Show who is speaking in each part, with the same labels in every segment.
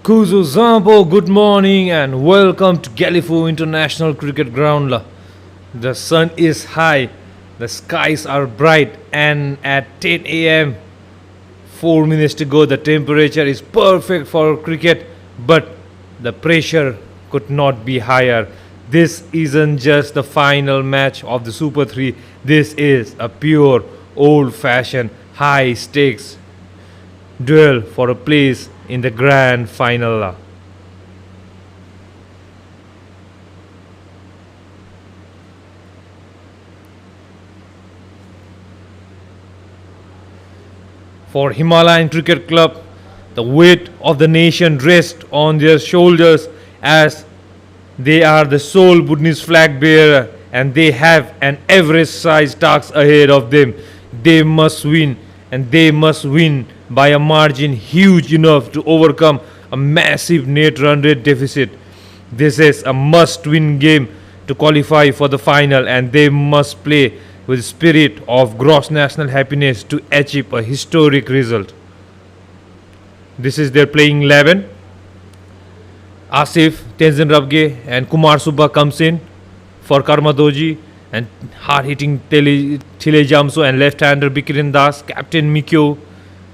Speaker 1: Kuzu Zambo, good morning and welcome to Gelephu International Cricket Ground. The sun is high, the skies are bright, and at 10 a.m., 4 minutes to go, the temperature is perfect for cricket, but the pressure could not be higher. This isn't just the final match of the Super 3, this is a pure, old fashioned, high stakes duel for a place in the grand final. For Himalayan Cricket Club, the weight of the nation rests on their shoulders as they are the sole Bhutanese flag bearer and they have an Everest sized task ahead of them. They must win, and they must win by a margin huge enough to overcome a massive net run rate deficit. This is a must win game to qualify for the final, and they must play with spirit of gross national happiness to achieve a historic result. This is their playing 11. Asif, Tenzin Rabge and Kumar Subba comes in for Karmadoji and hard-hitting Thile Jamso and left-hander Bikirin Das, Captain Mikyo,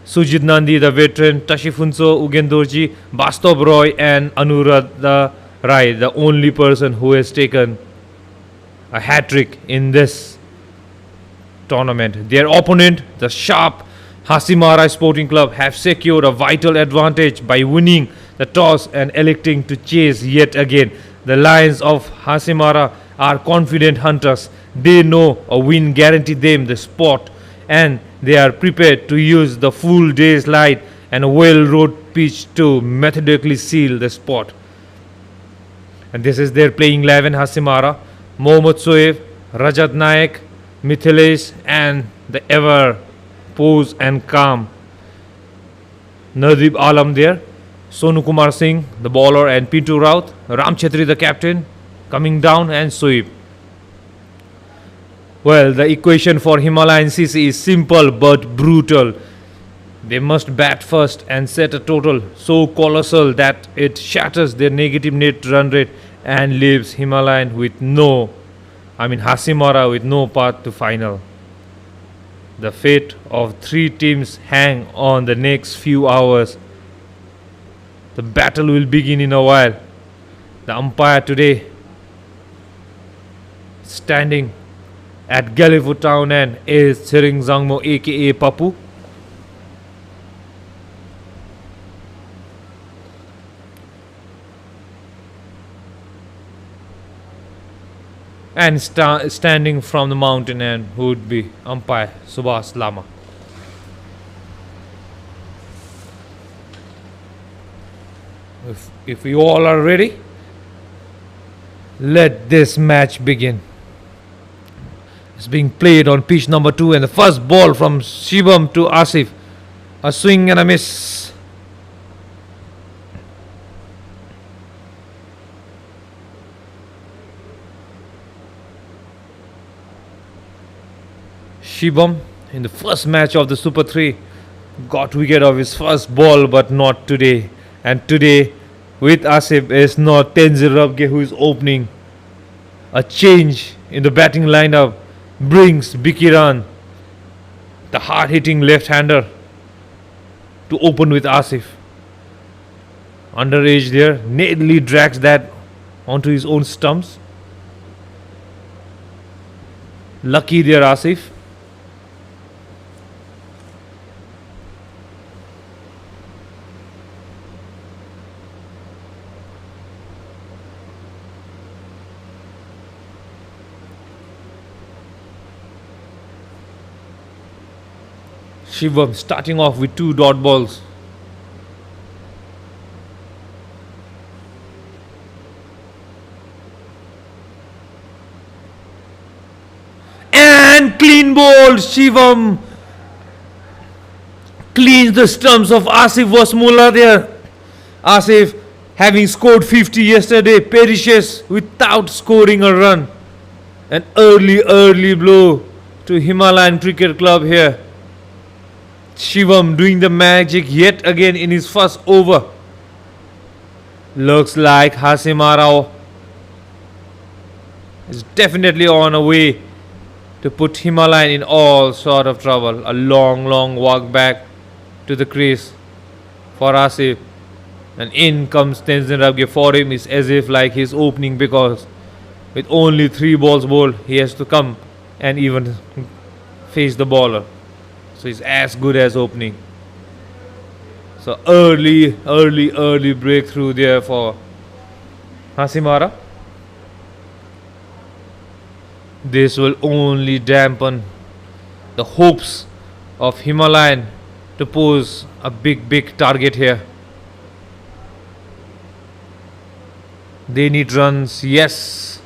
Speaker 1: Sujit Nandi, the veteran, Tashifunso Ugendorji, Bastav Roy and Anuradha Rai, the only person who has taken a hat-trick in this tournament. Their opponent, the sharp Hasimara Sporting Club, have secured a vital advantage by winning the toss and electing to chase yet again. The Lions of Hasimara are confident hunters. They know a win guarantees them the spot, and they are prepared to use the full day's light and a well-road pitch to methodically seal the spot. And this is their playing 11 Hasimara: Mohammad Soeb, Rajat Naik, Mithilesh, and the ever pose and calm Nadeeb Alam there. Sonu Kumar Singh, the bowler, and Pintu Raut, Ram Chetri, the captain, coming down, and Soeb. Well, the equation for Himalayan CC is simple but brutal. They must bat first and set a total so colossal that it shatters their negative net run rate and leaves Hasimara with no path to final. The fate of three teams hang on the next few hours. The battle will begin in a while. The umpire today, standing at Gelephu town end, is Tsering Zangmo aka Papu. And standing from the mountain end would be umpire Subhas Lama. If you all are ready, let this match begin. It's being played on pitch number 2, and the first ball from Shivam to Asif. A swing and a miss. Shivam, in the first match of the Super 3, got wicket of his first ball, but not today. And today, with Asif, is not Tenzin Rabge who is opening. A change in the batting lineup brings Bikiran, the hard-hitting left-hander, to open with Asif. Underage there, neatly drags that onto his own stumps. Lucky there, Asif. Shivam starting off with 2 dot balls. And clean ball. Shivam cleans the stumps of Asif Wasmullah there. Asif, having scored 50 yesterday, perishes without scoring a run. An early blow to Himalayan Cricket Club here. Shivam doing the magic yet again in his first over. Looks like Hasimara is definitely on a way to put Himalayan in all sort of trouble. A long walk back to the crease for Asif. And in comes Tenzin Rabge for him. It's as if like he's opening, because with only 3 balls bowled, he has to come and even face the bowler. So he's as good as opening. So early breakthrough there for Hasimara. This will only dampen the hopes of Himalayan to pose a big target here. They need runs, yes.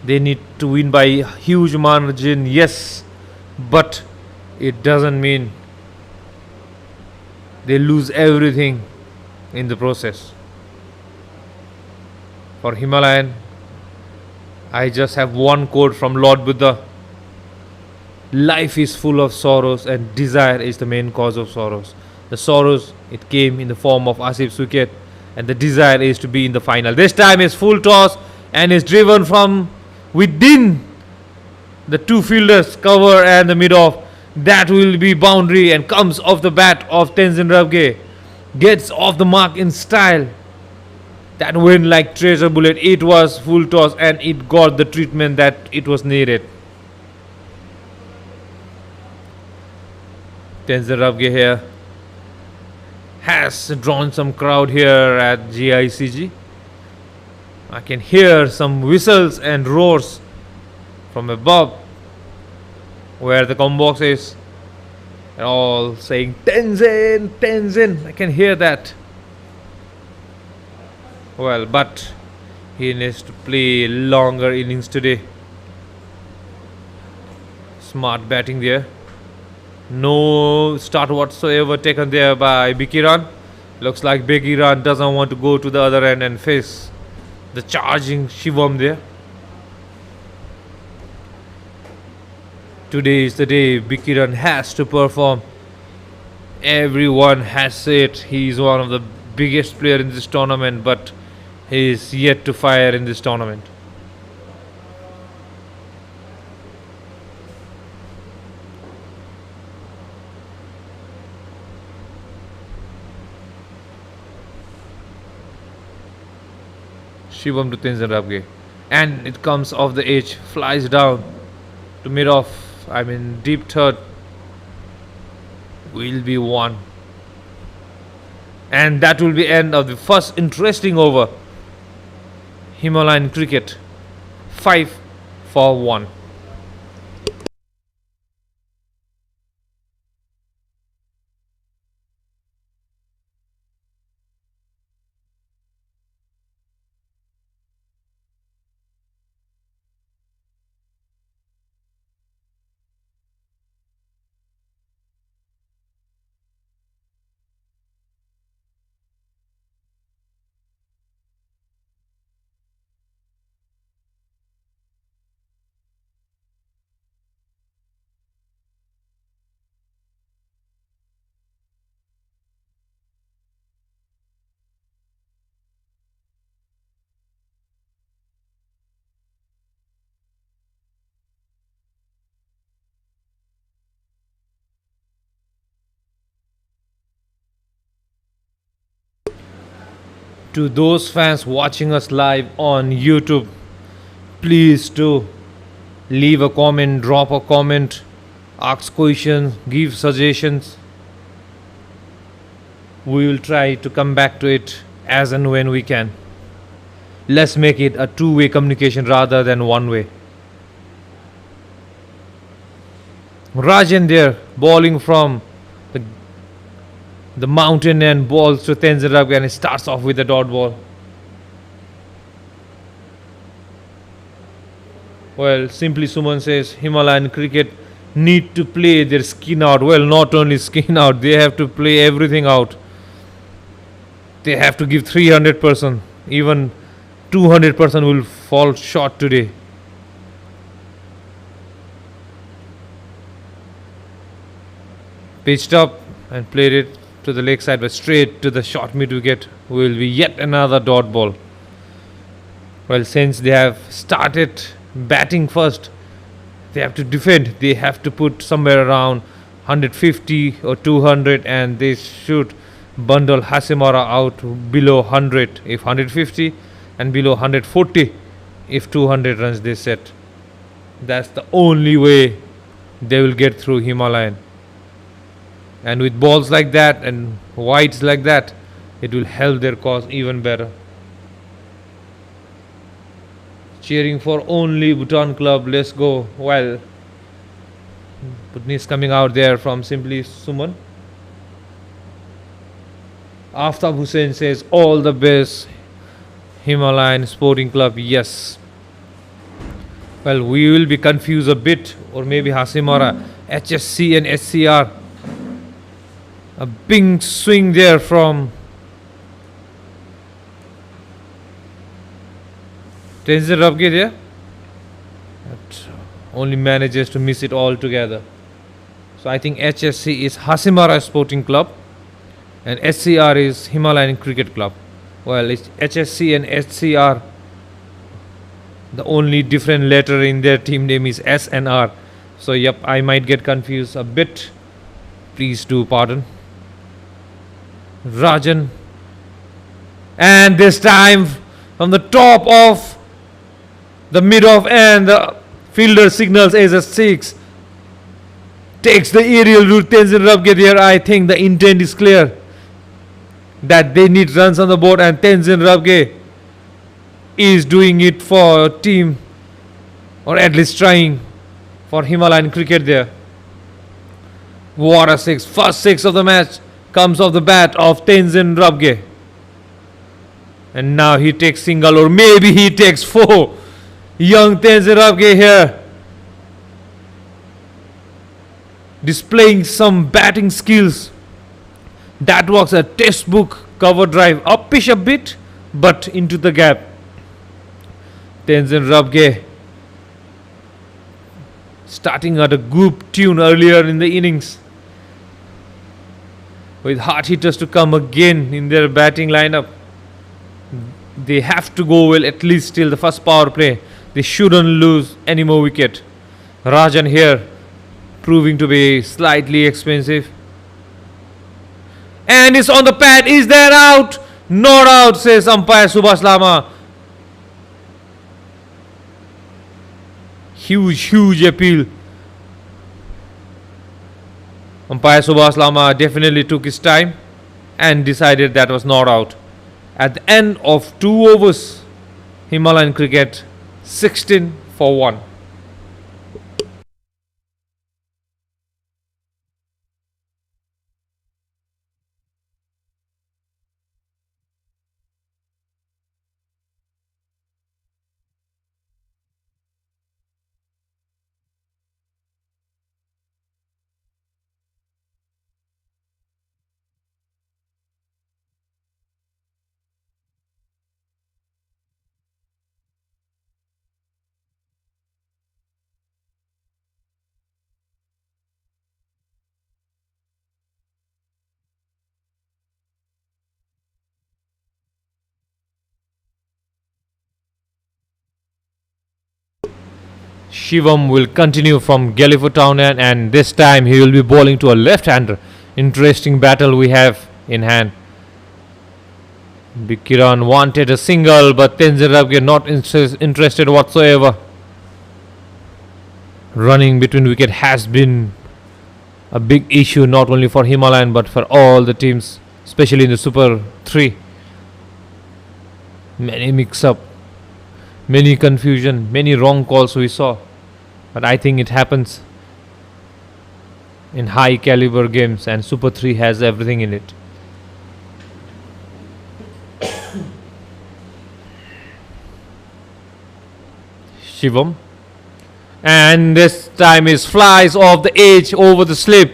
Speaker 1: They need to win by a huge margin, yes. But it doesn't mean they lose everything in the process. For Himalayan, I just have one quote from Lord Buddha. Life is full of sorrows and desire is the main cause of sorrows. The sorrows, it came in the form of Asif Suket, and the desire is to be in the final. This time is full toss and is driven from within the 2 fielders cover and the mid-off. That will be boundary and comes off the bat of Tenzin Rabge. Gets off the mark in style. That went like treasure bullet. It was full toss and it got the treatment that it was needed. Tenzin Rabge here has drawn some crowd here at GICG. I can hear some whistles and roars from above where the combox is. They're all saying Tenzin, Tenzin. I can hear that. Well, but he needs to play longer innings today. Smart batting there. No start whatsoever taken there by Bikiran. Looks like Bikiran doesn't want to go to the other end and face the charging Shivam there. Today is the day Bikiran has to perform. Everyone has said he is one of the biggest players in this tournament, but he is yet to fire in this tournament. Shivam to Tenzin Rabge, and it comes off the edge, flies down to mid off. Deep third. Will be 1, and that will be end of the first interesting over. Himalayan cricket 5 for 1. To those fans watching us live on YouTube, please do leave a comment, drop a comment, ask questions, give suggestions. We will try to come back to it as and when we can. Let's make it a two-way communication rather than one-way. Rajan there, bowling from the mountain and balls to Tenzin Rabge, and it starts off with a dot ball. Well, simply Suman says Himalayan cricket need to play their skin out. Well, not only skin out, they have to play everything out. They have to give 300%. Even 200% will fall short today. Pitched up and played it to the leg side, but straight to the short mid wicket will be yet another dot ball. Well, since they have started batting first, they have to defend. They have to put somewhere around 150 or 200, and they should bundle Hasimara out below 100 if 150 and below 140 if 200 runs they set. That's the only way they will get through Himalayan. And with balls like that and wides like that, it will help their cause even better. Cheering for only Bhutan club, let's go. Well, Putni is coming out there from Simply Suman. Aftab Hussain says all the best, Himalayan Sporting Club. Yes. Well, we will be confused a bit, or maybe Hasimara, HSC and SCR. A big swing there from Tenzin Rabge there. But only manages to miss it altogether. So I think HSC is Hasimara Sporting Club and SCR is Himalayan Cricket Club. Well, it's HSC and SCR. The only different letter in their team name is S and R. So yep, I might get confused a bit. Please do pardon. Rajan. And this time from the top of the mid-off, and the fielder signals as a 6. Takes the aerial route. Tenzin Rabge there. I think the intent is clear that they need runs on the board, and Tenzin Rabge is doing it for team, or at least trying for Himalayan cricket there. What a 6. First 6 of the match comes off the bat of Tenzin Rabge. And now he takes single, or maybe he takes 4. Young Tenzin Rabge here displaying some batting skills. That was a textbook cover drive, uppish a bit, but into the gap. Tenzin Rabge starting at a goop tune earlier in the innings, with hard hitters to come again in their batting lineup. They have to go well at least till the first power play. They shouldn't lose any more wicket. Rajan here proving to be slightly expensive. And it's on the pad. Is there out? Not out, says umpire Subhash Lama. Huge appeal. Umpire Subhash Lama definitely took his time and decided that was not out. At the end of 2 overs, Himalayan cricket 16 for 1. Shivam will continue from Gelephu Town, and this time he will be bowling to a left-hander. Interesting battle we have in hand. Big Kiran wanted a single, but Tenzin Rabge not interested whatsoever. Running between wicket has been a big issue, not only for Himalayan but for all the teams, especially in the Super 3. Many mix-up, many confusion, many wrong calls we saw. But I think it happens in high caliber games, and Super 3 has everything in it. Shivam. And this time is flies off the edge over the slip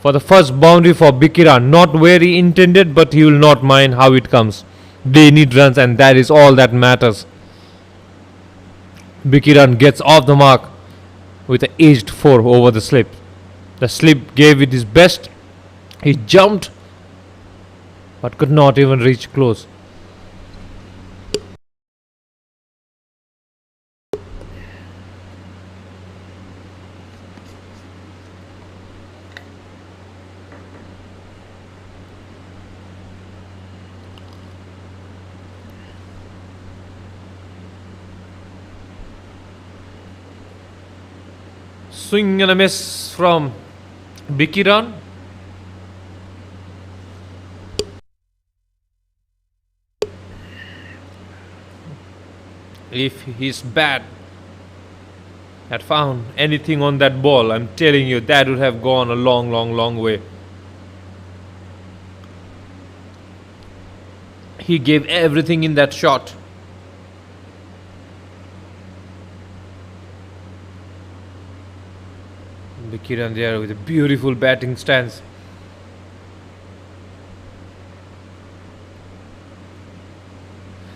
Speaker 1: for the first boundary for Bikira. Not very intended, but he will not mind how it comes. They need runs, and that is all that matters. Bikiran gets off the mark with an aged 4 over the slip. The slip gave it his best, He jumped but could not even reach close. Swing and a miss from Bikiran. If his bat had found anything on that ball, I'm telling you, that would have gone a long, long, long way. He gave everything in that shot. Bikiran there with a beautiful batting stance.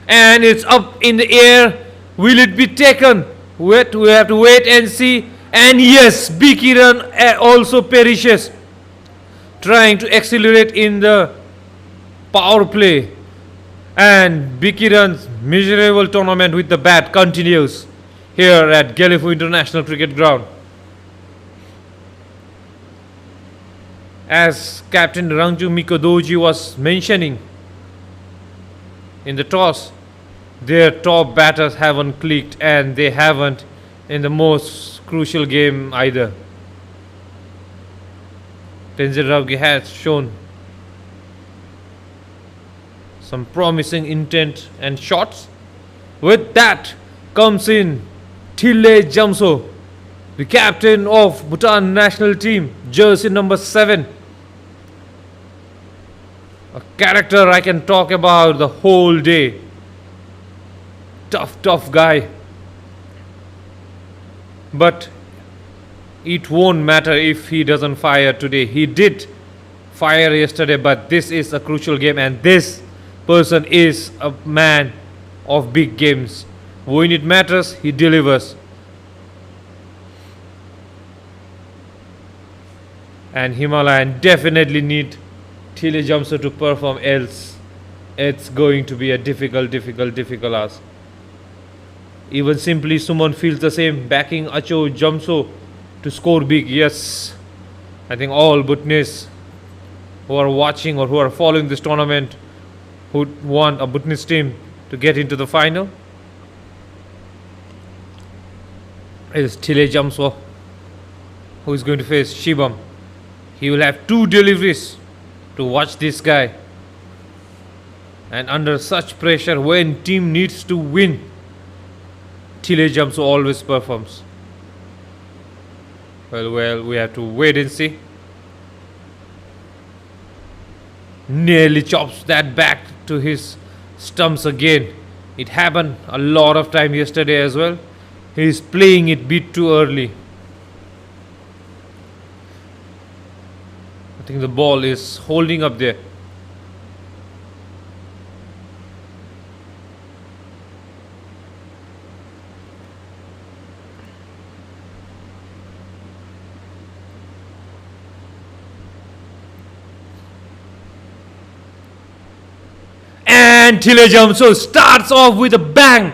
Speaker 1: And it's up in the air. Will it be taken? We have to wait and see. And yes, Bikiran also perishes, trying to accelerate in the power play. And Bikiran's miserable tournament with the bat continues here at Gelephu International Cricket Ground. As Captain Rangju Mikodoji was mentioning, in the toss, their top batters haven't clicked, and they haven't in the most crucial game either. Tenzin Ravgi has shown some promising intent and shots. With that comes in Thile Jamso, the captain of Bhutan national team, jersey number 7. A character I can talk about the whole day. Tough guy. But it won't matter if he doesn't fire today. He did fire yesterday, but this is a crucial game, and this person is a man of big games. When it matters, he delivers. And Himalayan definitely need Thile Jamso to perform, else it's going to be a difficult ask. Even simply Suman feels the same, backing Acho Jamso to score big. Yes, I think all Bhutanese who are watching or who are following this tournament who want a Bhutanese team to get into the final is Thile Jamso, who is going to face Shivam. He will have 2 deliveries to watch this guy. And under such pressure, when team needs to win, Thile Jamso always performs. Well, we have to wait and see. Nearly chops that back to his stumps again. It happened a lot of time yesterday as well. He is playing it bit too early. I think the ball is holding up there. And Thile Jamso starts off with a bang.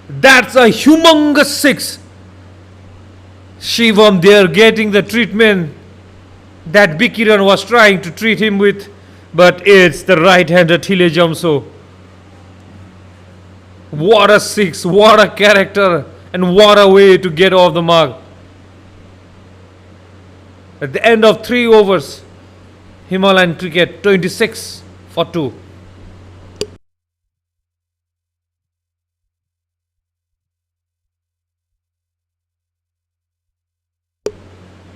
Speaker 1: That's a humongous 6. Shivam there getting the treatment that Bikiran was trying to treat him with, but it's the right-hander Thile Jamso. What a 6, what a character, and what a way to get off the mark. At the end of 3 overs, Himalayan cricket 26 for 2.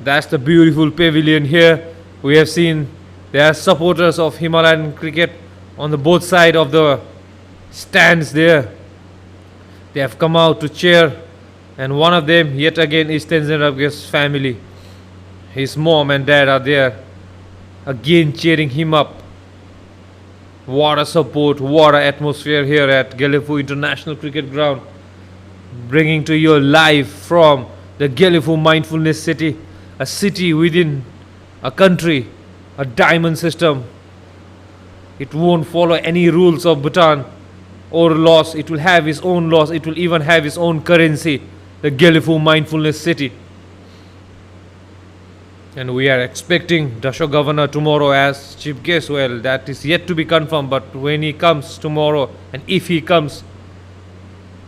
Speaker 1: That's the beautiful pavilion here. We have seen there are supporters of Himalayan cricket on the both sides of the stands there. They have come out to cheer, and one of them yet again is Tenzin Ravgi's family. His mom and dad are there again cheering him up. What a support, what an atmosphere here at Gelephu International Cricket Ground. Bringing to you live from the Gelephu Mindfulness City, a city within a country a diamond system. It won't follow any rules of Bhutan or laws. It will have its own laws. It will even have its own currency, the Gelephu Mindfulness City. And we are expecting Dasho Governor tomorrow as chief guest. Well, that is yet to be confirmed, but when he comes tomorrow, and if he comes,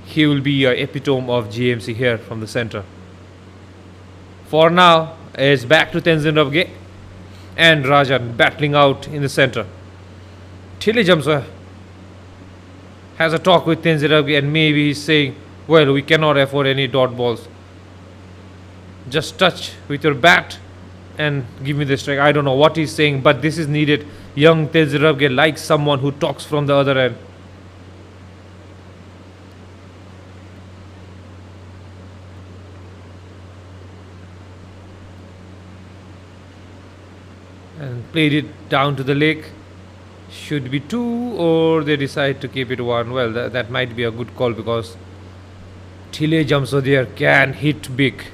Speaker 1: he will be an epitome of GMC here from the center. For now, it's back to Tenzin Rabge and Rajan battling out in the center. Thile Jamso has a talk with Tenzin Rabge, and maybe he's saying, well, we cannot afford any dot balls. Just touch with your bat and give me the strike. I don't know what he's saying, but this is needed. Young Tenzin Rabge likes someone who talks from the other end. And played it down to the leg. Should be 2, or they decide to keep it 1. Well, that might be a good call, because Thile Jamso there can hit big.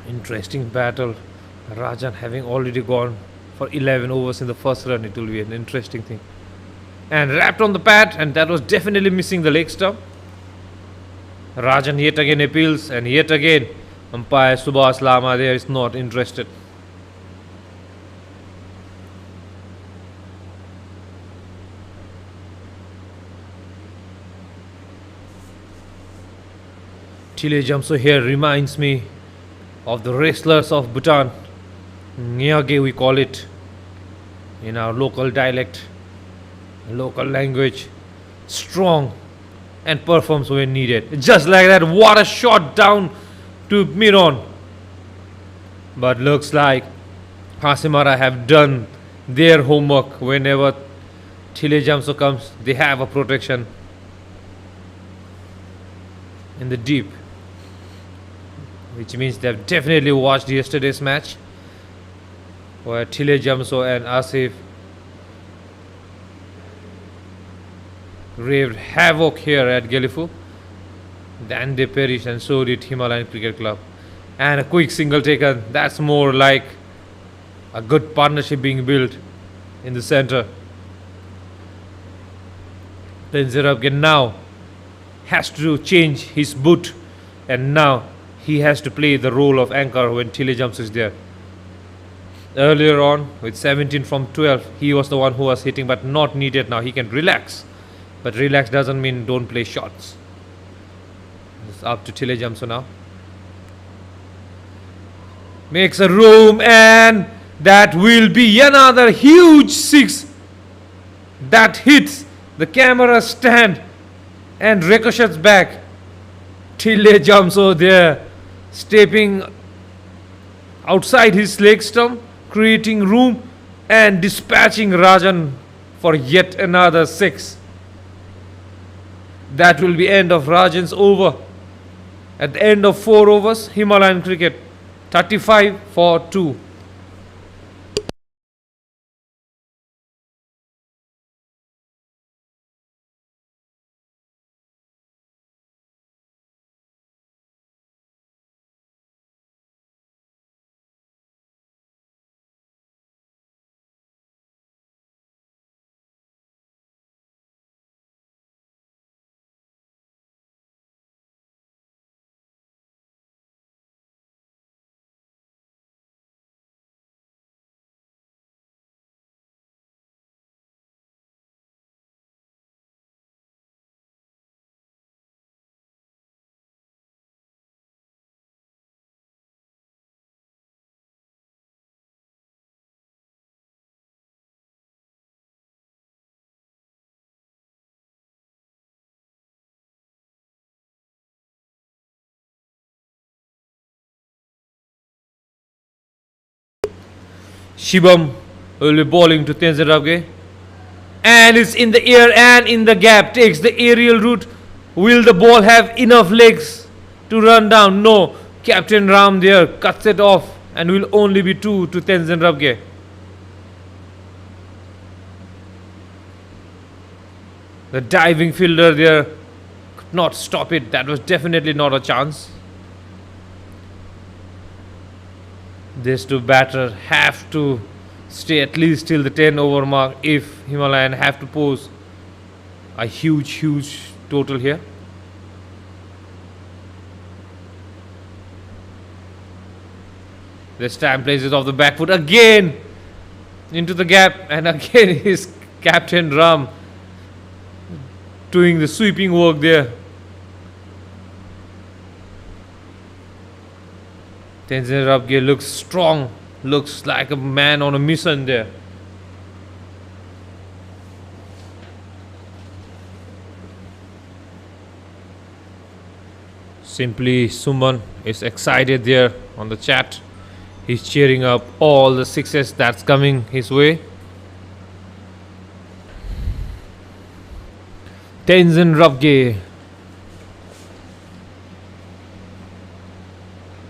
Speaker 1: Interesting battle. Rajan having already gone for 11 overs in the first run. It will be an interesting thing. And wrapped on the pad, and that was definitely missing the leg stump. Rajan yet again appeals, and yet again umpire Subhas Lama there is not interested. Thile Jamso here reminds me of the wrestlers of Bhutan. Nyage we call it in our local dialect, local language. Strong and performs when needed. Just like that, what a shot down to mid-on. But looks like Hasimara have done their homework. Whenever Thile Jamso comes, they have a protection in the deep, which means they have definitely watched yesterday's match where Thile Jamso and Asif raved havoc here at Gelephu. Then they perished, and so did Himalayan Cricket Club. And a quick single taken. That's more like a good partnership being built in the center. Then Zerabgen now has to change his boot, and now he has to play the role of anchor when Thile Jamso is there. Earlier on, with 17 from 12, he was the one who was hitting, but not needed now. He can relax. But relax doesn't mean don't play shots. It's up to Thile Jamso now. Makes a room, and that will be another huge 6 that hits the camera stand and ricochets back. Thile Jamso there, stepping outside his leg stump, creating room and dispatching Rajan for yet another 6. That will be end of Rajan's over. At the end of 4 overs, Himalayan cricket 35 for 2. Shibam will be bowling to Tenzin Rabge, and it's in the air and in the gap, takes the aerial route Will the ball have enough legs to run down? No. Captain Ram there cuts it off and will only be 2 to Tenzin Rabge. The diving fielder there could not stop it. That was definitely not a chance. These two batters have to stay at least till the 10 over mark if Himalayan have to pose a huge total here. This time places off the back foot again into the gap, and again is Captain Ram doing the sweeping work there. Tenzin Rabge looks strong, looks like a man on a mission there. Simply Suman is excited there on the chat. He's cheering up all the success that's coming his way. Tenzin Rabge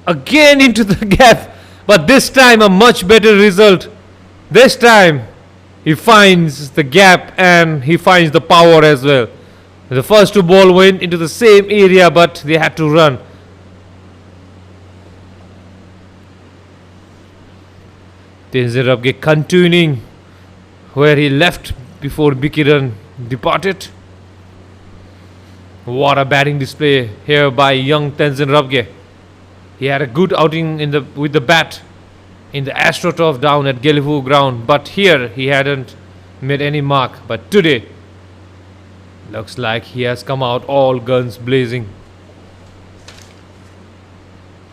Speaker 1: again into the gap, but this time a much better result. This time he finds the gap and he finds the power as well. The first two ball went into the same area, but they had to run. Tenzin Rabge continuing where he left before Bikiran departed. What a batting display here by young Tenzin Rabge. He had a good outing with the bat in the AstroTurf down at Gelephu ground, but here he hadn't made any mark. But today looks like he has come out all guns blazing.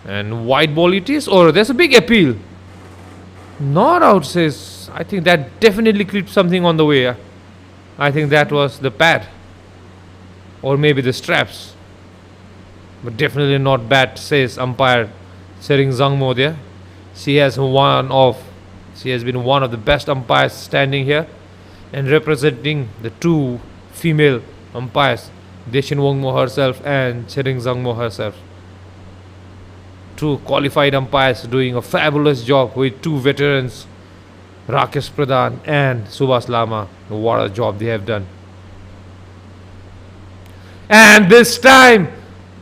Speaker 1: And white ball it is, or there's a big appeal. Not out, says. I think that definitely clipped something on the way. I think that was the pad, or maybe the straps, but definitely not bat, says umpire Sering Zangmo there. She has been one of the best umpires standing here and representing the two female umpires, Deshin Wongmo herself and Sering Zangmo herself. Two qualified umpires doing a fabulous job with two veterans, Rakesh Pradhan and Subhas Lama. What a job they have done. And this time,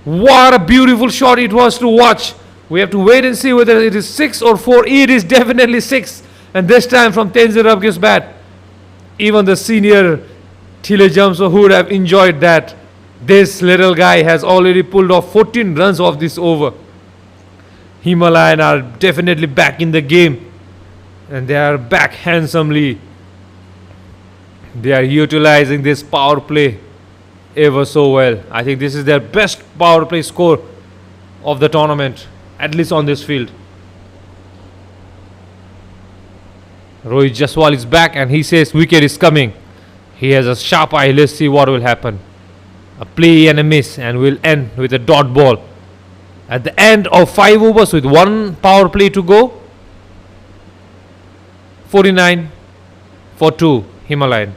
Speaker 1: what a beautiful shot it was to watch. We have to wait and see whether it is 6 or 4. It is definitely 6. And this time from Tenzin Rabge's bat. Even the senior Thile Jamso who would have enjoyed that. This little guy has already pulled off 14 runs off this over. Himalayan are definitely back in the game. And they are back handsomely. They are utilizing this power play ever so well. I think this is their best power play score of the tournament, at least on this field. Rohit Jaswal is back and he says wicket is coming. He has a sharp eye. Let's see what will happen. A play and a miss, and will end with a dot ball. At the end of 5 overs with one power play to go, 49 for 2 Himalayan.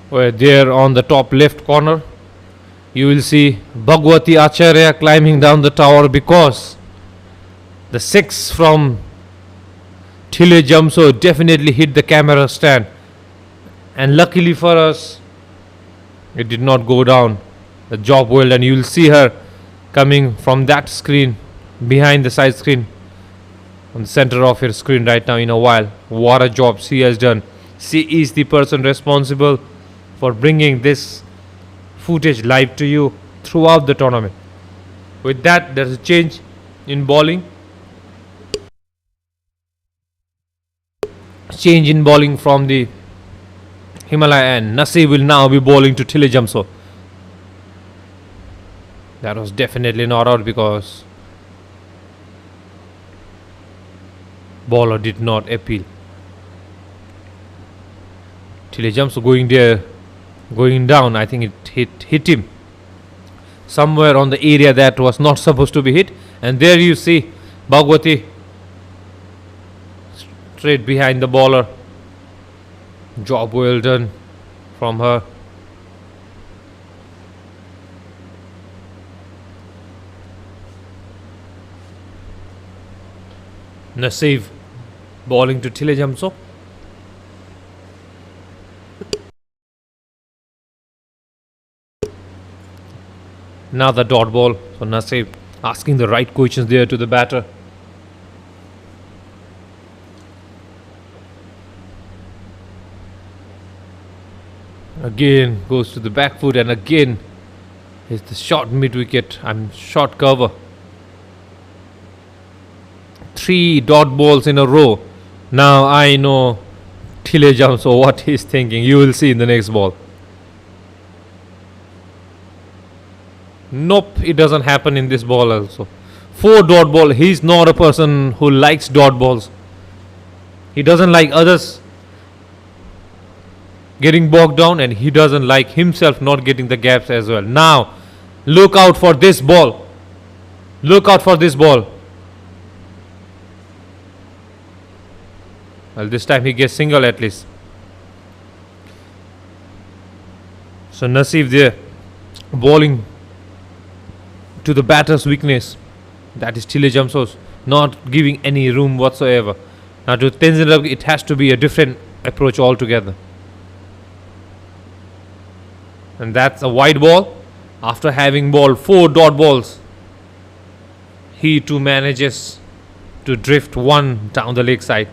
Speaker 1: Where there on the top left corner, you will see Bhagwati Acharya climbing down the tower, because the 6 from Thile Jamso definitely hit the camera stand. And luckily for us, it did not go down. The job well, and you will see her coming from that screen, behind the side screen, on the center of your screen right now in a while. What a job she has done. She is the person responsible for bringing this footage live to you throughout the tournament. With that, there's a change in bowling. Change in bowling from the Himalayan, and Nasi will now be bowling to Thile Jamso. That was definitely not out because bowler did not appeal. Thile Jamso going down. I think it hit him somewhere on the area that was not supposed to be hit. And there you see Bhagwati straight behind the bowler. Job well done from her. Naseeb bowling to Thile Jamso. Now the dot ball. So Naseeb asking the right questions there to the batter. Again goes to the back foot, and again is the short mid wicket. Short cover. 3 dot balls in a row. Now I know Thile Jamso what he's thinking. You will see in the next ball. Nope, it doesn't happen in this ball also. 4 dot ball. He's not a person who likes dot balls. He doesn't like others getting bogged down, and he doesn't like himself not getting the gaps as well. Now, look out for this ball. Look out for this ball. Well, this time he gets single at least. So Naseeb there, bowling to the batter's weakness. That is Thile Jamso's, not giving any room whatsoever. Now to Tenzin Rabgi, it has to be a different approach altogether. And that's a wide ball. After having bowled 4 dot balls, he too manages to drift one down the leg side.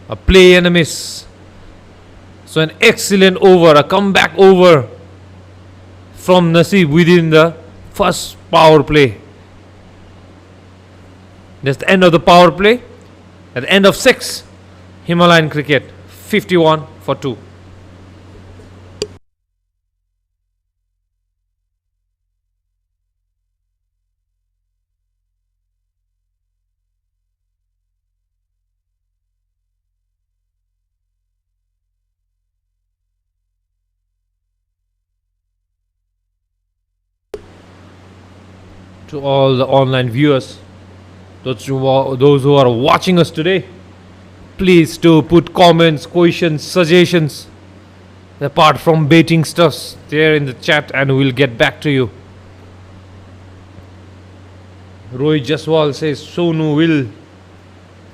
Speaker 1: A play and a miss. So an excellent over, a comeback over from Naseeb within the first power play. That's the end of the power play. At the end of 6, Himalayan cricket, 51 for 2. To all the online viewers, those who are watching us today, please do put comments, questions, suggestions, apart from baiting stuffs there in the chat, and we'll get back to you. Rohit Jaswal says Sonu will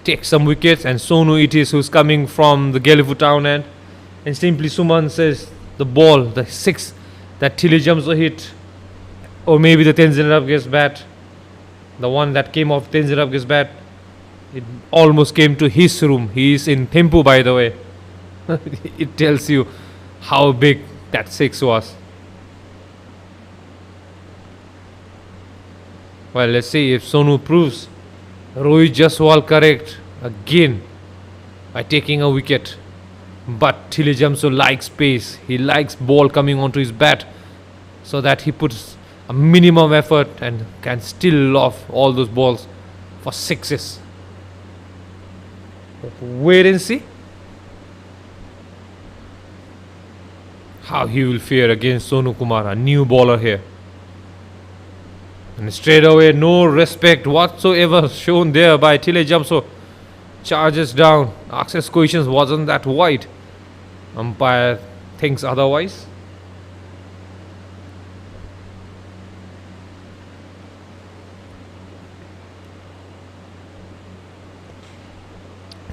Speaker 1: take some wickets, and Sonu it is who's coming from the Gelephu town end. And Simply Suman says the ball, the 6 that Thile Jamso hit, or maybe the Tenzin Rabgi's bat, the one that came off Tenzin Rabgi's bat, it almost came to his room. He is in Thimphu, by the way. It tells you how big that 6 was. Well, let's see if Sonu proves Rohit Jaswal correct again by taking a wicket. But Thile Jamso likes pace. He likes ball coming onto his bat so that he puts a minimum effort and can still loft all those balls for 6s. Wait and see how he will fare against Sonu Kumar, a new bowler here. And straight away, no respect whatsoever shown there by Thile Jamso. Charges down. Access questions wasn't that wide. Umpire thinks otherwise.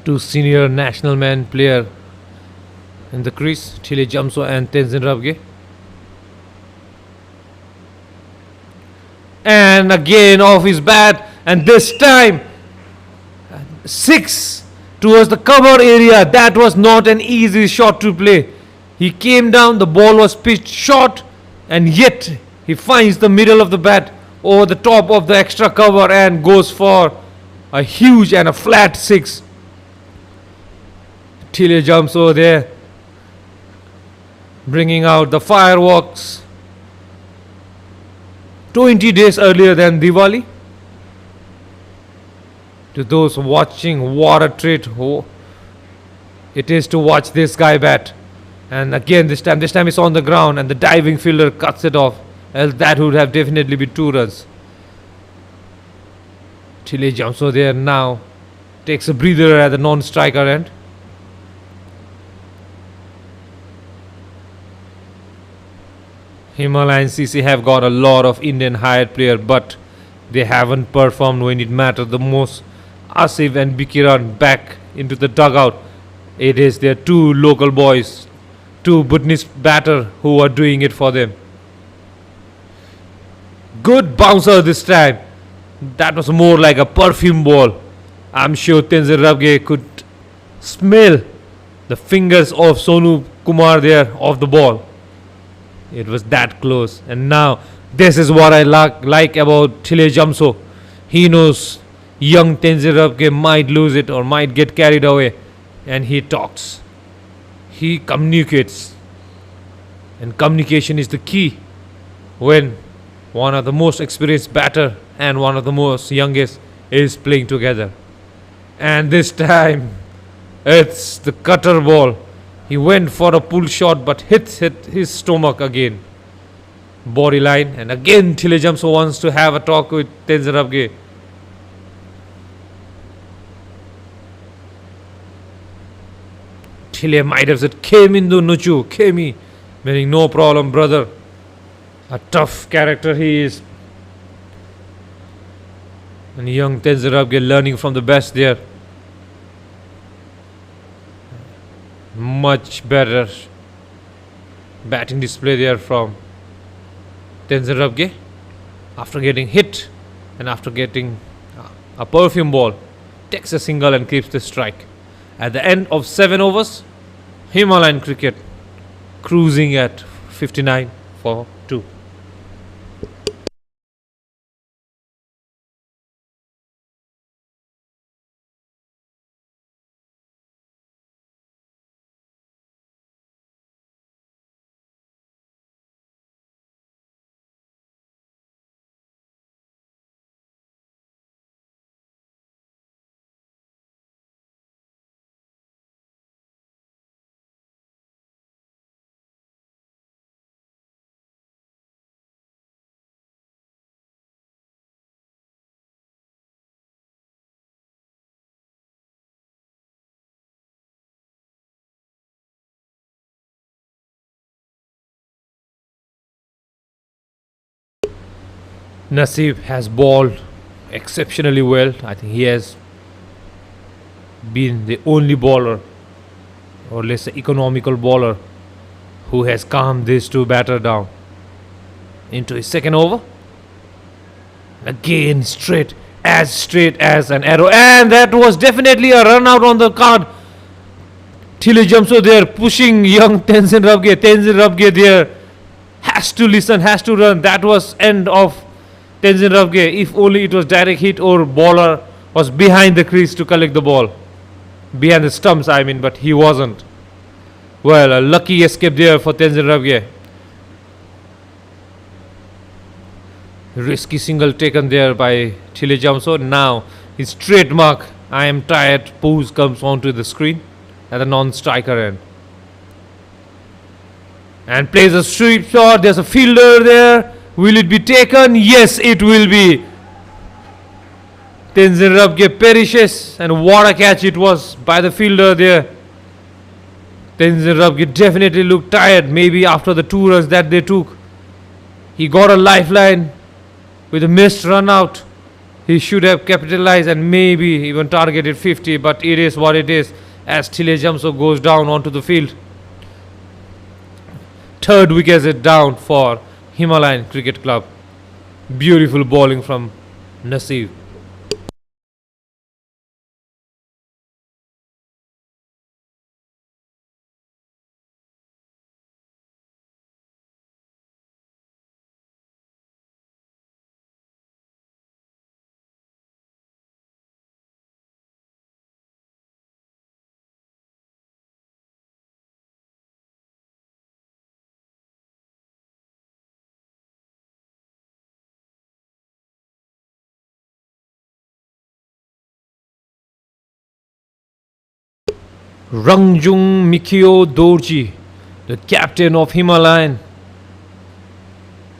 Speaker 1: Two senior national man player in the crease, Thile Jamso and Tenzin Rabgi. And again off his bat, and this time 6 towards the cover area. That was not an easy shot to play. He came down, the ball was pitched short, and yet he finds the middle of the bat over the top of the extra cover and goes for a huge and a flat 6. Tile jumps over there, bringing out the fireworks. 20 days earlier than Diwali. To those watching, what a treat it is to watch this guy bat. And again, this time it's on the ground, and the diving fielder cuts it off. Else that would have definitely been 2 runs. Tile jumps over there now, takes a breather at the non-striker end. Himalayan CC have got a lot of Indian hired players, but they haven't performed when it mattered the most. Asif and Bikiran back into the dugout. It is their 2 local boys, 2 Bhutanese batter who are doing it for them. Good bouncer this time. That was more like a perfume ball. I'm sure Tenzin Rabge could smell the fingers of Sonu Kumar there off the ball. It was that close. And now this is what I like about Tile Jamso. He knows young Tenzin Rabge might lose it or might get carried away, and he talks. He communicates. And communication is the key when one of the most experienced batter and one of the most youngest is playing together. And this time it's the cutter ball. He went for a pull shot but hit his stomach again. Body line, and again Tile Jamso wants to have a talk with Tenzin Rabge. Tile might have said, Kemindu Nuchu, Kemi, meaning no problem, brother. A tough character he is. And young Tenzin Rabge learning from the best there. Much better batting display there from Tenzin Rabge. After getting hit and after getting a perfume ball, takes a single and keeps the strike. At the end of 7 overs, Himalayan cricket cruising at 59 for 2. Naseeb has bowled exceptionally well. I think he has been the only bowler, or let's say economical bowler, who has calmed these 2 batters down. Into his second over. Again straight as an arrow, and that was definitely a run out on the card. Tile Jamso there pushing young Tenzin Rabge. Tenzin Rabge there has to listen, has to run. That was end of Tenzin Rabge. If only it was direct hit or bowler was behind the crease to collect the ball. Behind the stumps, I mean, but he wasn't. Well, a lucky escape there for Tenzin Rabge. Risky single taken there by Tile Jamso. Now his trademark I am tired pose comes onto the screen at the non-striker end. And plays a sweep shot. There's a fielder there. Will it be taken? Yes, it will be. Tenzin Rabge perishes, and what a catch it was by the fielder there. Tenzin Rabge definitely looked tired, maybe after the 2 runs that they took. He got a lifeline with a missed run out. He should have capitalized and maybe even targeted 50, but it is what it is as Tile Jamso goes down onto the field. 3rd wicket is down for Himalayan Cricket Club. Beautiful bowling from Naseeb. Rangjung Mikio Dorji, the captain of Himalayan,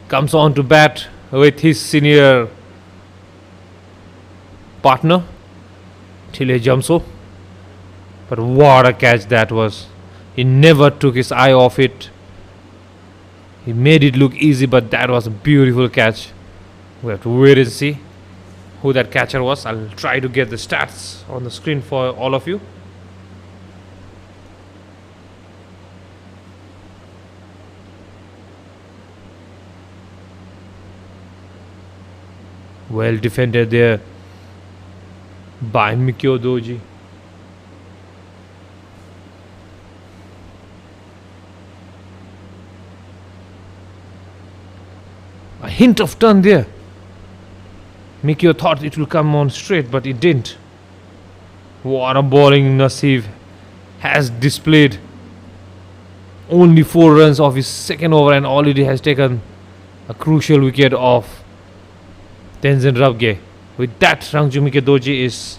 Speaker 1: comes on to bat with his senior partner, Thile Jamso. But what a catch that was. He never took his eye off it. He made it look easy, but that was a beautiful catch. We have to wait and see who that catcher was. I'll try to get the stats on the screen for all of you. Well defended there by Mikio Doji. A hint of turn there. Mikio thought it will come on straight, but it didn't. What a bowling Naseeb has displayed. Only 4 runs off his second over and already has taken a crucial wicket off Tenzin Rabge. With that, Rangjung Mikio Doji is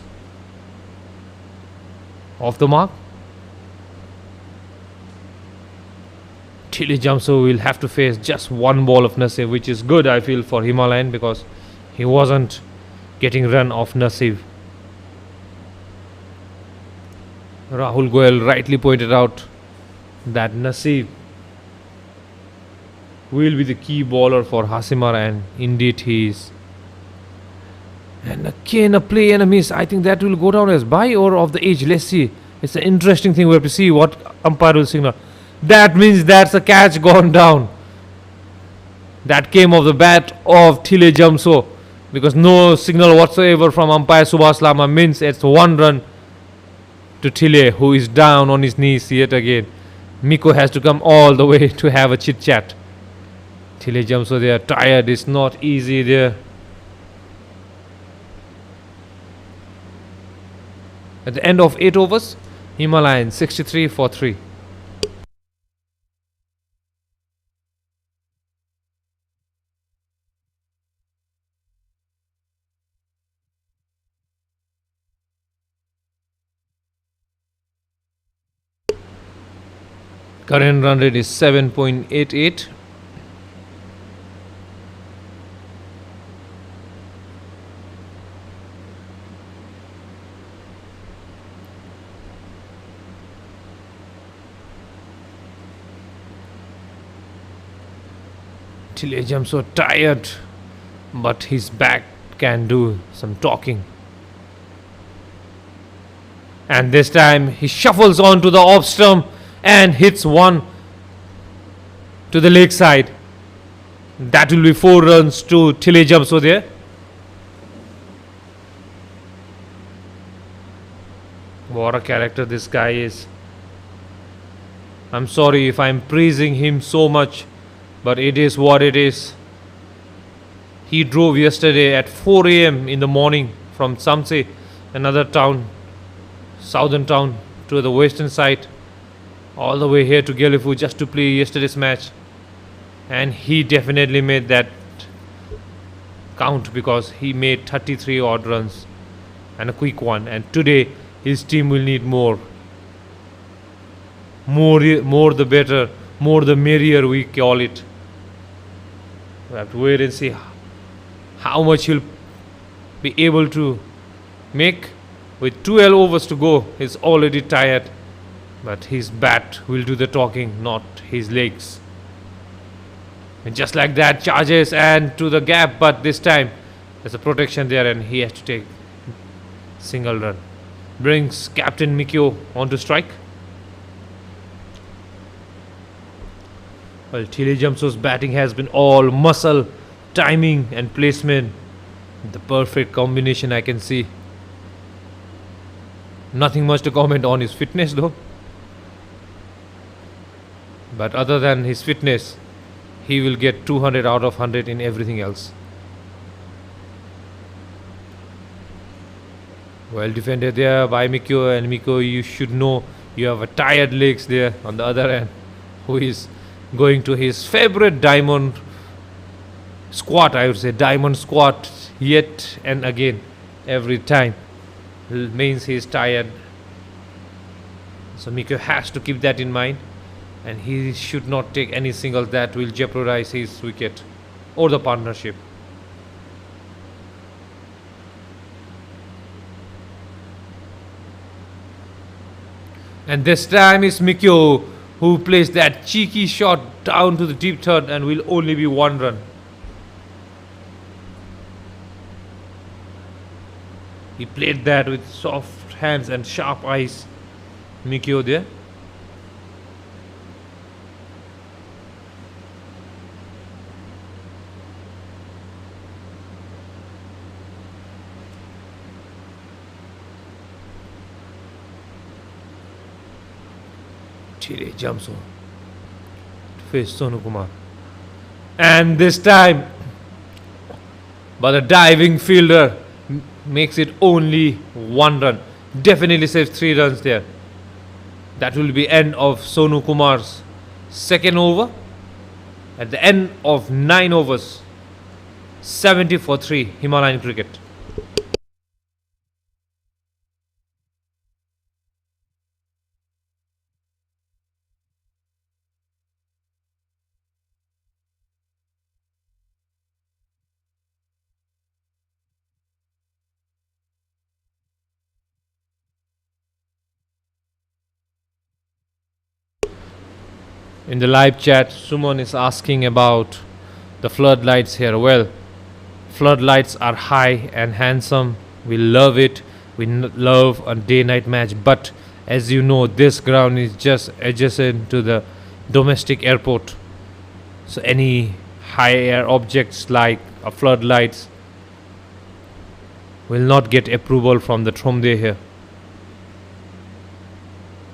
Speaker 1: off the mark. Thile Jamso will have to face just one ball of Naseeb, which is good, I feel, for Himalayan, because he wasn't getting run off Naseeb. Rahul Goyal rightly pointed out that Naseeb will be the key bowler for Hasimara, and indeed he is. And again a play and a miss. I think that will go down as by or of the edge. Let's see. It's an interesting thing. We have to see what umpire will signal. That means that's a catch gone down. That came off the bat of Thile Jamso, because no signal whatsoever from umpire Subhash Lama means it's 1 run to Thile, who is down on his knees yet again. Miko has to come all the way to have a chit chat. Thile Jamso, they are tired. It's not easy there. At the end of 8 overs, Himalayan 63 for 3. Current run rate is 7.88. Thile Jamso tired, but his back can do some talking. And this time he shuffles on to the off stump and hits one to the leg side. That will be 4 runs to Thile Jamso there. What a character this guy is. I'm sorry if I'm praising him so much, but it is what it is. He drove yesterday at 4 a.m. in the morning from Samse, another town, southern town, to the western side, all the way here to Gelephu just to play yesterday's match. And he definitely made that count, because he made 33 odd runs and a quick one. And today his team will need more. More the better, more the merrier, we call it. We have to wait and see how much he'll be able to make. With 12 overs to go, he's already tired. But his bat will do the talking, not his legs. And just like that, charges and to the gap, but this time there's a protection there and he has to take single run. Brings Captain Mikio on to strike. Well, Thile Jamso's batting has been all muscle timing and placement, the perfect combination I can see. Nothing much to comment on his fitness though. But other than his fitness, he will get 200 out of 100 in everything else. Well defended there by Mikko, and Mikko, you should know you have a tired legs there on the other end, who is going to his favorite diamond squat, I would say diamond squat, yet and again, every time. Means he is tired. So Mikko has to keep that in mind, and he should not take any singles that will jeopardize his wicket or the partnership. And this time it's Mikko who plays that cheeky shot down to the deep third and will only be 1 run. He played that with soft hands and sharp eyes. Mikko there. Chile jumps on to face Sonu Kumar. And this time, but the diving fielder makes it only 1 run. Definitely saves 3 runs there. That will be end of Sonu Kumar's second over. At the end of 9 overs, 70 for 3, Himalayan cricket. In the live chat, Suman is asking about the floodlights here. Well, floodlights are high and handsome. We love it. We love a day-night match. But as you know, this ground is just adjacent to the domestic airport. So any high air objects like floodlights will not get approval from the Tromde here.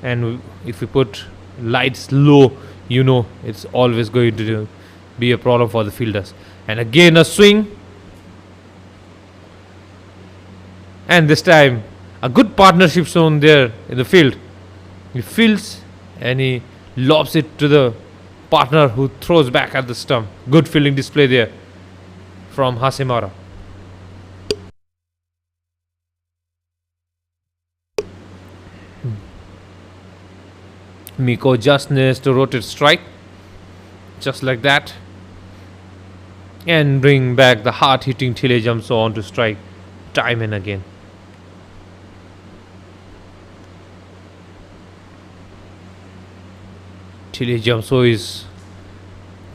Speaker 1: And if we put lights low, you know it's always going to be a problem for the fielders. And again a swing, and this time a good partnership shown there in the field. He fields and he lobs it to the partner, who throws back at the stump. Good fielding display there from Hasimara. Mikko just needs to rotate strike, just like that, and bring back the hard-hitting Tile jumps on to strike time and again. Tile Jamso is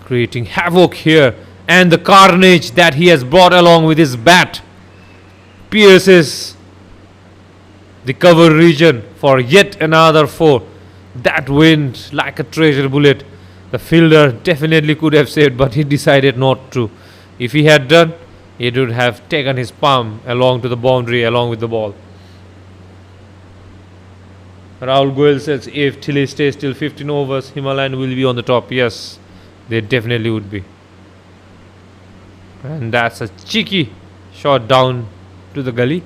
Speaker 1: creating havoc here, and the carnage that he has brought along with his bat pierces the cover region for yet another 4. That went like a treasure bullet. The fielder definitely could have saved, but he decided not to. If he had done, he would have taken his palm along to the boundary along with the ball. Rahul Goel says if Tile stays till 15 overs, Himalayan will be on the top. Yes, they definitely would be. And that's a cheeky shot down to the gully.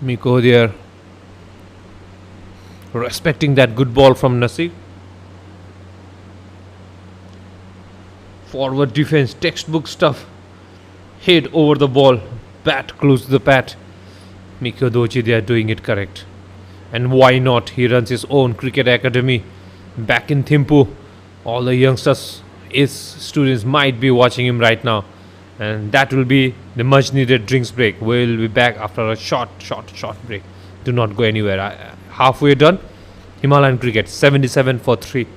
Speaker 1: Mikko there respecting that good ball from Nasir. Forward defense, textbook stuff. Head over the ball, bat close to the bat. Mikko Dochi, they are doing it correct. And why not? He runs his own cricket academy back in Thimphu. All the youngsters, his students might be watching him right now. And that will be the much needed drinks break. We'll be back after a short break. Do not go anywhere. Halfway done. Himalayan cricket 77 for 3.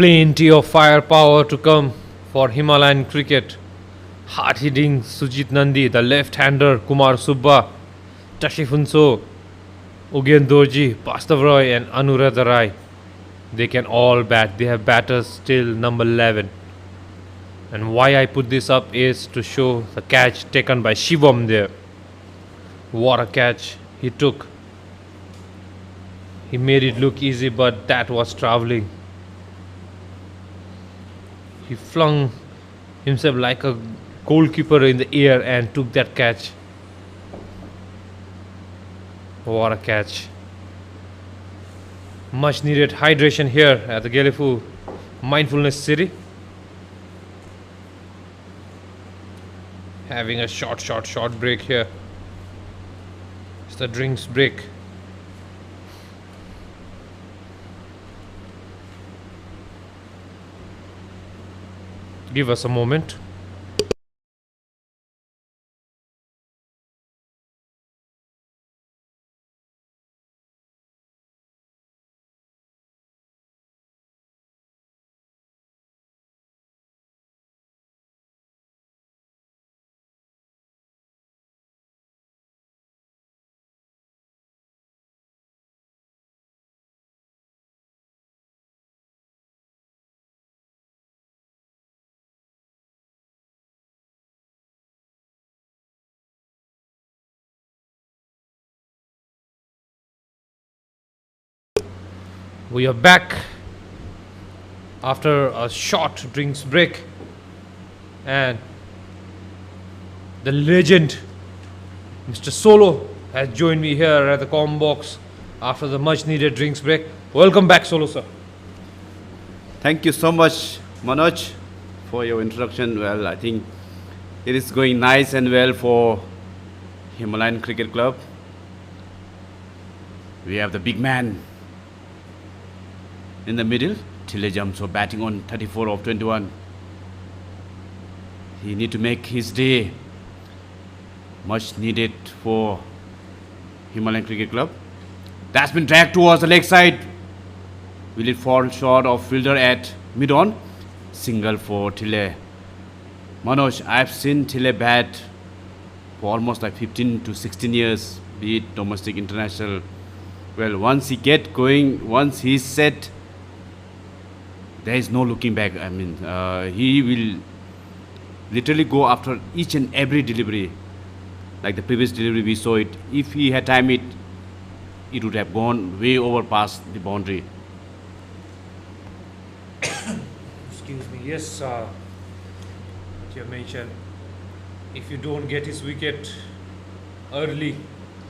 Speaker 1: plenty of firepower to come for Himalayan cricket. Hard hitting Sujit Nandi, the left-hander Kumar Subba, Tashifunso, Ugen Dorji, Bastav Roy and Anuradha Rai. They can all bat. They have batters still number 11. And why I put this up is to show the catch taken by Shivam there. What a catch he took. He made it look easy, but that was travelling. He flung himself like a goalkeeper in the air and took that catch. What a catch. Much needed hydration here at the Gelephu Mindfulness City. Having a short break here. It's the drinks break. Give us a moment. We are back after a short drinks break, and the legend Mr. Solo has joined me here at the com box after the much needed drinks break. Welcome back, Solo sir.
Speaker 2: Thank you so much, Manoj, for your introduction. Well, I think it is going nice and well for Himalayan Cricket Club. We have the big man in the middle, Tilejamso, batting on 34 of 21. He need to make his day much needed for Himalayan Cricket Club. That's been dragged towards the leg side. Will it fall short of fielder at mid-on? Single for Tile. Manoj, I've seen Tile bat for almost like 15 to 16 years, be it domestic, international. Well, once he get going, once he's set, there is no looking back. I mean, he will literally go after each and every delivery. Like the previous delivery we saw it. If he had timed it, it would have gone way over past the boundary.
Speaker 1: Excuse me. Yes, what you mentioned. If you don't get his wicket early,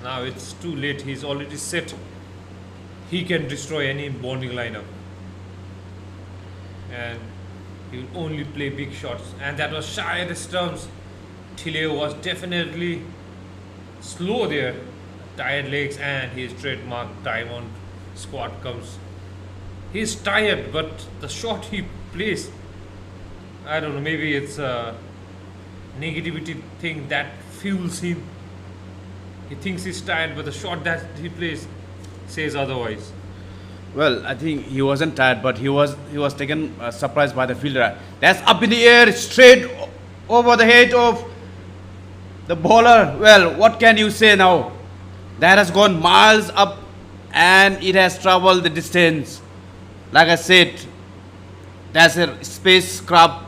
Speaker 1: now it's too late. He's already set. He can destroy any bowling lineup. And he will only play big shots, and that was shy at the stumps. Tile was definitely slow there, tired legs, and his trademark diamond squat comes. He's tired, but the shot he plays, I don't know, maybe it's a negativity thing that fuels him. He thinks he's tired, but the shot that he plays says otherwise.
Speaker 2: Well, I think he wasn't tired, but he was taken surprised by the fielder. That's up in the air, straight over the head of the bowler. Well, what can you say now? That has gone miles up, and it has traveled the distance. Like I said, that's a spacecraft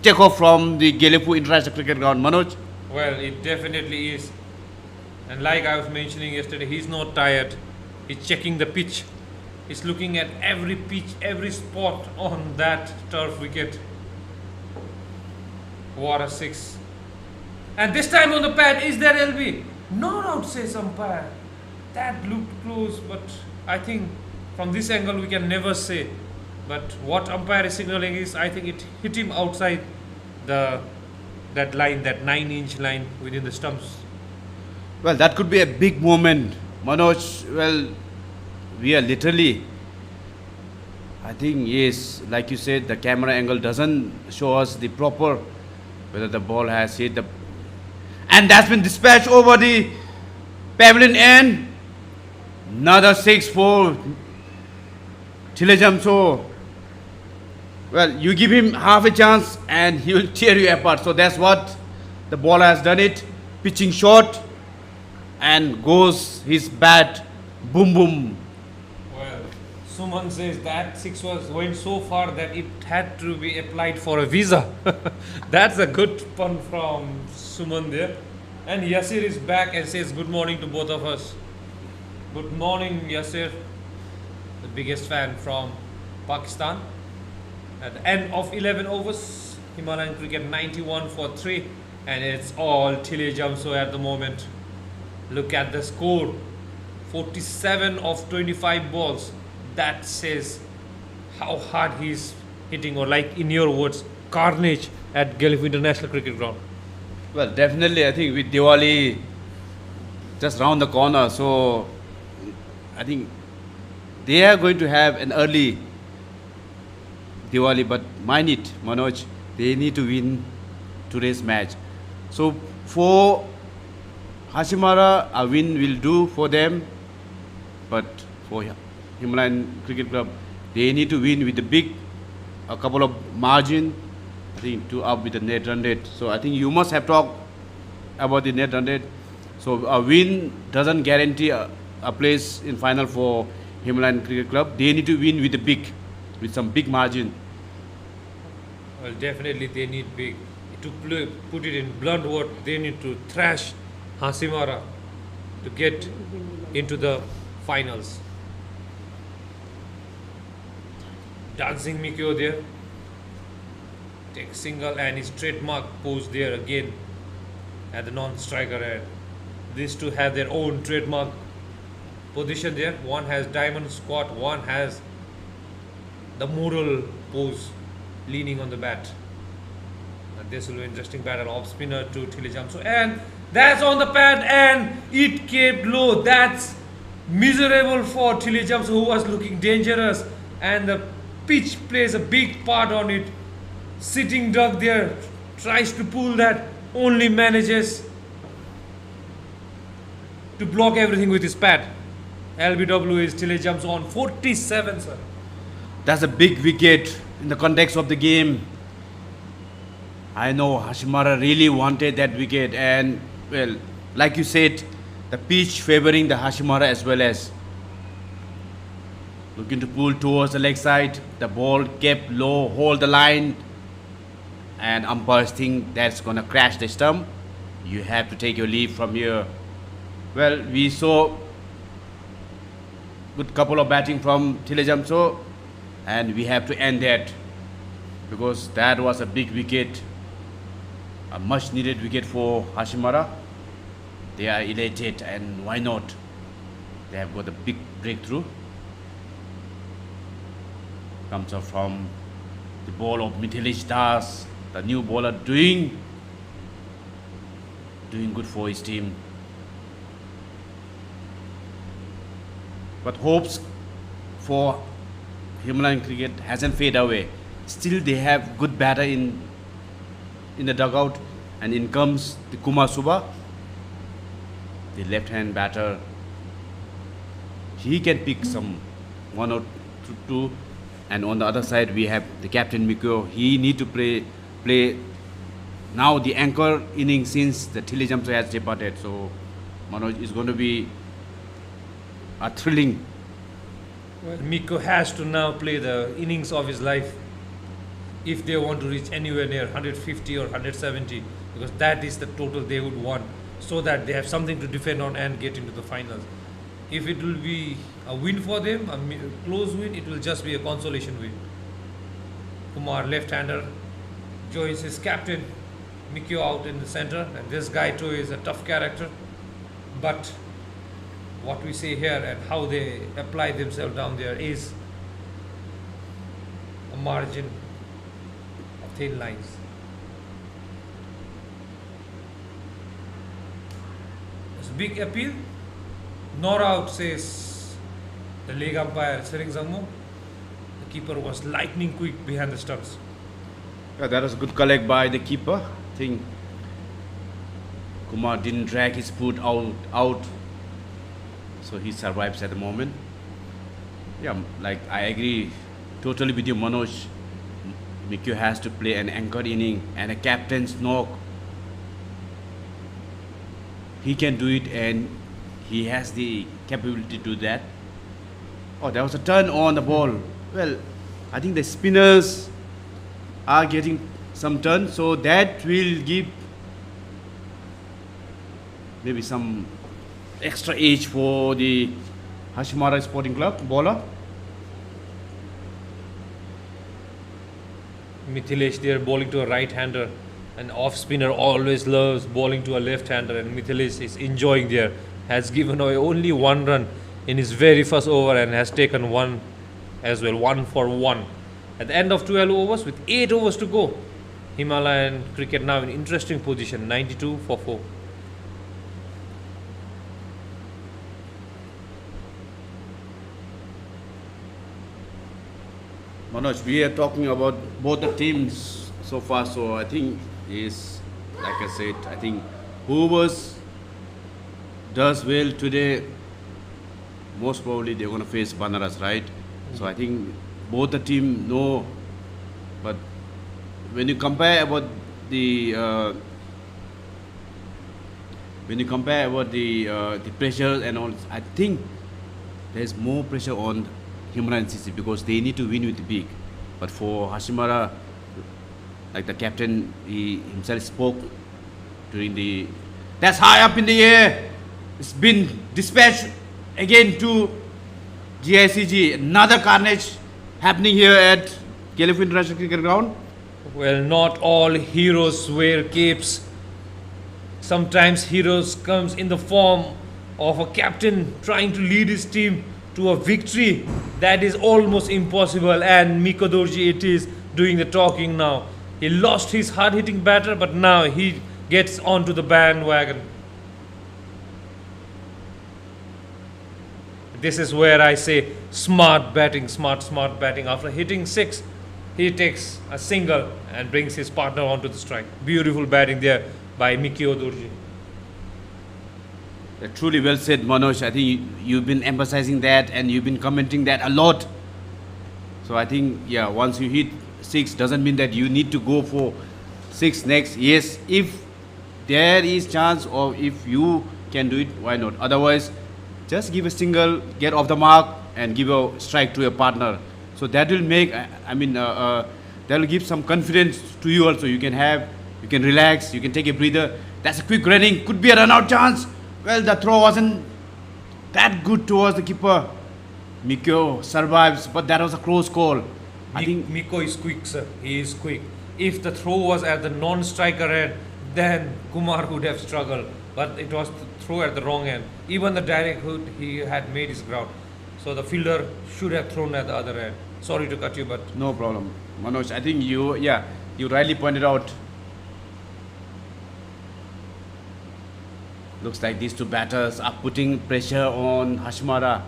Speaker 2: takeoff from the Gelephu International Cricket Ground. Manoj?
Speaker 1: Well, it definitely is. And like I was mentioning yesterday, he's not tired. He's checking the pitch. He's looking at every pitch, every spot on that turf wicket. What a six. And this time on the pad, is there LB? Not out, says umpire. That looked close, but I think from this angle we can never say. But what umpire is signaling is, I think it hit him outside that line, that 9-inch line within the stumps.
Speaker 2: Well, that could be a big moment. Manoj, well, we are literally, I think, yes, like you said, the camera angle doesn't show us the proper, whether the ball has hit the, and that's been dispatched over the pavilion end. Another 6 for Tilejamso. Well, you give him half a chance and he will tear you apart. So that's what the bowler has done it. Pitching short and goes his bat, boom boom.
Speaker 1: Well, Suman says that six went so far that it had to be applied for a visa. That's a good pun from Suman there. And Yasir is back and says good morning to both of us. Good morning, Yasir, the biggest fan from Pakistan. At the end of 11 overs, Himalayan cricket 91 for 3, and it's all Tile Jamso at the moment. Look at the score, 47 of 25 balls. That says how hard he's hitting, or like in your words, carnage at Gelephu International Cricket Ground.
Speaker 2: Well, definitely, I think with Diwali just round the corner, so I think they are going to have an early Diwali, but mind it, Manoj, they need to win today's match. So for Hasimara, a win will do for them, but for Himalayan Cricket Club, they need to win with a couple of margin, I think, to up with the net run rate. So I think you must have talked about the net run rate. So a win doesn't guarantee a place in final for Himalayan Cricket Club. They need to win with some big margin.
Speaker 1: Well, definitely they need big. To put it in blunt word, they need to thrash Hasimara to get into the finals. Dancing Mikio there. Take single and his trademark pose there again at the non-striker end. These two have their own trademark position there. One has diamond squat, one has the mural pose leaning on the bat. And this will be an interesting battle. Off spinner to Tile Jamso, and that's on the pad and it kept low. That's miserable for Tile Jamso, who was looking dangerous, and the pitch plays a big part on it. Sitting duck there tries to pull that, only manages to block everything with his pad. LBW is Tile Jamso on 47, sir.
Speaker 2: That's a big wicket in the context of the game. I know Hasimara really wanted that wicket, and well, like you said, the pitch favoring the Hasimara as well as looking to pull towards the leg side. The ball kept low, hold the line, and umpires think that's gonna crash the stump. You have to take your leave from here. Well, we saw good couple of batting from Tile Jamso, and we have to end that because that was a big wicket, a much needed wicket for Hasimara. They are elated, and why not? They have got a big breakthrough. Comes up from the ball of Mithilesh Das, the new bowler, doing good for his team. But hopes for Himalayan cricket hasn't faded away. Still, they have good batter in the dugout, and in comes the Kumar Suba, the left-hand batter. He can pick some one or two, and on the other side we have the captain Mikio. He need to play now the anchor inning since the Tile Jamso has departed. So Manoj is going to be a thrilling.
Speaker 1: Well, Miko has to now play the innings of his life if they want to reach anywhere near 150 or 170, because that is the total they would want, so that they have something to defend on and get into the finals. If it will be a win for them, a close win, it will just be a consolation win. Kumar, left-hander, joins his captain Mikio out in the center, and this guy too is a tough character. But what we say here and how they apply themselves down there is a margin of thin lines. It's a big appeal. Not out, says the leg umpire Sering Zangmo. The keeper was lightning quick behind the stumps.
Speaker 2: Yeah, that was a good collect by the keeper. I think Kumar didn't drag his foot out, so he survives at the moment. Yeah, like I agree totally with you, Manoj. Mikio has to play an anchor inning and a captain's knock. He can do it and he has the capability to do that. Oh, there was a turn on the ball. Well, I think the spinners are getting some turn, so that will give maybe some extra edge for the Hasimara Sporting Club bowler.
Speaker 1: Mithilesh there bowling to a right-hander. An off-spinner always loves bowling to a left-hander, and Mithilesh is enjoying there. Has given away only 1 run in his very first over and has taken 1 as well, 1 for 1. At the end of 12 overs with 8 overs to go, Himalayan cricket now in interesting position, 92 for 4.
Speaker 2: Manoj, we are talking about both the teams so far, so I think is like I said, I think whoever does well today, most probably they're going to face Banaras, right? So I think both the team know, but when you compare about the the pressure and all, I think there's more pressure on Himalayan CC because they need to win with the big. But for Hasimara, like the captain, he himself spoke during the. That's high up in the air. It's been dispatched again to GICG. Another carnage happening here at Gelephu International Cricket Ground.
Speaker 1: Well, not all heroes wear capes. Sometimes heroes comes in the form of a captain trying to lead his team to a victory that is almost impossible, and Miko Dorji it is doing the talking now. He lost his hard-hitting batter, but now he gets onto the bandwagon. This is where I say smart batting, smart batting. After hitting 6, he takes a single and brings his partner onto the strike. Beautiful batting there by Mikio Dorji.
Speaker 2: Truly well said, Manoj. I think you've been emphasizing that and you've been commenting that a lot. So I think, yeah, once you hit 6, doesn't mean that you need to go for 6 next. Yes, if there is chance or if you can do it, why not? Otherwise, just give a single, get off the mark, and give a strike to your partner. So that will make, that will give some confidence to you also. You can relax, you can take a breather. That's a quick running, could be a run out chance. Well, the throw wasn't that good towards the keeper. Mikio survives, but that was a close call. I think
Speaker 1: Miko is quick, sir. He is quick. If the throw was at the non-striker end, then Kumar would have struggled. But it was the throw at the wrong end. Even the direct hook, he had made his ground. So the fielder should have thrown at the other end. Sorry to cut you, but
Speaker 2: no problem. Manoj, I think you rightly pointed out. Looks like these two batters are putting pressure on Hasimara.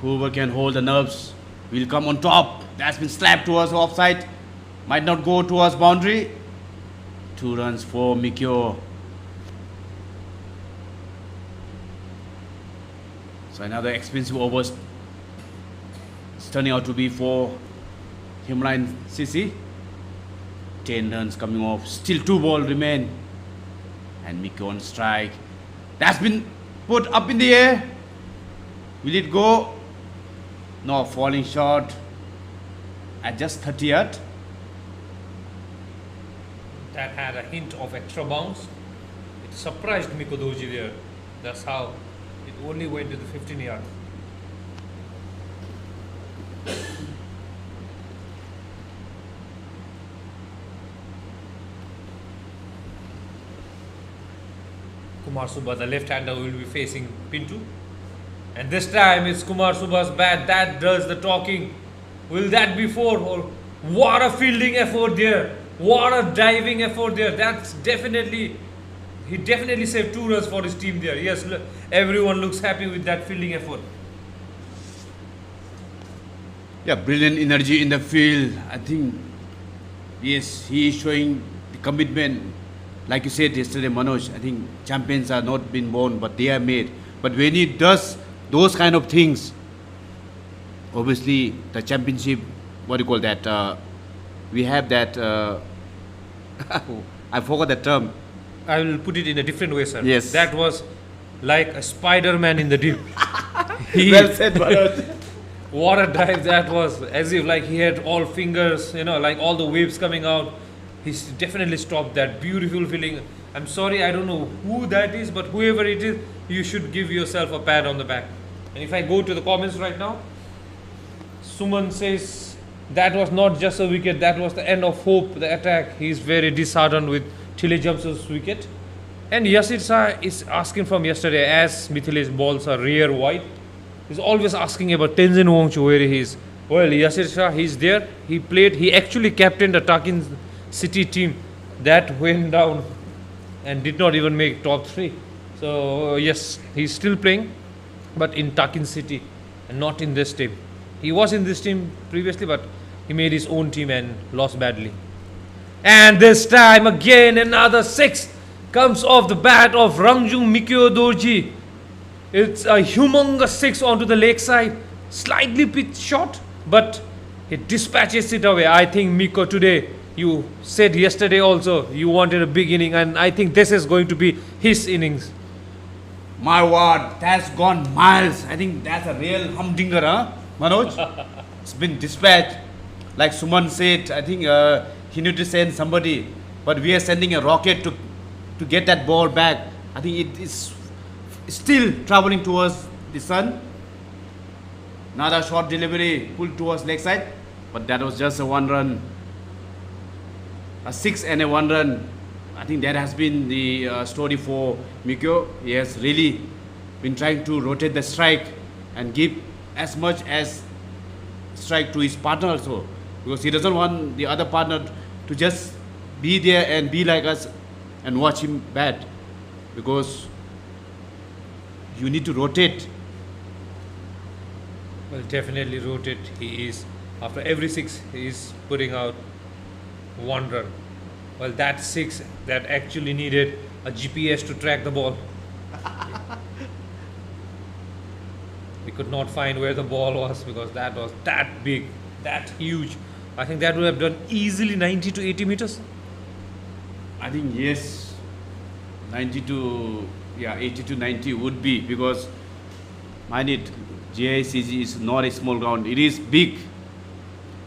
Speaker 2: Whoever can hold the nerves will come on top. That's been slapped towards offside. Might not go towards boundary. 2 runs for Mikio. So another expensive over is turning out to be for Himalayan CC. 10 runs coming off. Still 2 balls remain. And Mikio on strike. That's been put up in the air. Will it go? No, falling short at just 30th.
Speaker 1: that had a hint of extra bounce. It surprised Miko Dorji there. That's how it only went to the 15 yard. Kumar Subba, the left-hander, will be facing Pintu. And this time it's Kumar Subba's bat that does the talking. Will that be 4? Or what a fielding effort there. What a diving effort there. That's definitely, he definitely saved 2 runs for his team there. Yes, everyone looks happy with that fielding effort.
Speaker 2: Yeah, brilliant energy in the field. I think, yes, he is showing the commitment. Like you said yesterday, Manoj, I think champions are not been born, but they are made. But when he does those kind of things, obviously the championship, what do you call that? We have that. I forgot the term.
Speaker 1: I will put it in a different way, sir.
Speaker 2: Yes.
Speaker 1: That was like a Spider-Man in the deep. He,
Speaker 2: Well said, Manoj.
Speaker 1: what a dive that was. As if like he had all fingers, like all the waves coming out. He's definitely stopped that. Beautiful feeling. I'm sorry, I don't know who that is, but whoever it is, you should give yourself a pat on the back. And if I go to the comments right now, Suman says that was not just a wicket, that was the end of hope, the attack. He's very disheartened with Tilejam's wicket. And Yasir Shah is asking from yesterday, as Mithilesh balls are rear wide, he's always asking about Tenzin Wangchu, where he is. Well, Yasir Shah, he's there. He played, he actually captained the Takin City team that went down and did not even make top 3. So, yes, he's still playing, but in Takin City and not in this team. He was in this team previously, but he made his own team and lost badly. And this time again, another 6 comes off the bat of Rangjung Mikyo Dorji. It's a humongous 6 onto the leg side, slightly pitch short, but he dispatches it away. I think Miko today, you said yesterday also you wanted a big inning, and I think this is going to be his innings.
Speaker 2: My word, that's gone miles. I think that's a real humdinger, huh, Manoj? It's been dispatched. Like Suman said, I think he need to send somebody, but we are sending a rocket to get that ball back. I think it is still traveling towards the sun. Another short delivery pulled towards leg side, but that was just a 1 run. A 6 and a 1 run. I think that has been the story for Mikyo. He has really been trying to rotate the strike and give as much as strike to his partner also, because he doesn't want the other partner to just be there and be like us and watch him bat, because you need to rotate.
Speaker 1: Well, definitely rotate. He is, after every 6, he is putting out 1 run. Well, that 6 that actually needed a GPS to track the ball. We could not find where the ball was because that was that big, that huge. I think that would have done easily 90 to 80 meters.
Speaker 2: I think yes, 80 to 90 would be, because mind it, JICC is not a small ground. It is big.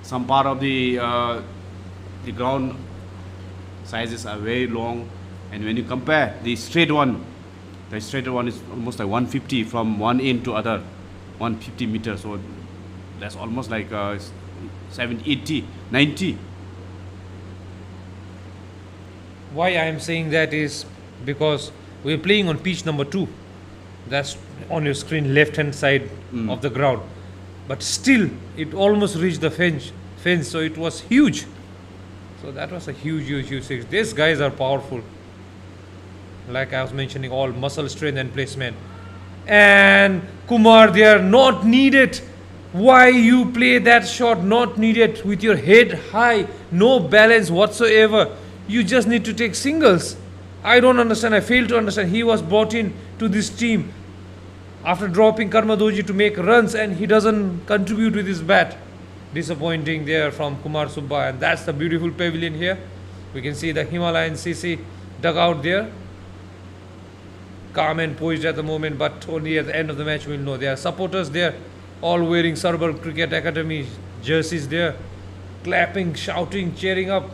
Speaker 2: Some part of the ground sizes are very long, and when you compare the straight one is almost like 150 from one end to other, 150 meters. So that's almost like 70, 80, 90.
Speaker 1: Why I am saying that is because we are playing on pitch number 2. That's on your screen, left hand side of the ground. But still, it almost reached the fence. So it was huge. So that was a huge 6. These guys are powerful. Like I was mentioning, all muscle strength and placement. And Kumar, they are not needed. Why you play that shot? Not needed, with your head high, no balance whatsoever. You just need to take singles. I don't understand. I fail to understand. He was brought in to this team after dropping Karmadoji to make runs, and he doesn't contribute with his bat. Disappointing there from Kumar Subba. And that's the beautiful pavilion here. We can see the Himalayan CC dugout there. Calm and poised at the moment, but only at the end of the match we'll know. There are supporters there, all wearing Sarbar Cricket Academy jerseys there, clapping, shouting, cheering up.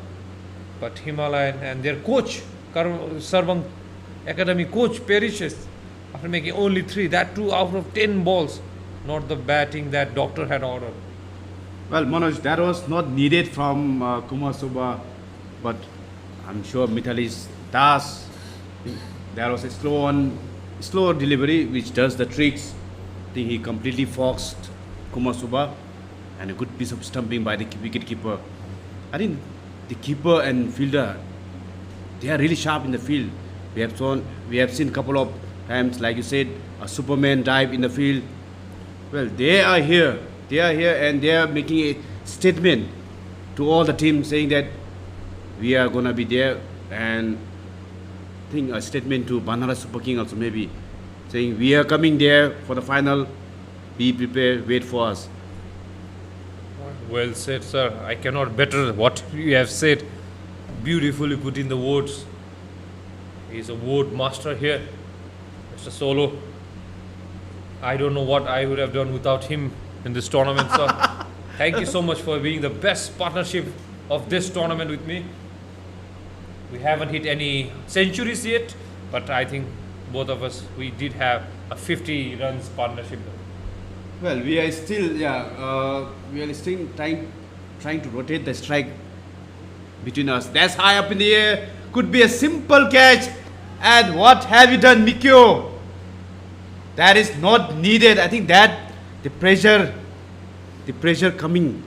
Speaker 1: But Himalayan and their coach, Sarvang Academy coach, perishes after making only 3, that too out of 10 balls. Not the batting that doctor had ordered.
Speaker 2: Well, Manoj, that was not needed from Kumar Subba, but I'm sure Mithilesh Das, there was a slow delivery which does the tricks. I think he completely foxed Kumar Subba, and a good piece of stumping by the wicket keeper. I think the keeper and fielder, they are really sharp in the field. We have seen a couple of times, like you said, a Superman dive in the field. Well, they are here, and they are making a statement to all the team, saying that we are gonna be there, and I think a statement to Banara Super King also, maybe saying we are coming there for the final. Be prepared, wait for us.
Speaker 1: Well said, sir. I cannot better what you have said. Beautifully put in the words. He's a word master here, Mr. Solo. I don't know what I would have done without him in this tournament, sir. Thank you so much for being the best partnership of this tournament with me. We haven't hit any centuries yet, but I think both of us, we did have a 50 runs partnership.
Speaker 2: Well, we are still trying to rotate the strike between us. That's high up in the air. Could be a simple catch. And what have you done, Mikio? That is not needed. I think that the pressure coming.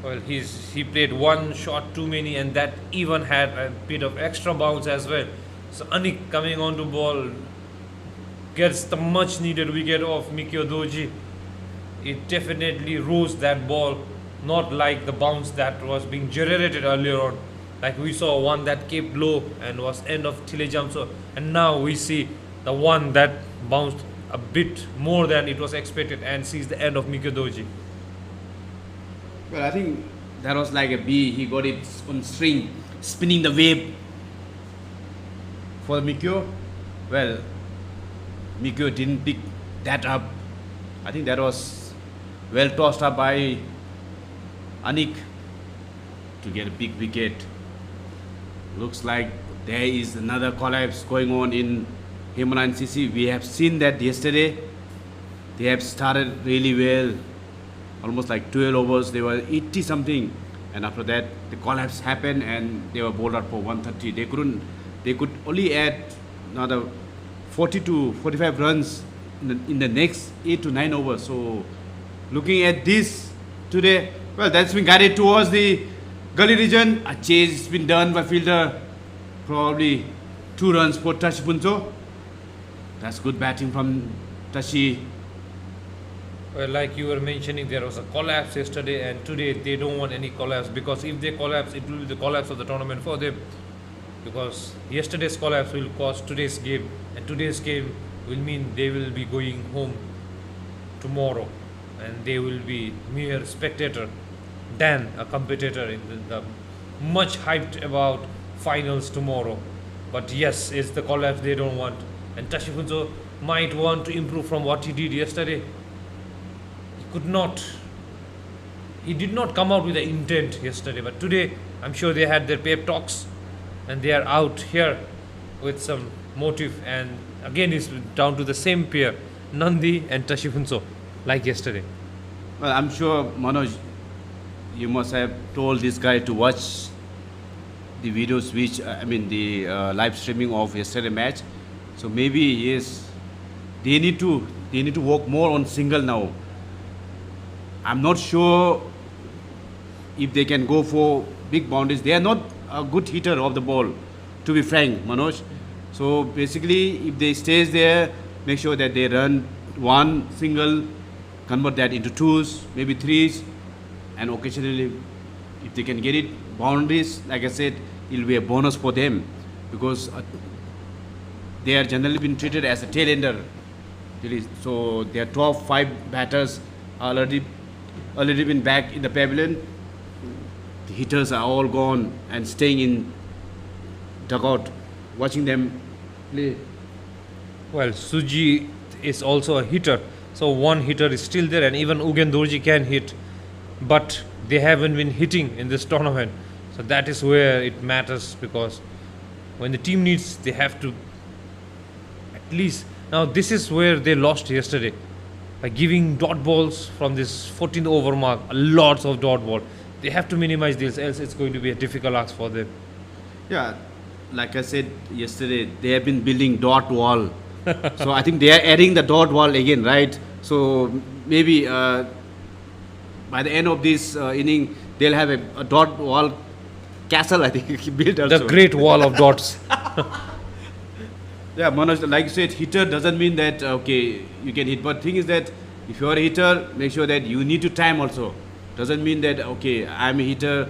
Speaker 1: Well, he played one shot too many, and that even had a bit of extra bounce as well. So Anik coming onto ball gets the much needed wicket of Mikio Doji. It definitely rose that ball, not like the bounce that was being generated earlier on. Like we saw one that kept low and was end of Tilejamso, and now we see the one that bounced a bit more than it was expected and sees the end of Mikio Doji.
Speaker 2: Well, I think that was like a bee. He got it on string, spinning the wave for Mikio. Well, Mikio didn't pick that up. I think that was well tossed up by Anik to get a big wicket. Looks like there is another collapse going on in Himalayan CC. We have seen that yesterday. They have started really well. Almost like 12 overs, they were 80 something. And after that, the collapse happened and they were bowled out for 130. They could only add another 40 to 45 runs in the next 8 to 9 overs. So looking at this today, well, that's been guided towards the gully region. A chase has been done by fielder. Probably 2 runs for Tashi Punso. That's good batting from Tashi.
Speaker 1: Well, like you were mentioning, there was a collapse yesterday, and today they don't want any collapse, because if they collapse, it will be the collapse of the tournament for them. Because yesterday's collapse will cost today's game, and today's game will mean they will be going home tomorrow, and they will be mere spectator than a competitor in the much hyped about finals tomorrow. But yes, it's the collapse they don't want, and Tashifunzo might want to improve from what he did yesterday. He did not come out with the intent yesterday, but today I'm sure they had their pep talks and they are out here with some motive, and again it's down to the same pair, Nandi and Tashifunso, like yesterday.
Speaker 2: Well, I'm sure, Manoj, you must have told this guy to watch the videos the live streaming of yesterday match. So maybe yes, they need to work more on single now. I'm not sure if they can go for big boundaries. They are not a good hitter of the ball, to be frank, Manoj. So basically, if they stays there, make sure that they run one single, convert that into twos, maybe threes, and occasionally, if they can get it boundaries, like I said, it will be a bonus for them, because they are generally been treated as a tail ender. So their top 5 batters are already been back in the pavilion. The hitters are all gone and staying in dugout, watching them play.
Speaker 1: Well, Suji is also a hitter, so one hitter is still there, and even Ugen Dorji can hit, but they haven't been hitting in this tournament. So that is where it matters, because when the team needs, they have to at least. Now this is where they lost yesterday, by giving dot balls from this 14th over mark, lots of dot ball. They have to minimize this, else it's going to be a difficult ask for them.
Speaker 2: Yeah, like I said yesterday, they have been building dot wall. So I think they are adding the dot wall again, right? So maybe by the end of this inning, they'll have a dot wall castle, I think, built also.
Speaker 1: The great wall of dots.
Speaker 2: Yeah, Manoj, like you said, hitter doesn't mean that, okay, you can hit. But thing is that if you're a hitter, make sure that you need to time also. Doesn't mean that, okay, I'm a hitter,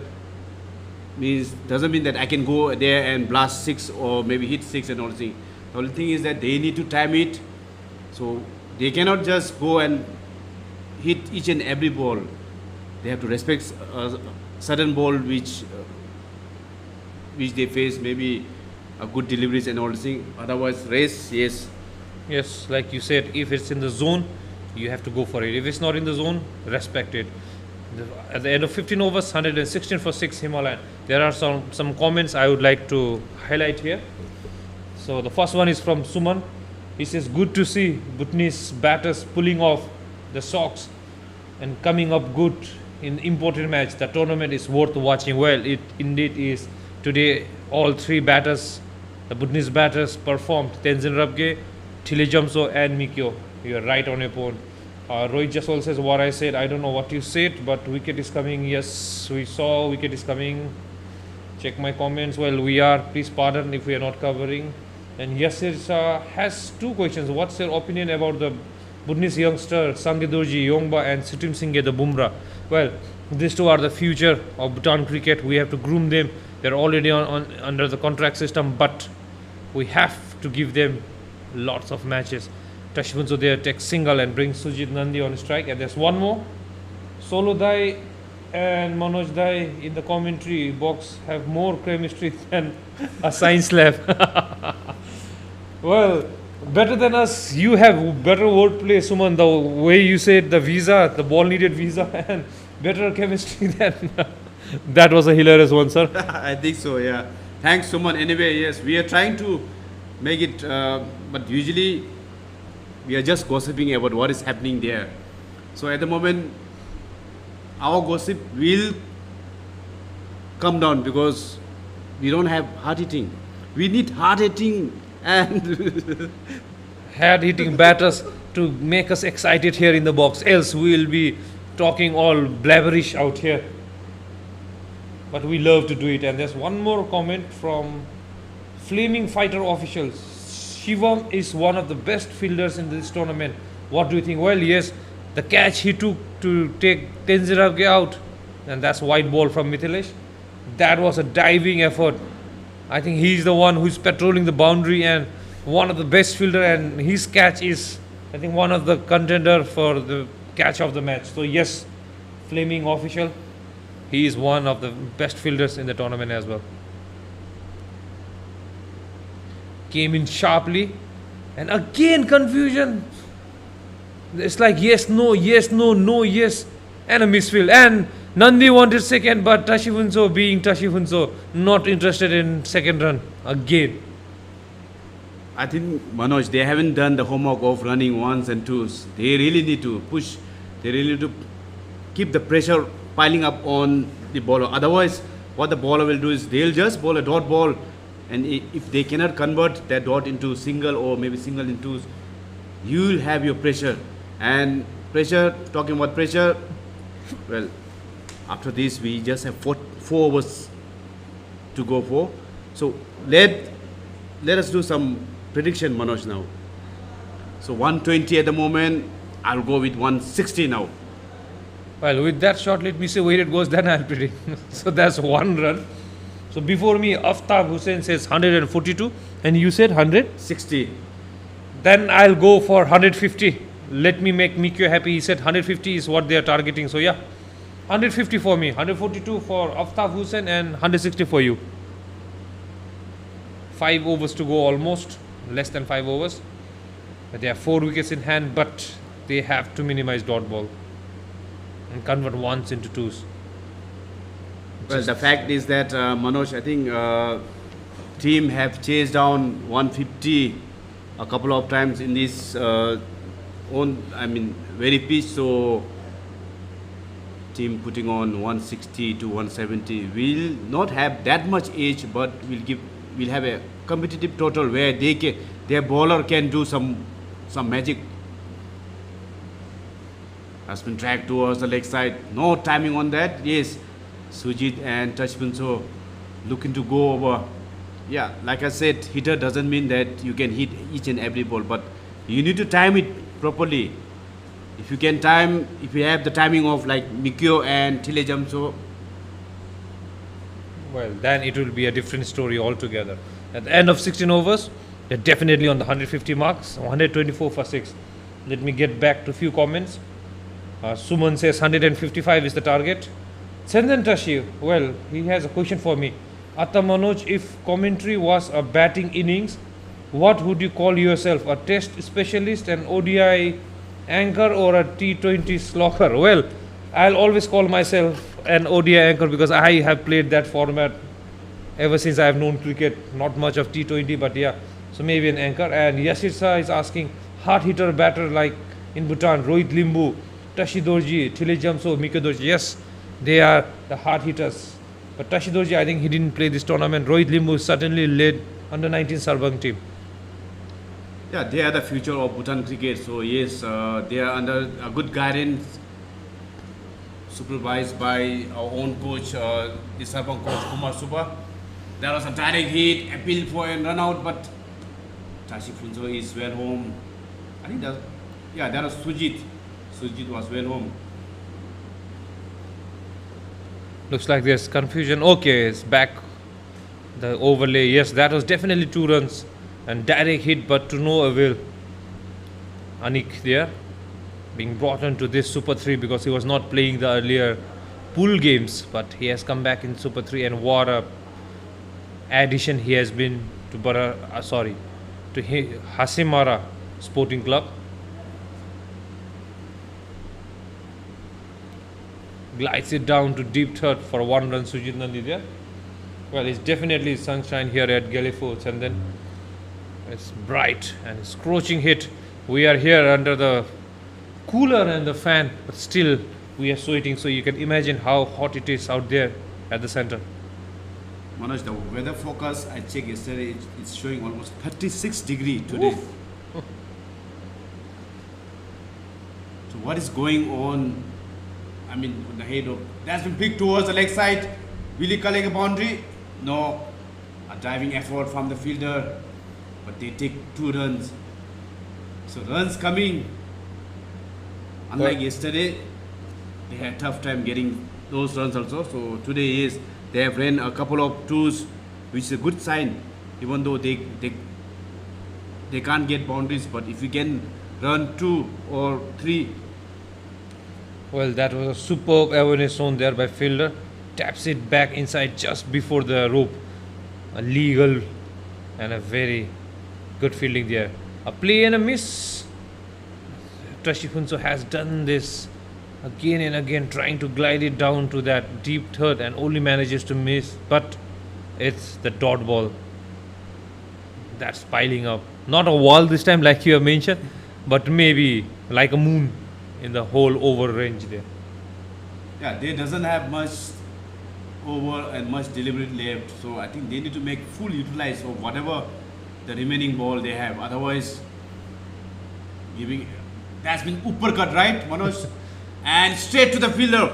Speaker 2: doesn't mean that I can go there and blast 6 or maybe hit 6 and all the thing. The only thing is that they need to time it. So they cannot just go and hit each and every ball. they have to respect certain ball which they face, maybe a good deliveries and all this thing. Otherwise, race, yes.
Speaker 1: Yes, like you said, if it's in the zone, you have to go for it. If it's not in the zone, respect it. At the end of 15 overs, 116 for 6 Himalayan. There are some comments I would like to highlight here. So the first one is from Suman. He says, good to see Bhutanese batters pulling off the socks and coming up good in important match. The tournament is worth watching. Well, it indeed is. Today, all three batters, the Bhutanese batters performed. Tenzin Rabge, Thilejamso and Mikyo. You are right on your point. Rohit Jaswal says what I said. I don't know what you said, but wicket is coming. Yes, we saw wicket is coming. Check my comments. Well, we are. Please pardon if we are not covering. And Yasir has two questions. What's your opinion about the Bhutanese youngster Sangedurji, Yongba and Sitim Singhe, the Bumrah? Well, these two are the future of Bhutan cricket. We have to groom them. They're already under the contract system, but we have to give them lots of matches. Tashibunso there takes single and brings Sujit Nandi on strike. And there's one more. Solo Dai and Manoj Dai in the commentary box have more chemistry than a science lab. Well, better than us. You have better wordplay, Suman. The way you said the visa, the ball needed visa, and better chemistry than. That was a hilarious one, sir.
Speaker 2: I think so, yeah. Thanks, Suman. Anyway, yes, we are trying to make it, but usually we are just gossiping about what is happening there. So at the moment, our gossip will come down because we don't have hard hitting. We need hard hitting and
Speaker 1: Hard hitting batters to make us excited here in the box. Else we will be talking all blabberish out here. But we love to do it. And there's one more comment from Flaming Fighter Officials. Shivam is one of the best fielders in this tournament. What do you think? Well, yes, the catch he took to take Tenzin Rabge out, and that's white ball from Mithilesh. That was a diving effort. I think he's the one who's patrolling the boundary and one of the best fielder, and his catch is, I think, one of the contender for the catch of the match. So yes, Flaming Official, he is one of the best fielders in the tournament as well. Came in sharply, and again confusion. It's like yes, no, no, yes, and a misfield. And Nandi wanted second, but Tashibunso, being Tashibunso, not interested in second run again.
Speaker 2: I think, Manoj, they haven't done the homework of running ones and twos. They really need to push. They really need to keep the pressure piling up on the bowler. Otherwise, what the bowler will do is they'll just bowl a dot ball, and if they cannot convert that dot into single or maybe single in twos, you'll have your pressure. And pressure, talking about pressure, well, after this we just have four overs to go for. So let us do some prediction, Manoj, now. So 120 at the moment. I'll go with 160 now.
Speaker 1: Well, with that shot, let me see where it goes, then I'll predict. So that's one run. So before me, Aftab Hussain says 142, and you said 100?
Speaker 2: 60.
Speaker 1: Then I'll go for 150. Let me make Mikyo happy. He said 150 is what they are targeting. So yeah, 150 for me, 142 for Aftab Hussain, and 160 for you. 5 overs to go almost, less than 5 overs. But they have 4 wickets in hand, but they have to minimize dot ball and convert ones into twos.
Speaker 2: Well, the fact is that, Manoj, I think team have chased down 150 a couple of times in this very pitch. So team putting on 160 to 170 will not have that much edge, but will have a competitive total where their bowler can do some magic. Has been dragged towards the leg side. No timing on that. Yes, Sujit and Tashibunso looking to go over. Yeah, like I said, hitter doesn't mean that you can hit each and every ball, but you need to time it properly. If you can time, if you have the timing of like Mikyo and Thilejamso,
Speaker 1: well, then it will be a different story altogether. At the end of 16 overs, they're definitely on the 150 marks, 124 for 6. Let me get back to a few comments. Suman says 155 is the target. Chandan Tashi, well, he has a question for me. Atta Manoj, if commentary was a batting innings, what would you call yourself? A test specialist, an ODI anchor, or a T20 slogger? Well, I'll always call myself an ODI anchor because I have played that format ever since I have known cricket. Not much of T20, but yeah, so maybe an anchor. And Yasirsa is asking hard hitter batter like in Bhutan, Rohit Limbu, Tashi Dorji, Thile Jamso, Mika Dorji. Yes, they are the hard hitters. But Tashi Dorji, I think he didn't play this tournament. Rohit Limbu certainly led under 19 Sarbang team.
Speaker 2: Yeah, they are the future of Bhutan cricket. So yes, they are under a good guidance, supervised by our own coach, the Sarbang coach Kumar Suba. There was a direct hit, appeal for a run out, but Tashi Funso is well home. I think that, yeah, there was Sujit. Sujit was well home.
Speaker 1: Looks like there's confusion. Okay, it's back. The overlay. Yes, that was definitely 2 runs. And direct hit, but to no avail. Anik there being brought into this Super 3 because he was not playing the earlier pool games, but he has come back in Super 3, and what a addition he has been to Hasimara Sporting Club. Glides it down to deep third for a 1 run. Sujit Nandi there. Well, it's definitely sunshine here at Gelephu, and then it's bright and scorching hit. We are here under the cooler and the fan, but still we are sweating, so you can imagine how hot it is out there at the center.
Speaker 2: Manoj, the weather forecast I checked yesterday, it's showing almost 36 degree today.
Speaker 1: Oof.
Speaker 2: So what is going on? I mean, on the head of, that's been picked towards the leg side. Will he collect a boundary? No. A driving effort from the fielder, but they take 2 runs. So runs coming. Unlike
Speaker 1: Well-
Speaker 2: yesterday, they had tough time getting those runs also. So today is they have ran a couple of 2s, which is a good sign. Even though they can't get boundaries, but if you can run 2 or 3.
Speaker 1: Well, that was a superb awareness shown there by fielder. Taps it back inside just before the rope. A legal and a very good fielding there. A play and a miss. Tashi Funso has done this again and again, trying to glide it down to that deep third and only manages to miss. But it's the dot ball that's piling up. Not a wall this time, like you have mentioned, but maybe like a moon in the whole over range there.
Speaker 2: Yeah, they doesn't have much over and much deliberate left, so I think they need to make full utilize of whatever the remaining ball they have. Otherwise, giving that's been uppercut, right, Manoj, and straight to the fielder.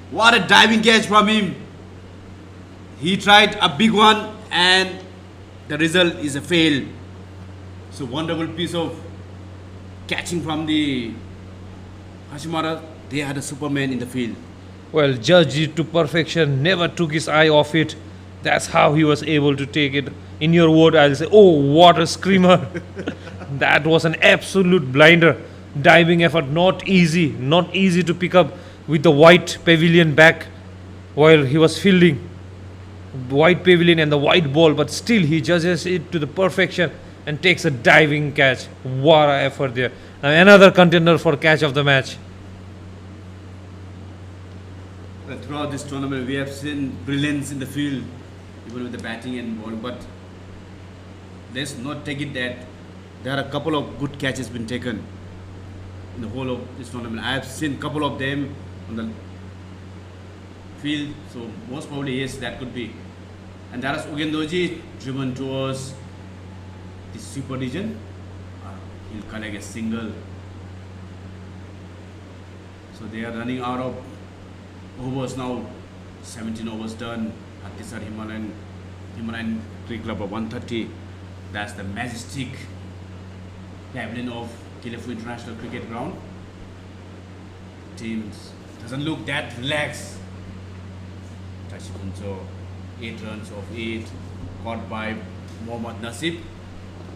Speaker 2: What a diving catch from him! He tried a big one, and the result is a fail. So wonderful piece of catching from the Hasimara. They had a Superman in the field.
Speaker 1: Well, judged it to perfection, never took his eye off it. That's how he was able to take it. In your word, I'll say, oh, what a screamer. That was an absolute blinder. Diving effort, not easy to pick up with the white pavilion back while he was fielding. White pavilion and the white ball, but still he judges it to the perfection and takes a diving catch. What an effort there. Another contender for catch of the match.
Speaker 2: Throughout this tournament, we have seen brilliance in the field, even with the batting and bowling. But let's not take it that there are a couple of good catches been taken in the whole of this tournament. I have seen a couple of them on the field, so most probably yes, that could be. And that is Ugendoji driven towards the super region. He'll collect a single. So they are running out of overs now. 17 overs done at this Himalayan Cricket Club of 130. That's the majestic pavilion of Gelephu International Cricket Ground. Teams doesn't look that relaxed. Tashi Funso, 8 runs of 8, caught by Mohammad Nasib.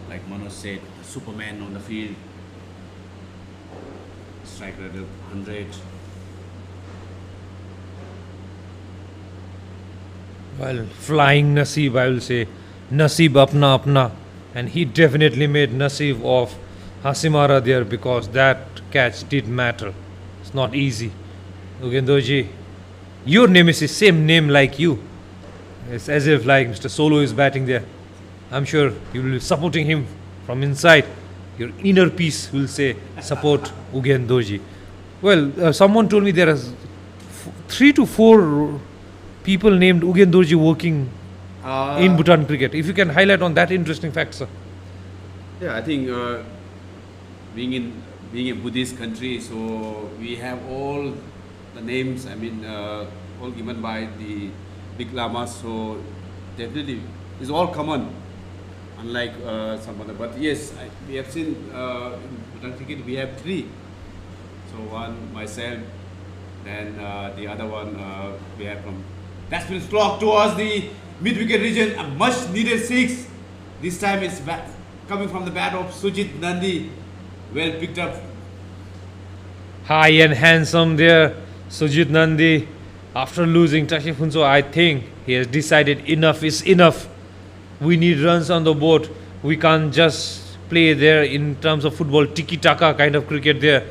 Speaker 2: Like Manoj said, the Superman on the field. Strike rate of 100.
Speaker 1: Well, flying Naseeb, I will say. Naseeb apna apna. And he definitely made Naseeb of Hasimara there because that catch did matter. It's not easy. Ugendoji, your nemesis, same name like you. It's as if like Mr. Solo is batting there. I'm sure you will be supporting him from inside. Your inner peace will say, support Ugendoji. Well, someone told me there are 3 to 4 people named Ugendoji working in Bhutan cricket. If you can highlight on that interesting fact, sir.
Speaker 2: Yeah, I think being a Buddhist country, so we have all the names. I mean, all given by the big lamas. So definitely, it's all common, unlike some other. But yes, we have seen in Bhutan cricket we have 3. So one myself, then the other one we have from. That's been struck towards the mid-wicket region. A much-needed 6. This time it's coming from the bat of Sujit Nandi. Well picked up.
Speaker 1: High and handsome there, Sujit Nandi. After losing Tashi Phunso, I think he has decided enough is enough. We need runs on the board. We can't just play there in terms of football, tiki-taka kind of cricket there.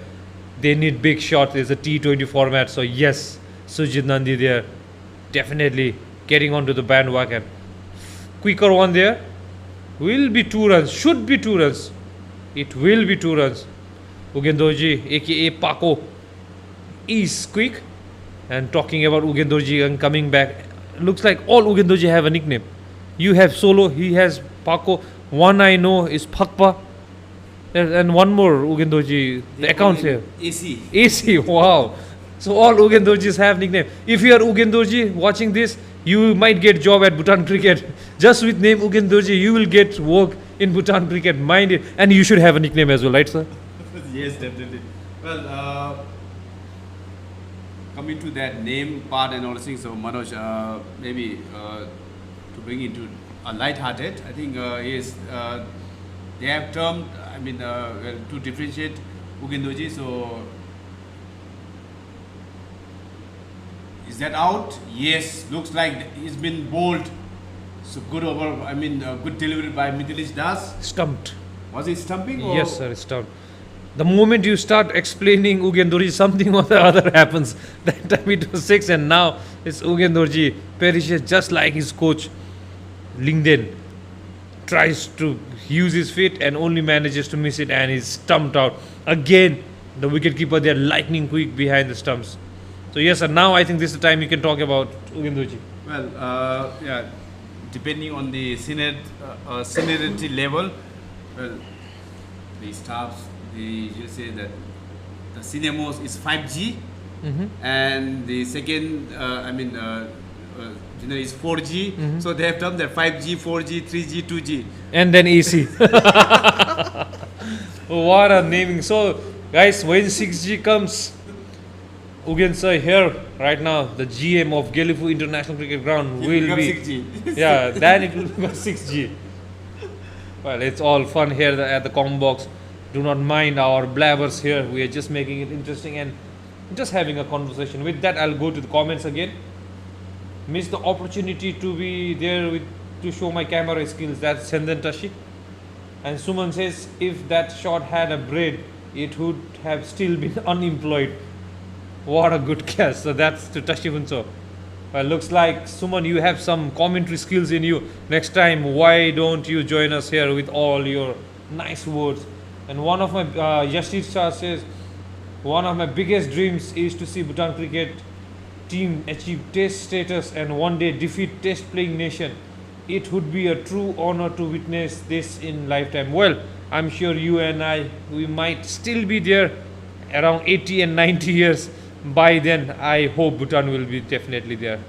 Speaker 1: They need big shots. It's a T20 format. So yes, Sujit Nandi there. Definitely getting onto the bandwagon. Quicker one there. Will be 2 runs. Should be 2 runs. It will be 2 runs. Ugendoji, aka Paco, is quick. And talking about Ugendoji and coming back, looks like all Ugendoji have a nickname. You have Solo, he has Paco. One I know is Phakpa. And one more Ugendoji. The accounts here.
Speaker 2: AC.
Speaker 1: AC, wow. So all Ugendojis have nickname. If you are Ugendoji watching this, you might get job at Bhutan cricket. Just with name Ugendoji, you will get work in Bhutan cricket. Mind it. And you should have a nickname as well, right, sir?
Speaker 2: Yes, definitely. Well, coming to that name part and all the things, so Manoj, maybe to bring it to a light-hearted, I think yes, they have termed, I mean, to differentiate Ugendoji, so is that out? Yes, looks like it's been bowled. So good over, I mean, good delivery by Mithilesh Das.
Speaker 1: Stumped.
Speaker 2: Was he stumping? Or?
Speaker 1: Yes, sir, stumped. The moment you start explaining Ugendoji, something or the other happens. That time it was 6 and now it's Ugendoji perishes just like his coach. Lingden tries to use his feet and only manages to miss it and is stumped out. Again, the wicketkeeper there lightning quick behind the stumps. So yes, and now I think this is the time you can talk about Ugendoji.
Speaker 2: Well, yeah, depending on the seniority level, well, the staffs, they just say that the senior most is 5G, and the second, is 4G. So they have done that 5G, 4G, 3G, 2G.
Speaker 1: And then AC. What a naming. So, guys, when 6G comes, Ugen sir here right now, the GM of Gelephu International Cricket Ground will be
Speaker 2: 6G.
Speaker 1: Yeah, then it will become 6G. Well, it's all fun here at the com box. Do not mind our blabbers here. We are just making it interesting and just having a conversation. With that, I'll go to the comments again. Missed the opportunity to be there to show my camera skills. That's Sendan Tashi. And Suman says, if that shot had a braid, it would have still been unemployed. What a good catch. So that's to Tashi Hunso. Well, looks like Suman, you have some commentary skills in you. Next time, why don't you join us here with all your nice words? And one of my Yashir Shah says, one of my biggest dreams is to see Bhutan cricket team achieve test status and one day defeat test playing nation. It would be a true honor to witness this in lifetime. Well, I'm sure you and I, we might still be there around 80 and 90 years. By then, I hope Bhutan will be definitely there.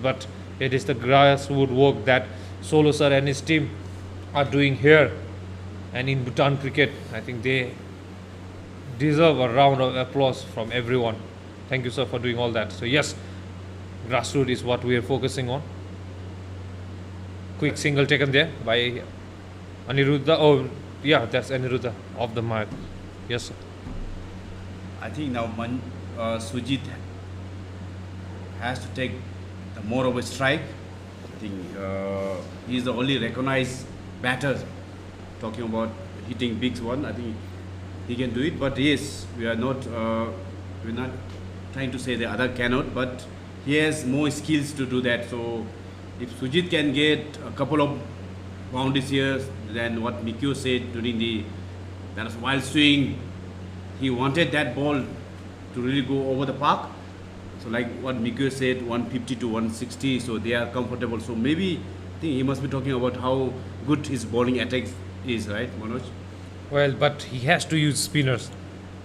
Speaker 1: But it is the grassroots work that Solo sir and his team are doing here. And in Bhutan cricket, I think they deserve a round of applause from everyone. Thank you, sir, for doing all that. So yes, grassroots is what we are focusing on. Quick single taken there by Aniruddha. Oh, yeah, that's Aniruddha off the mark. Yes, sir.
Speaker 2: I think now Sujit has to take the more of a strike. I think he's the only recognized batter. Talking about hitting big one, I think he can do it. But yes, we're not trying to say the other cannot, but he has more skills to do that. So if Sujit can get a couple of boundaries here, then what Mikio said during that was wild swing, he wanted that ball to really go over the park. So like what Mikio said, 150 to 160, so they are comfortable. So maybe I think he must be talking about how good his bowling attack is, right, Manoj?
Speaker 1: Well, but he has to use spinners.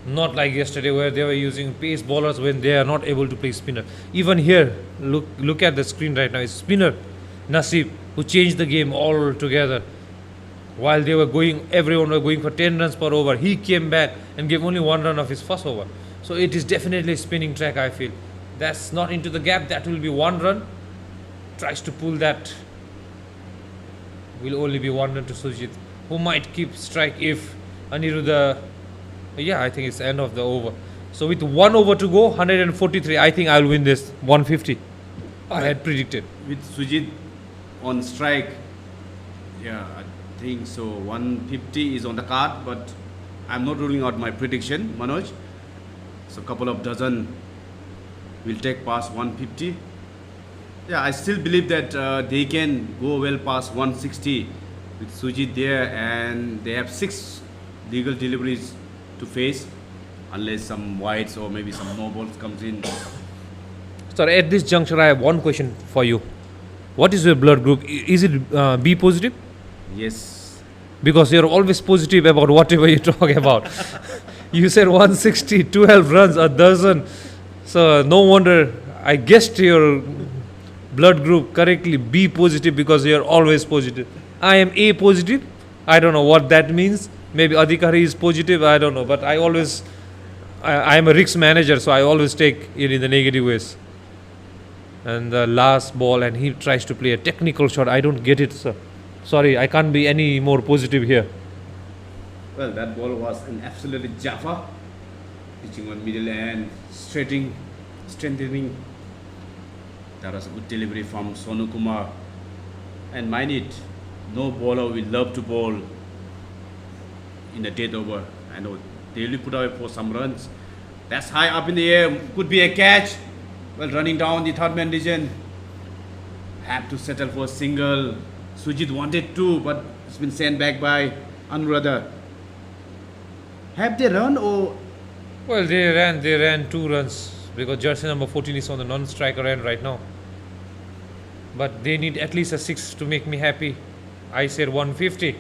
Speaker 1: Not like yesterday where they were using pace bowlers when they are not able to play spinner. Even here, look at the screen right now. It's spinner Nasib who changed the game altogether. While they were going, everyone were going for 10 runs per over. He came back and gave only 1 run of his first over. So it is definitely a spinning track, I feel. That's not into the gap. That will be 1 run. Tries to pull that. Will only be 1 run to Sujit, who might keep strike if Aniruddha. Yeah, I think it's the end of the over. So with 1 over to go, 143. I think I'll win this 150. I had predicted.
Speaker 2: With Sujit on strike, yeah, I think so. 150 is on the card, but I'm not ruling out my prediction, Manoj. So a couple of dozen will take past 150. Yeah, I still believe that they can go well past 160 with Sujit there, and they have 6 legal deliveries to face, unless some wides or maybe some no balls comes in.
Speaker 1: So at this juncture, I have one question for you. What is your blood group? Is it B positive?
Speaker 2: Yes.
Speaker 1: Because you're always positive about whatever you talk about. You said 160, 12 runs, a dozen. So no wonder I guessed your blood group correctly, B positive, because you're always positive. I am A positive. I don't know what that means. Maybe Adhikari is positive. I don't know. But I am a risk manager, so I always take it in the negative ways. And the last ball, and he tries to play a technical shot. I don't get it, sir. Sorry, I can't be any more positive here.
Speaker 2: Well, that ball was an absolutely Jaffa, pitching on middle and strengthening. That was a good delivery from Sonu Kumar. And mind it, no bowler will love to bowl in a dead over. I know they really put away for some runs. That's high up in the air, could be a catch. Well, running down the third man region. Have to settle for a single. Sujit wanted to, but it's been sent back by Anuradha. Have they run or?
Speaker 1: Well, they ran 2 runs because jersey number 14 is on the non-striker end right now. But they need at least a 6 to make me happy. I said 150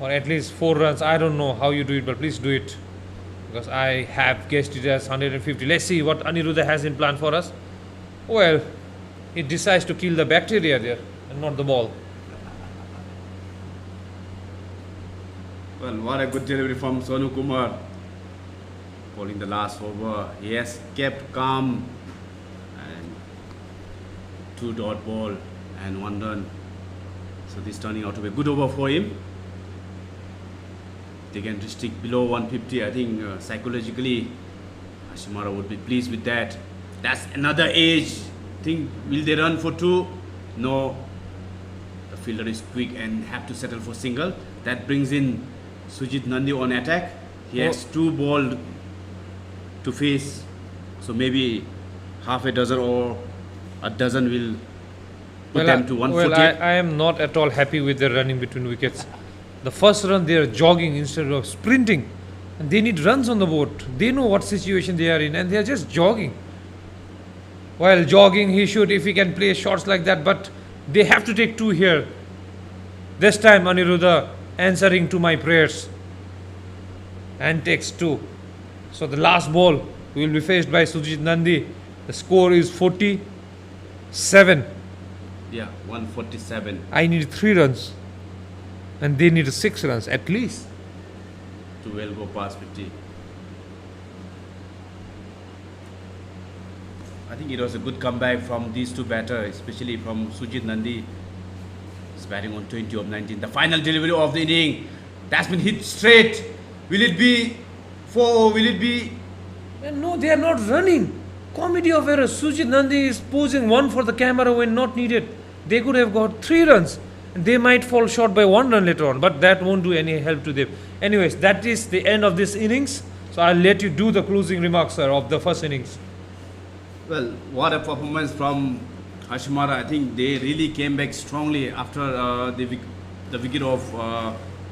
Speaker 1: or at least 4 runs. I don't know how you do it, but please do it, because I have guessed it as 150. Let's see what Aniruddha has in plan for us. Well, he decides to kill the bacteria there and not the ball.
Speaker 2: Well, what a good delivery from Sonu Kumar. Bowling the last over. He has kept calm. And 2 dot ball and 1 run. So this turning out to be a good over for him. They can restrict below 150. I think psychologically, Hasimara would be pleased with that. That's another age. Think, will they run for 2? No. The fielder is quick and have to settle for single. That brings in Sujit Nandi on attack. He has 2 balls to face. So maybe half a dozen or a dozen will put them to 140.
Speaker 1: Well, I am not at all happy with the running between wickets. The first run they are jogging instead of sprinting, and they need runs on the board. They know what situation they are in, and they are just jogging. While jogging, he should, if he can play shots like that, but they have to take 2 here. This time Aniruddha answering to my prayers and takes 2. So the last ball will be faced by Sujit Nandi. The score is 47.
Speaker 2: Yeah, 147.
Speaker 1: I need 3 runs. And they need 6 runs at least
Speaker 2: to well go past 50. I think it was a good comeback from these 2 batters, especially from Sujit Nandi. He's batting on 20 of 19. The final delivery of the inning, that's been hit straight. Will it be 4 or will it be?
Speaker 1: No, they are not running. Comedy of errors. Sujit Nandi is posing one for the camera when not needed. They could have got 3 runs. They might fall short by 1 run later on, but that won't do any help to them. Anyways, that is the end of this innings. So I'll let you do the closing remarks, sir, of the first innings.
Speaker 2: Well, what a performance from Hasimara. I think they really came back strongly after the wicket of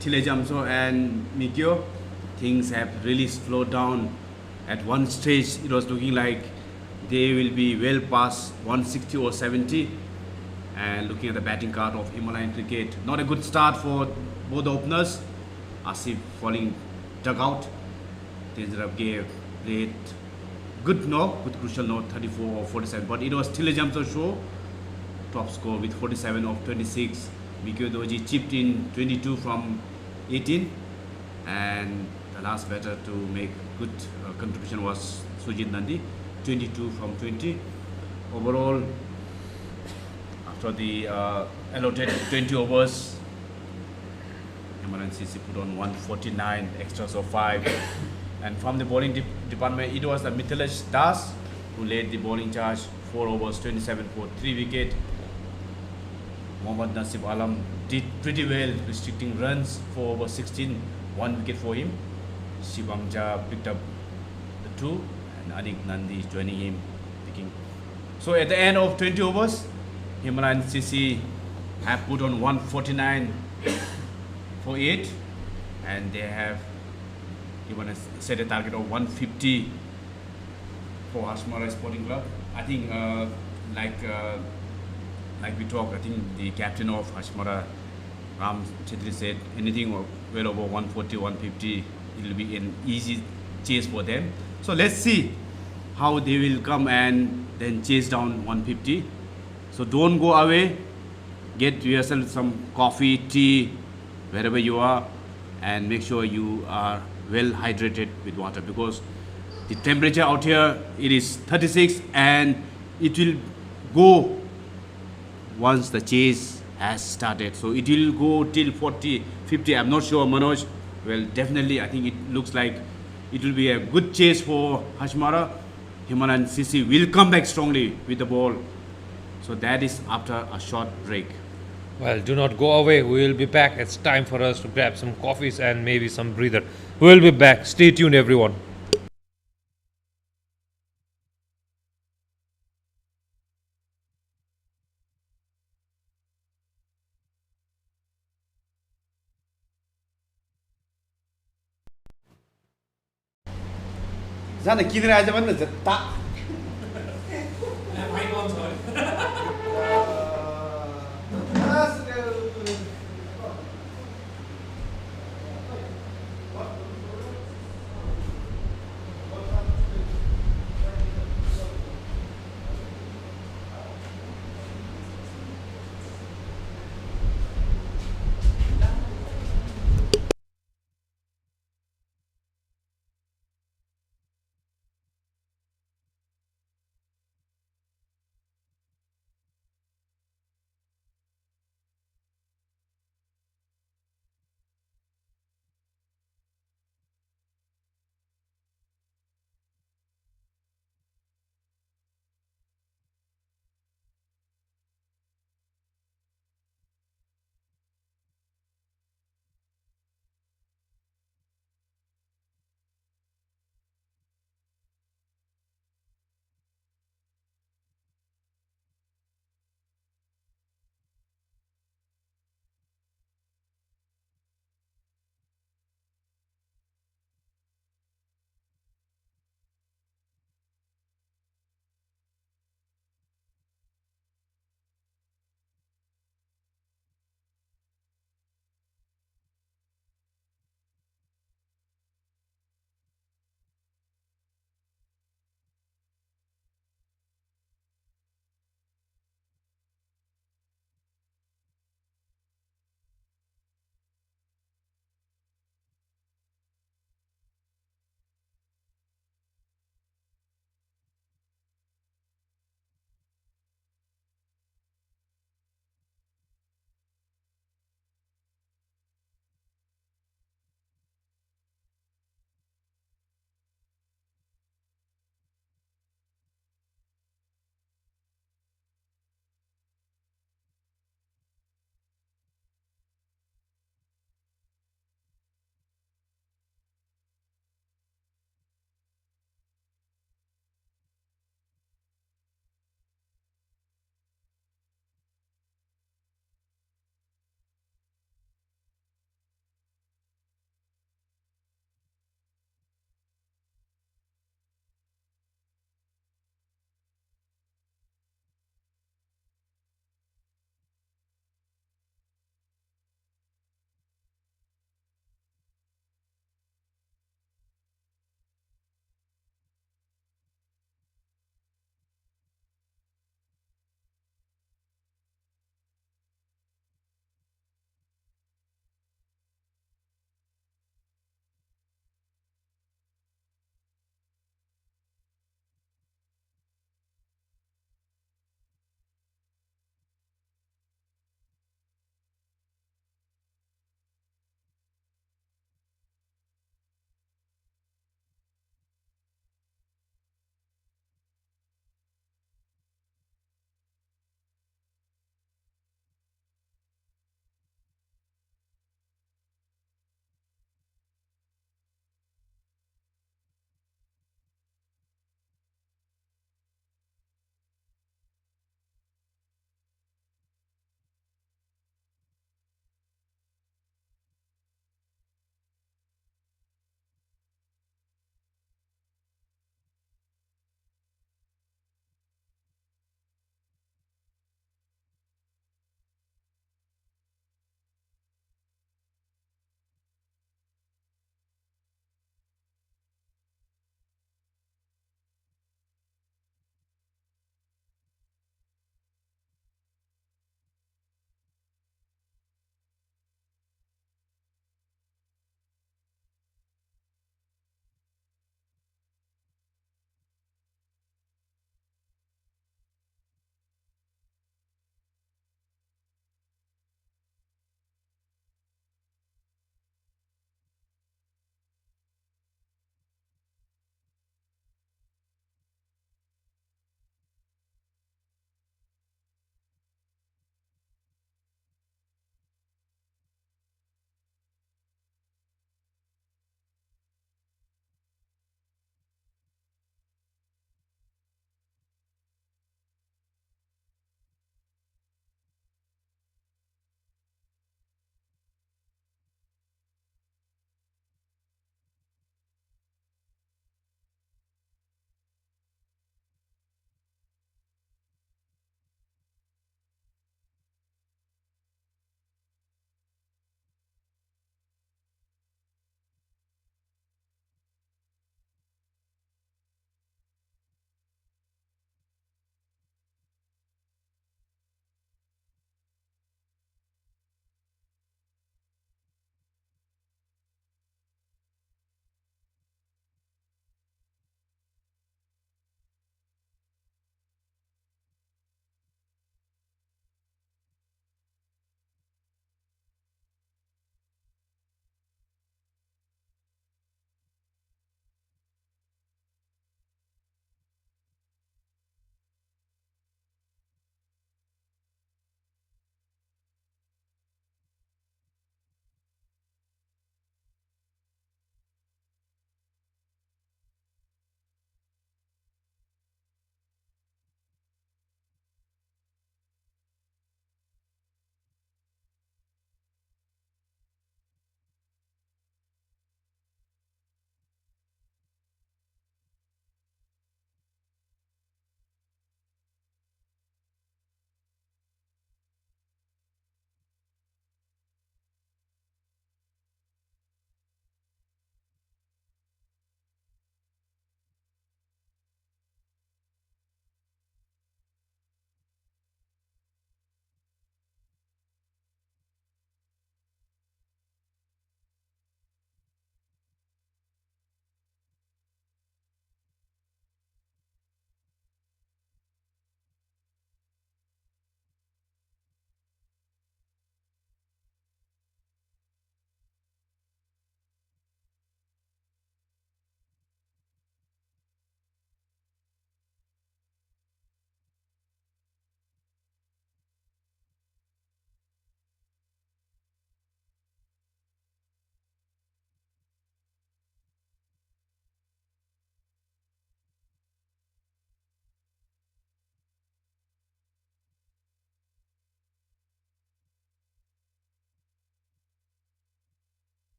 Speaker 2: Tilejamso and Mikio. Things have really slowed down. At one stage, it was looking like they will be well past 160 or 70. And looking at the batting card of Himalayan cricket, not a good start for both the openers. Asif falling dugout. Tejrab gave played good knock with crucial note 34 or 47, but it was Tilejamso's show. Top score with 47 of 26. Mikio Doji chipped in 22 from 18, and the last batter to make good contribution was Sujit Nandi, 22 from 20. Overall, after the allotted 20 overs, Himalayan CC put on 149, extras of 5. And from the bowling department, it was the Mithilesh Das who led the bowling charge, 4 overs, 27 for 3 wicket. Mohammad Nasib Alam did pretty well, restricting runs, 4 overs, 16, 1 wicket for him. Shivamja picked up the 2, and Anik Nandi joining him, picking. So at the end of 20 overs, Himalayan CC have put on 149 for 8, and they have even set a target of 150 for Hasimara Sporting Club. I think, like we talked, I think the captain of Hasimara, Ram Chetri, said anything well over 140, 150, it will be an easy chase for them. So let's see how they will come and then chase down 150. So don't go away. Get yourself some coffee, tea, wherever you are, and make sure you are well hydrated with water, because the temperature out here, it is 36, and it will go once the chase has started. So it will go till 40, 50. I'm not sure, Manoj. Well, definitely, I think it looks like it will be a good chase for Hasimara. Himalayan CC will come back strongly with the ball. So that is after a short break.
Speaker 1: Well, do not go away. We will be back. It's time for us to grab some coffees and maybe some breather. We will be back. Stay tuned, everyone.
Speaker 2: Sana kidra aja mana tak.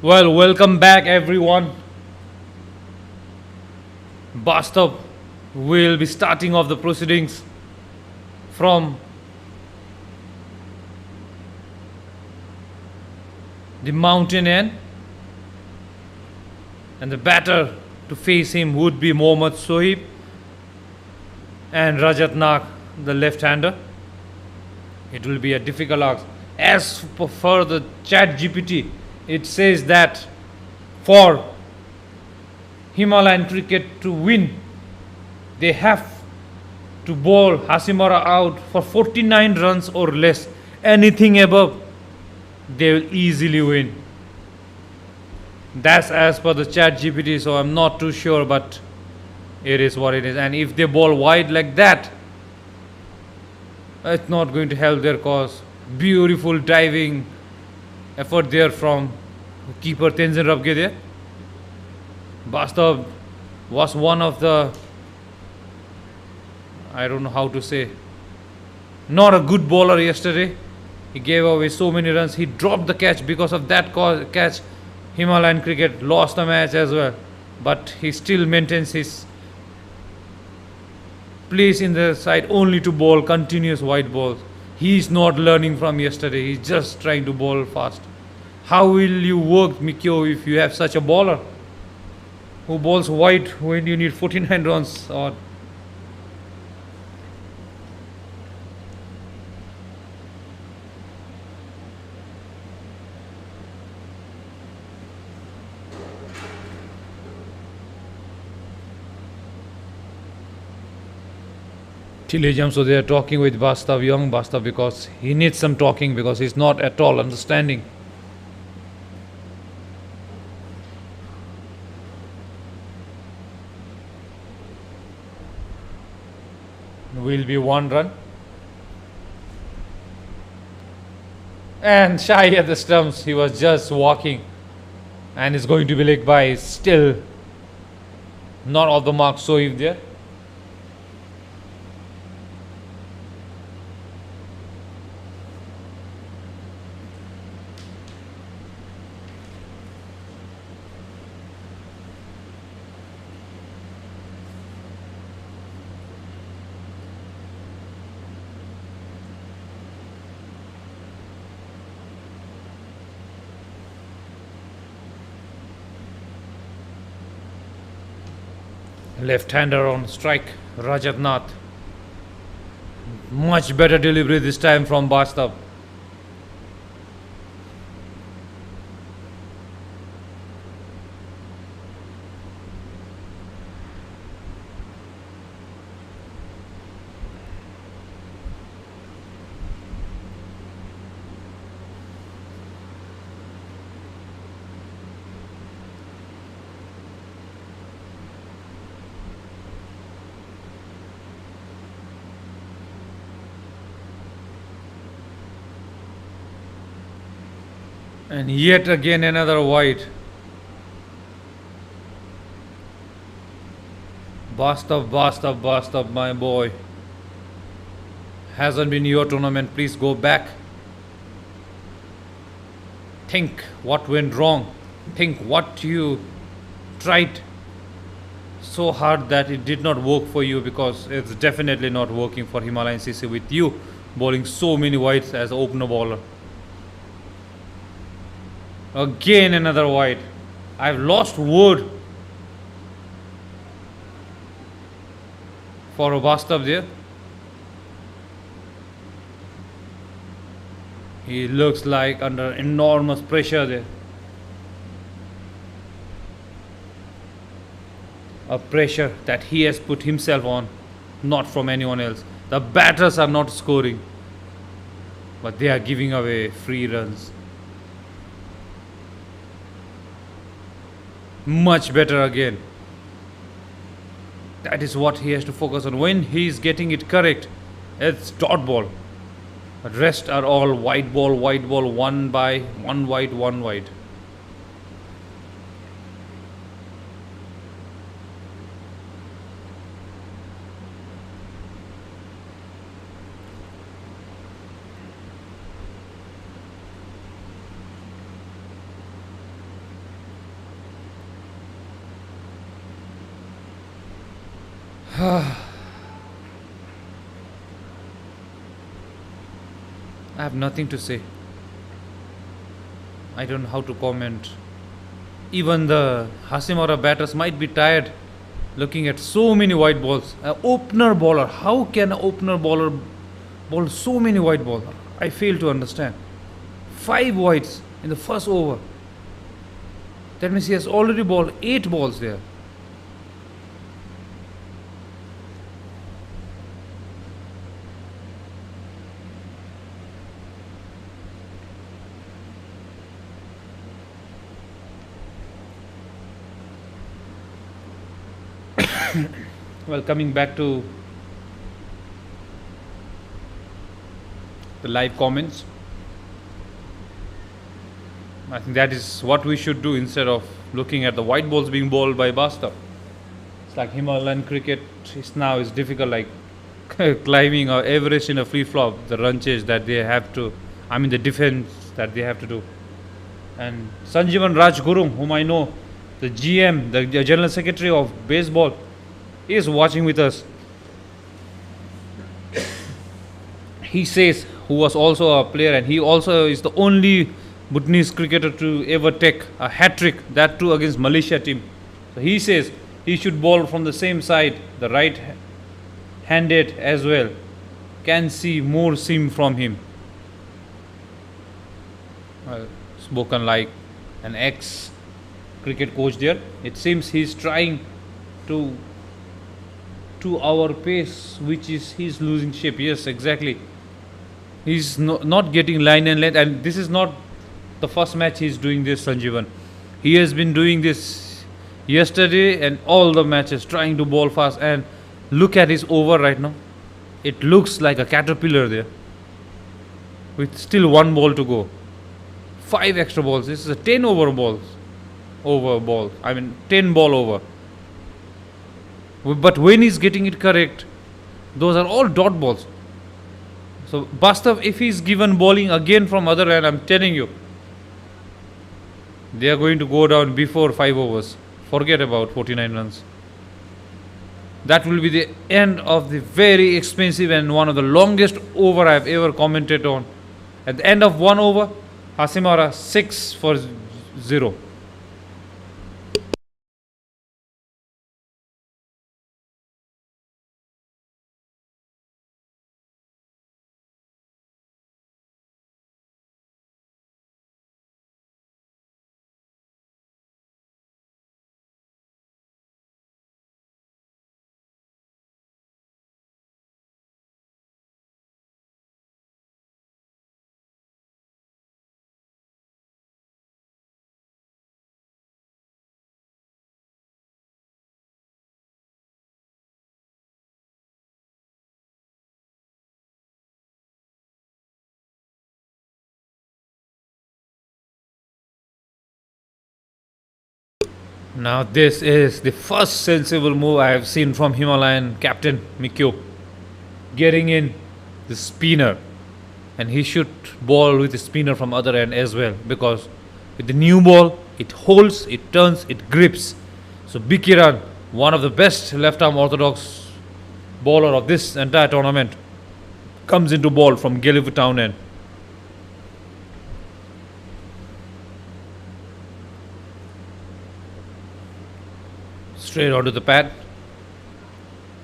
Speaker 1: Well, welcome back everyone. Bastard will be starting off the proceedings from the mountain end, and the batter to face him would be Mohammad Sohib and Rajat Nag, the left-hander. It will be a difficult ask. As for the chat GPT, it says that for Himalayan cricket to win, they have to bowl Hasimara out for 49 runs or less. Anything above, they will easily win. That's as per the chat GPT, so I'm not too sure, but it is what it is. And if they bowl wide like that, it's not going to help their cause. Beautiful diving effort there from keeper Tenzin Rabge there. Bastard was one of the, I don't know how to say, not a good bowler yesterday. He gave away so many runs. He dropped the catch. Because of that catch, Himalayan cricket lost the match as well. But he still maintains his place in the side only to bowl continuous wide balls. He is not learning from yesterday. He's just trying to bowl fast. How will you work, Mikyo, if you have such a bowler who bowls wide when you need 49 runs? Or Tilejam, so they are talking with Bastav, young Bastav, because he needs some talking because he's not at all understanding. Will be 1 run. And shy at the stumps, he was just walking. And it's going to be leg by, still not off the mark, so if there. Left-hander on strike, Rajat Nath. Much better delivery this time from Bastav. And yet again another wide. Bastav, my boy. Hasn't been your tournament. Please go back. Think what went wrong. Think what you tried so hard that it did not work for you, because it's definitely not working for Himalayan CC with you bowling so many wides as opener bowler. Again another wide. I've lost word for Bastav there. He looks like under enormous pressure there. A pressure that he has put himself on, not from anyone else. The batters are not scoring, but they are giving away free runs. Much better again. That is what he has to focus on. When he is getting it correct, it's dot ball. The rest are all wide ball, one by, one wide. I have nothing to say. I don't know how to comment. Even the Hasimara batters might be tired looking at so many white balls. An opener bowler, how can an opener bowler bowl so many white balls? I fail to understand. 5 whites in the first over. That means he has already bowled 8 balls there. Well, coming back to the live comments, I think that is what we should do instead of looking at the white balls being bowled by Basta. It's like Himalayan cricket is difficult, like climbing or Everest in a free flop, the run chase that they have to, the defense that they have to do. And Sanjeevan Rajgurung, whom I know, the GM, the General Secretary of Baseball, is watching with us. He says, who was also a player, and he also is the only Bhutanese cricketer to ever take a hat-trick, that too against Malaysia team. So he says he should bowl from the same side, the right-handed as well. Can see more seam from him. Well, spoken like an ex-cricket coach there. It seems he's trying to our pace, which is he's losing shape. Yes, exactly. He's not getting line and length, and this is not the first match he's doing this, Sanjeevan. He has been doing this yesterday and all the matches, trying to bowl fast. And look at his over right now. It looks like a caterpillar there, with still 1 ball to go. 5 extra balls. This is a 10 over balls. 10 ball over. But when he's getting it correct, those are all dot balls. So Bastav, if he's given bowling again from other end, I'm telling you, they are going to go down before 5 overs. Forget about 49 runs. That will be the end of the very expensive and one of the longest over I've ever commented on. At the end of 1 over, Hasimara 6 for 0. Now this is the first sensible move I have seen from Himalayan captain Mikyo, getting in the spinner, and he should bowl with the spinner from other end as well, because with the new ball it holds, it turns, it grips. So Bikiran, one of the best left arm orthodox bowler of this entire tournament, comes into ball from Gelephu town end. Straight onto the pad.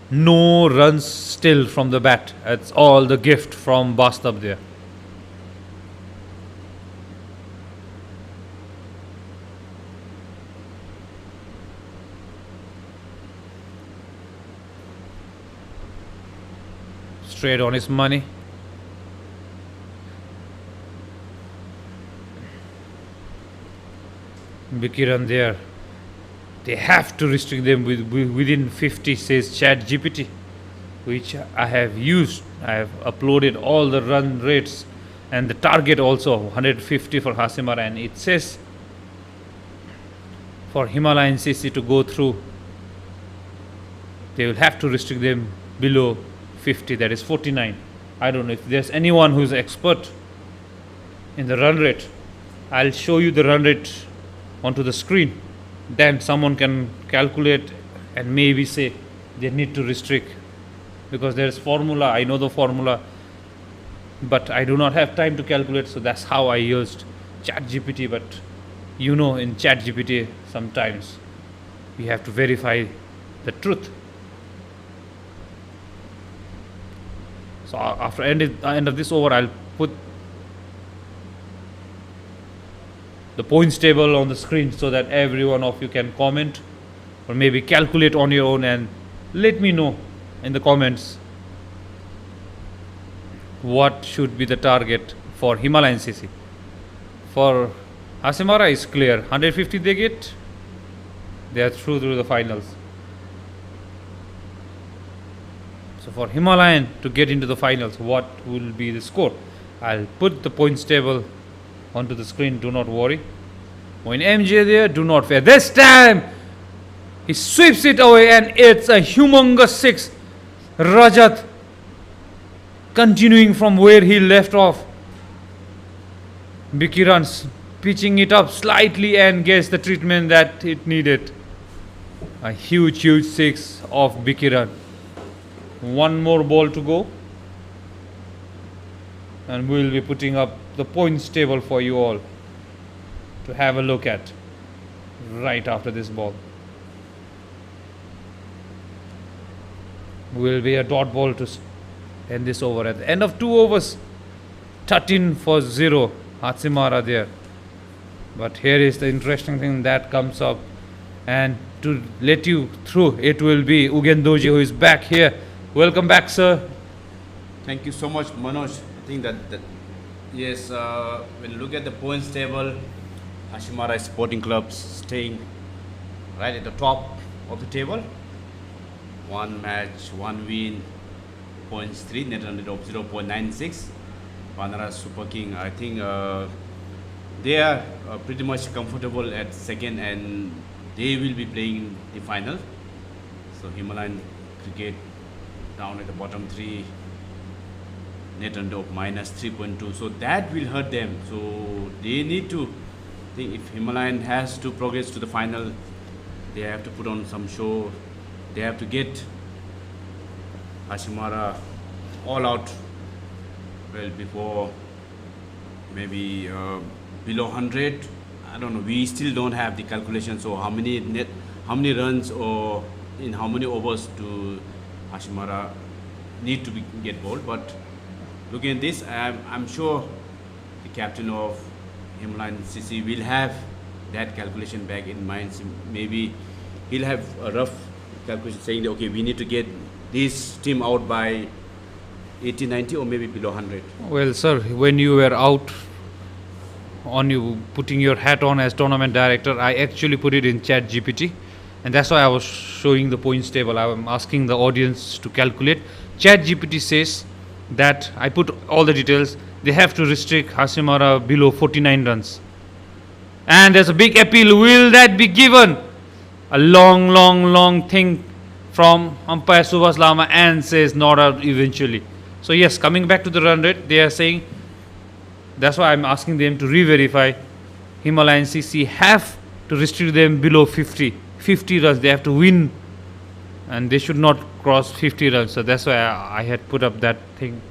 Speaker 1: No runs still from the bat. It's all the gift from Bastab there. Straight on his money. Bikiran there. They have to restrict them within 50, says Chat GPT, which I have used. I have uploaded all the run rates and the target also, 150 for Hasimara, and it says for Himalayan CC to go through, they will have to restrict them below 50, that is 49. I don't know if there's anyone who's expert in the run rate. I'll show you the run rate onto the screen. Then someone can calculate and maybe say they need to restrict, because there's formula. I know the formula, but I do not have time to calculate, so that's how I used ChatGPT. But in ChatGPT sometimes we have to verify the truth. So after end of this over, I'll put the points table on the screen so that every one of you can comment or maybe calculate on your own, and let me know in the comments what should be the target for Himalayan CC. For Hasimara is clear, 150 they get, they are through the finals. So for Himalayan to get into the finals, what will be the score? I'll put the points table onto the screen, do not worry. When MJ there, do not fear. This time he sweeps it away and it's a humongous 6. Rajat continuing from where he left off. Bikiran pitching it up slightly and gets the treatment that it needed. A huge 6 of Bikiran. One more ball to go, and we'll be putting up the points table for you all to have a look at right after this ball. Will be a dot ball to end this over. At the end of 2 overs, 13 for 0, Hasimara there. But here is the interesting thing that comes up, and to let you through, it will be Ugendoji who is back here. Welcome back, sir.
Speaker 2: Thank you so much, Manoj. I think that yes, when you look at the points table, Hasimara Sporting Club staying right at the top of the table. 1 match, 1 win, points 3, net run rate of 0.96. Panara Super King, I think they are pretty much comfortable at second, and they will be playing the final. So Himalayan Cricket down at the bottom 3, net run of minus 3.2, so that will hurt them. So they need to think, if Himalayan has to progress to the final, they have to put on some show. They have to get Hasimara all out well before maybe below 100. I don't know, we still don't have the calculation, so how many runs or in how many overs do Hasimara need to get bowled. But looking at this, I'm sure the captain of Himalayan CC will have that calculation back in mind. So maybe he'll have a rough calculation saying that, okay, we need to get this team out by 80, 90 or maybe below 100.
Speaker 1: Well, sir, when you were out on you putting your hat on as tournament director, I actually put it in ChatGPT, and that's why I was showing the points table. I'm asking the audience to calculate. ChatGPT says that I put all the details. They have to restrict Hasimara below 49 runs. And there's a big appeal. Will that be given? A long thing from umpire Subhas Lama, and says not out eventually. So yes, coming back to the run rate, they are saying, that's why I'm asking them to re-verify. Himalayan CC have to restrict them below 50 runs. They have to win, and they should not cross 50 runs. So that's why I had put up that thing.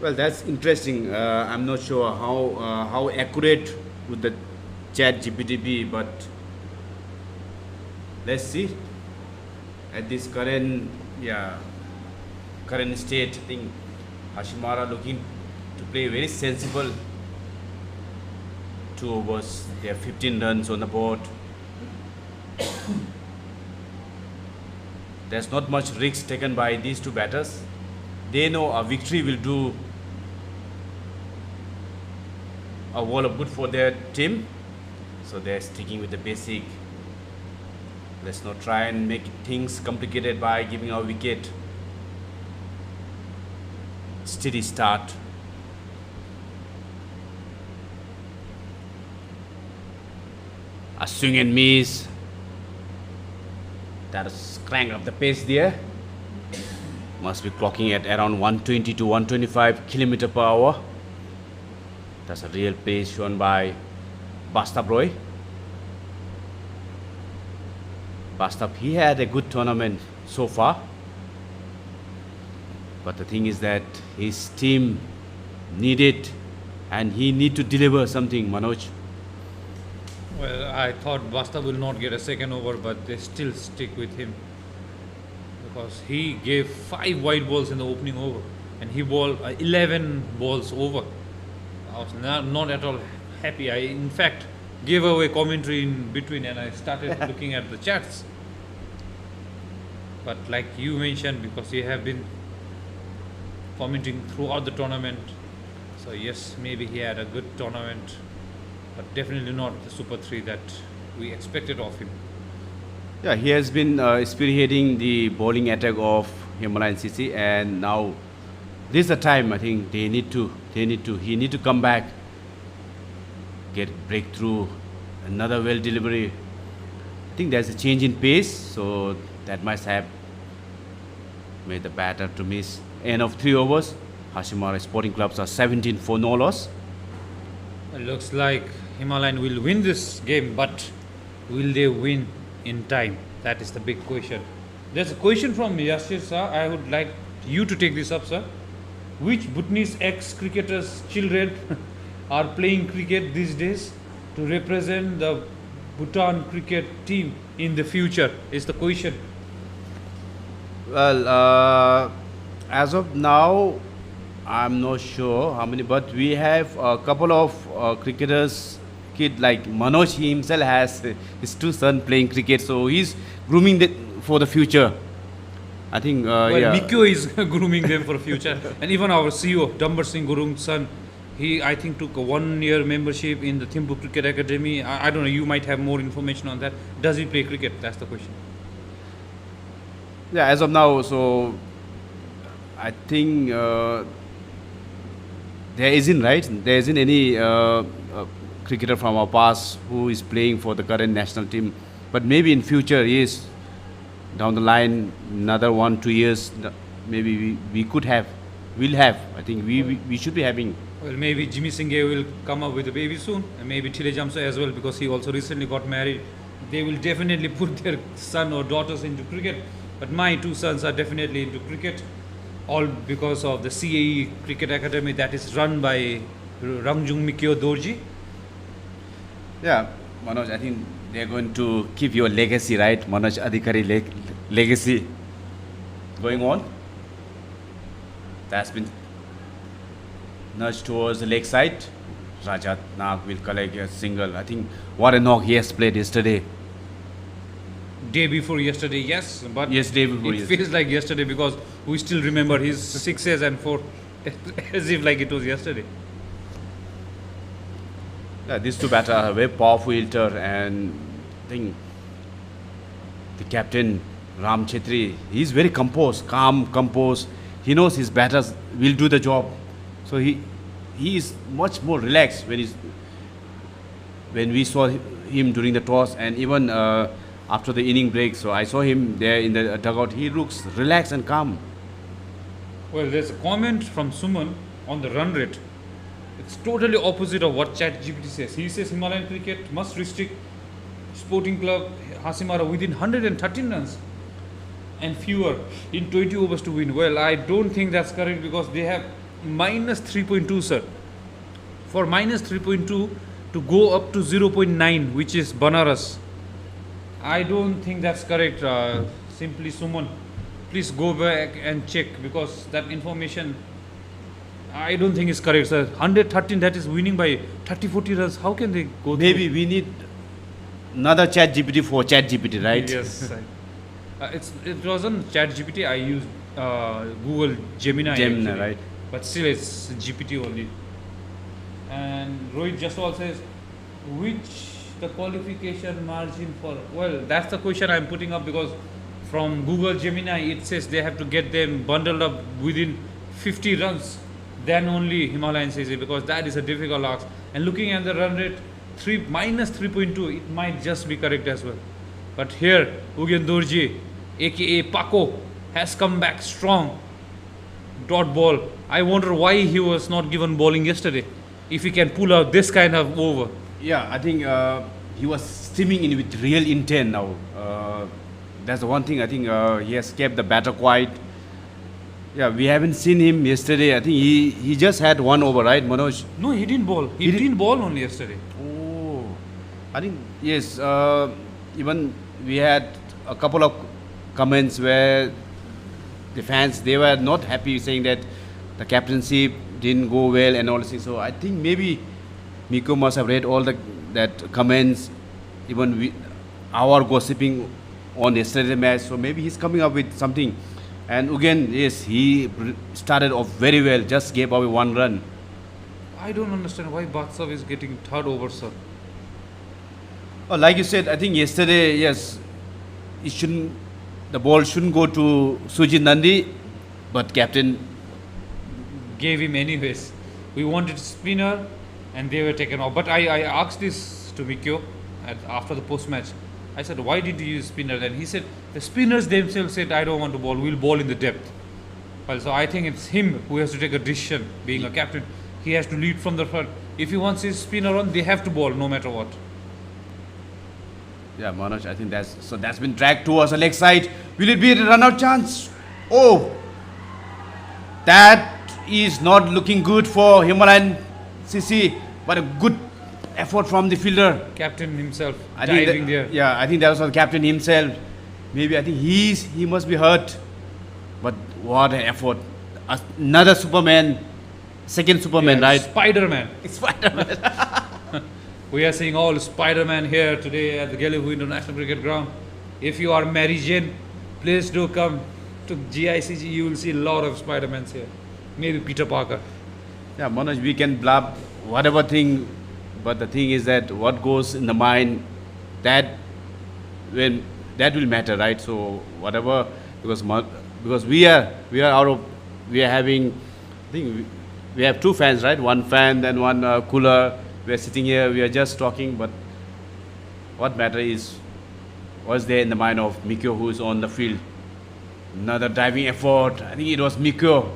Speaker 2: Well, that's interesting. I'm not sure how accurate would the ChatGPT be, but let's see. At this current state, I think Hasimara looking to play very sensible 2 overs. They have 15 runs on the board. There's not much risk taken by these two batters. They know a victory will do a world of good for their team, so they're sticking with the basic. Let's not try and make things complicated by giving our wicket. Steady start. A swing and miss. That's cranked up the pace there. Must be clocking at around 120 to 125 km per hour. That's a real pace shown by Bastap Roy. Bastap, he had a good tournament so far. But the thing is that his team need it, and he need to deliver something, Manoj.
Speaker 1: Well, I thought Basta will not get a second over, but they still stick with him because he gave 5 wide balls in the opening over and he bowled 11 balls over. I was not at all happy. I, in fact, gave away commentary in between and I started looking at the chats. But like you mentioned, because you have been commenting throughout the tournament, so yes, maybe he had a good tournament, but definitely not the Super 3 that we expected of him.
Speaker 2: Yeah, he has been spearheading the bowling attack of Himalayan CC, and now this is the time. I think he need to come back, get breakthrough, another well delivery. I think there's a change in pace, so that must have made the batter to miss. End of 3 overs. Hasimara Sporting Clubs are 17 for no loss.
Speaker 1: It looks like Himalayan will win this game, but will they win in time? That is the big question. There's a question from Yashir sir. I would like you to take this up, sir. Which Bhutanese ex-cricketers' children are playing cricket these days to represent the Bhutan cricket team in the future? Is the question.
Speaker 2: Well, as of now, I'm not sure how many, but we have a couple of cricketers. Kid like Manoj, he himself has his 2 sons playing cricket, so he's grooming for the future. I think,
Speaker 1: Well,
Speaker 2: yeah.
Speaker 1: Mikyo is grooming them for future, and even our CEO Dambar Singh Gurung's son, he I think took a 1-year membership in the Thimpu Cricket Academy. I don't know. You might have more information on that. Does he play cricket? That's the question.
Speaker 2: Yeah, as of now, so I think there isn't any cricketer from our past who is playing for the current national team. But maybe in future, yes, down the line, another 1-2 years, maybe we'll have. I think we should be having.
Speaker 1: Well, maybe Jimmy Singh will come up with a baby soon, and maybe Thile Jamsa as well, because he also recently got married. They will definitely put their son or daughters into cricket. But my 2 sons are definitely into cricket, all because of the CAE Cricket Academy that is run by Rangjung Mikyo Dorji.
Speaker 2: Yeah, Manoj, I think they're going to keep your legacy, right? Manoj Adhikari legacy going on. That's been nudged towards the leg side. Rajat Nag will collect a single. I think what a knock he has played yesterday.
Speaker 1: Day before yesterday, yes, but
Speaker 2: Yes, day before
Speaker 1: it
Speaker 2: yesterday.
Speaker 1: feels like yesterday because we still remember his 6s and 4 as if like it was yesterday.
Speaker 2: Yeah, these 2 batters are very powerful hitter, and I think the captain Ram Chetri, he's very composed, calm, composed. He knows his batters will do the job, so he is much more relaxed when we saw him during the toss, and even after the inning break. So I saw him there in the dugout. He looks relaxed and calm.
Speaker 1: Well, there's a comment from Suman on the run rate. It's totally opposite of what ChatGPT says. He says Himalayan cricket must restrict Sporting Club Hasimara within 113 runs and fewer in 20 overs to win. Well, I don't think that's correct because they have minus 3.2, sir. For minus 3.2 to go up to 0.9, which is Banaras, I don't think that's correct. Simply, Suman, please go back and check because that information I don't think is correct, sir. 113, that is winning by 30-40 runs. How can they go?
Speaker 2: Maybe we need another chat GPT for chat GPT, right?
Speaker 1: Yes. It wasn't ChatGPT. I used Google Gemini.
Speaker 2: Gemini,
Speaker 1: actually.
Speaker 2: right?
Speaker 1: But still, it's GPT only. And Rohit Jaswal says, which the qualification margin for? Well, that's the question I'm putting up because from Google Gemini it says they have to get them bundled up within 50 runs. Then only Himalayan CC because that is a difficult ask. And looking at the run rate, minus 3.2, it might just be correct as well. But here, Ugen Dorji, aka Paco, has come back strong. Dot ball. I wonder why he was not given bowling yesterday. If he can pull out this kind of over.
Speaker 2: Yeah, I think he was steaming in with real intent now. that's the one thing. I think he has kept the batter quiet. Yeah, we haven't seen him yesterday. I think he just had one over, right, Manoj?
Speaker 3: No, he didn't bowl. He didn't bowl only yesterday.
Speaker 2: Oh, I think yes. Even we had a couple of comments where the fans, they were not happy, saying that the captaincy didn't go well and all this thing. So I think maybe Miko must have read all that comments, even our gossiping on yesterday's match. So maybe he's coming up with something. And again, yes, he started off very well. Just gave away one run.
Speaker 3: I don't understand why Batsav is getting third over, sir.
Speaker 2: Oh, like you said, I think yesterday, yes, the ball shouldn't go to Sujit Nandi, but captain.
Speaker 3: Gave him anyways. We wanted spinner and they were taken off. But I asked this to Mikyo after the post match. I said, why did you use spinner? And he said, the spinners themselves said, I don't want to bowl. We'll bowl in the depth. Well, so I think it's him who has to take a decision. Being a captain, he has to lead from the front. If he wants his spinner on, they have to bowl no matter what.
Speaker 2: Yeah, Manoj, I think that's been dragged towards the leg side. Will it be a run-out chance? Oh, that is not looking good for Himalayan CC, but a good effort from the fielder.
Speaker 3: Captain himself
Speaker 2: I think
Speaker 3: diving there.
Speaker 2: Yeah, I think that was the captain himself. Maybe I think he must be hurt. But what an effort! Another Superman, second Superman,
Speaker 3: Yeah,
Speaker 2: right?
Speaker 3: Spider-Man.
Speaker 2: Spider-Man.
Speaker 3: We are seeing all Spider-Man here today at the Gelephu International Cricket Ground. If you are Mary Jane, please do come to GICG. You will see a lot of Spider-Mans here. Maybe Peter Parker.
Speaker 2: Yeah, Manoj, we can blab whatever thing, but the thing is that what goes in the mind, that will matter, right? So whatever, because we are having, I think we have two fans, right? One fan, then one cooler. We are sitting here, we are just talking, but what matters is what's there in the mind of Mikyo, who is on the field. Another diving effort. I think it was Mikyo.